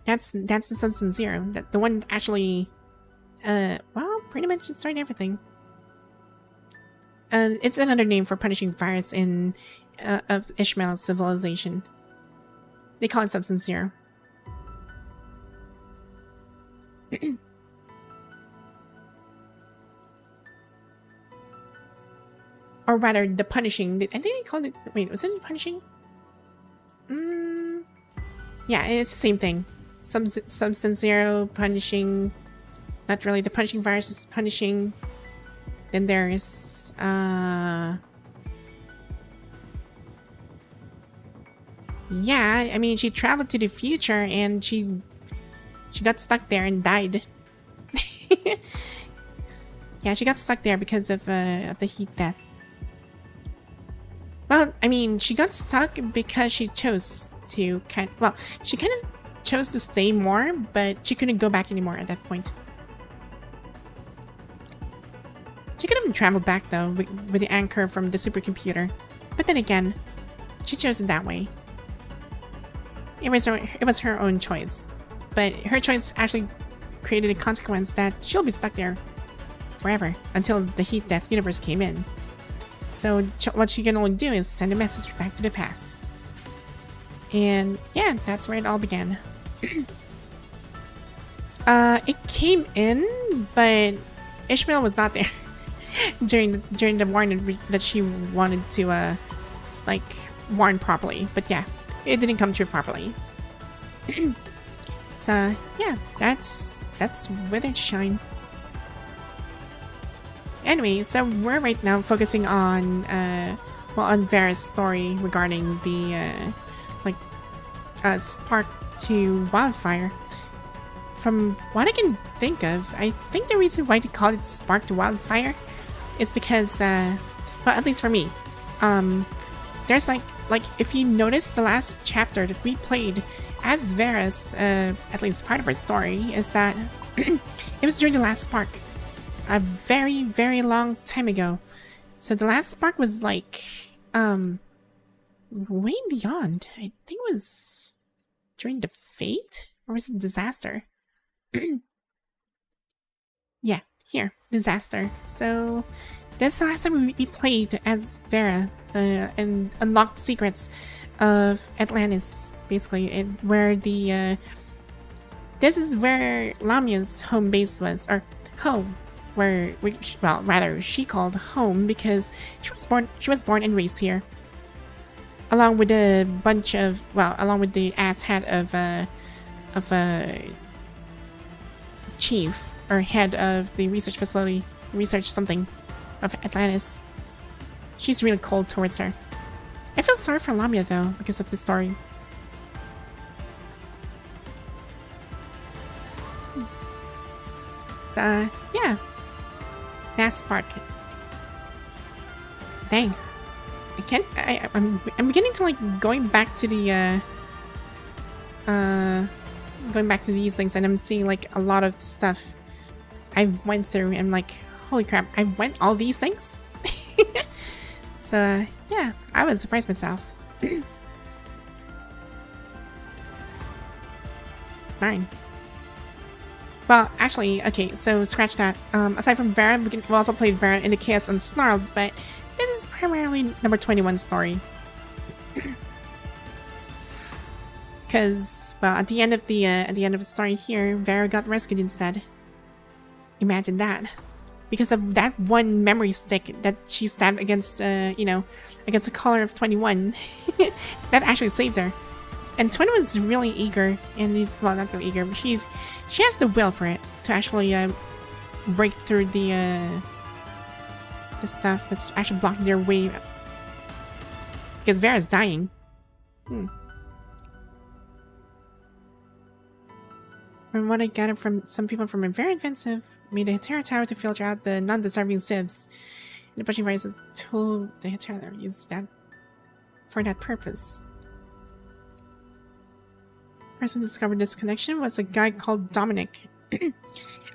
That's the Substance Zero. That the one actually, well, pretty much destroyed everything. It's another name for punishing virus in of Ishmael's civilization. They call it Substance Zero. Or rather, the punishing. I think they called it. Wait, was it punishing? Yeah, it's the same thing. Substance Zero, punishing. Not really. The punishing virus is punishing. Then there's yeah, I mean, she traveled to the future and she got stuck there and died. Yeah, she got stuck there because of the heat death. Well, I mean, she got stuck because she chose to she kind of chose to stay more, but she couldn't go back anymore at that point. She could have traveled back though with the anchor from the supercomputer, but then again, she chose it that way. It was her own choice, but her choice actually created a consequence that she'll be stuck there forever until the Heat Death universe came in. So what she can only do is send a message back to the past. And yeah, that's where it all began. It came in, but Ishmael was not there during the warning that she wanted to like warn properly. But yeah, it didn't come true properly. So yeah, that's Withered Shine. Anyway, so we're right now focusing on on Vera's story regarding the spark to wildfire. From what I can think of, I think the reason why they call it spark to wildfire is because well, at least for me, there's like if you notice the last chapter that we played as Vera's at least part of her story is that it was during the last spark a very, very long time ago. So the last spark was like way beyond. I think it was during the fate, or was it disaster? Yeah, here, disaster. So that's the last time we played as Vera and unlocked secrets of Atlantis, basically, where the this is where Lamia's home base was, or home, where well, rather she called home because she was born and raised here, along with a bunch of, well, along with the asshat of a chief or head of the research facility, research something of Atlantis. She's really cold towards her. I feel sorry for Lamia though because of the story. So yeah, last spark. Dang, I can't. I'm beginning to like going back to the going back to these things, and I'm seeing like a lot of stuff I went through, and like, holy crap, I went all these things. So yeah, I was surprised myself. 9. Well, actually, okay, so scratch that. Aside from Vera, we also played Vera in the Chaos Unsnarled, but this is primarily number 21 story. Because, well, at the end of the story here, Vera got rescued instead. Imagine that. Because of that one memory stick that she stabbed against, you know, against the color of 21. That actually saved her. And 21's really eager, and he's, well, not really eager, but she has the will for it to actually break through the stuff that's actually blocking their way. Because Vera's dying. From what I gathered from some people from a very offensive, made a Hetera tower to filter out the non-deserving civs. And the pushing virus told the Hetera used that for that purpose. The person who discovered this connection was a guy called Dominic.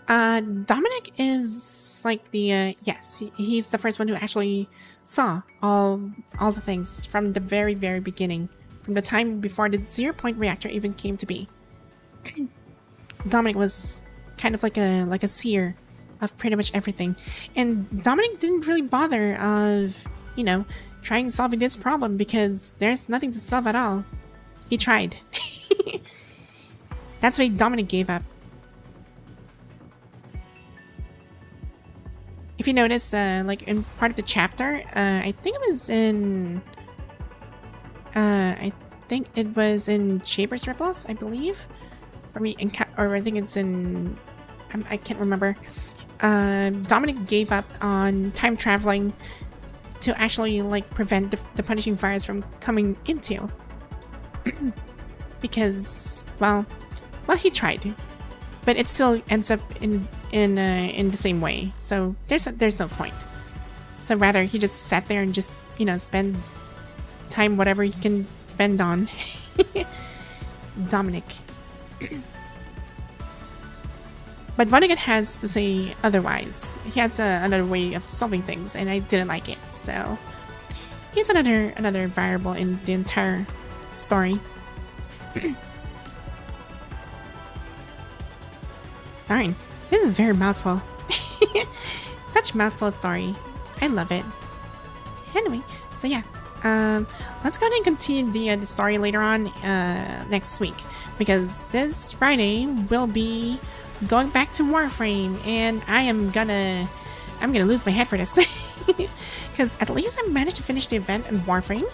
Dominic is like the yes, he's the first one who actually saw all the things from the very, very beginning, from the time before the 0-point reactor even came to be. Dominic was kind of like a seer of pretty much everything, and Dominic didn't really bother of, you know, trying solving this problem because there's nothing to solve at all. He tried. That's why Dominic gave up. If you notice, like in part of the chapter, I think it was in Shaper's Ripples, I believe. Or I think it's in, I can't remember. Dominic gave up on time traveling to actually like prevent the punishing virus from coming into. Because, well, he tried, but it still ends up in the same way. So there's no point. So rather, he just sat there and just, you know, spend time whatever he can spend on Dominic. But Vonnegut has to say otherwise. He has another way of solving things, and I didn't like it. So he's another variable in the entire story. Darn, this is very mouthful. Such mouthful story. I love it. Anyway, so yeah. Let's go ahead and continue the story later on next week, because this Friday we'll be going back to Warframe, and I'm gonna lose my head for this, because at least I managed to finish the event in Warframe,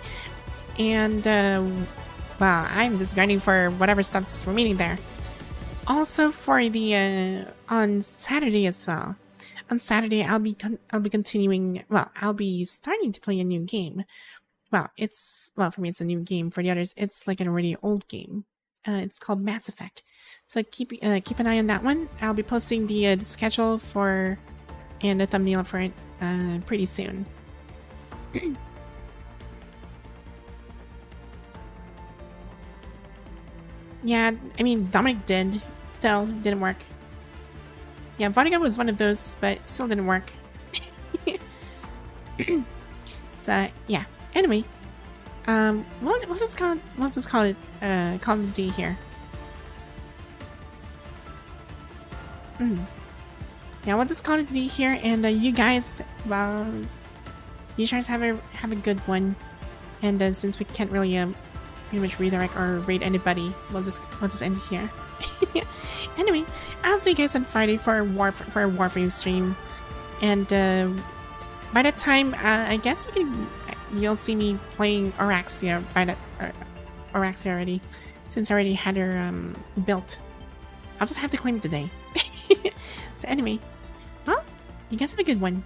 and well, I'm just grinding for whatever stuff's remaining there. Also for the on Saturday as well. On Saturday I'll be continuing. Well, I'll be starting to play a new game. Well, for me it's a new game. For the others, it's like an already old game. It's called Mass Effect. So keep an eye on that one. I'll be posting the schedule for and the thumbnail for it pretty soon. Yeah, I mean Dominic still didn't work. Yeah, Vodka was one of those, but still didn't work. So yeah. Anyway, we'll just call it call it a day here. Yeah, we'll just call it a day here, and you guys, well, you guys have a good one. And since we can't really pretty much redirect or raid anybody, we'll just end it here. Anyway, I'll see you guys on Friday for a Warframe stream, and by that time, I guess you'll see me playing Araxia Araxia already, since I already had her built. I'll just have to claim it today. So anyway, well, you guys have a good one.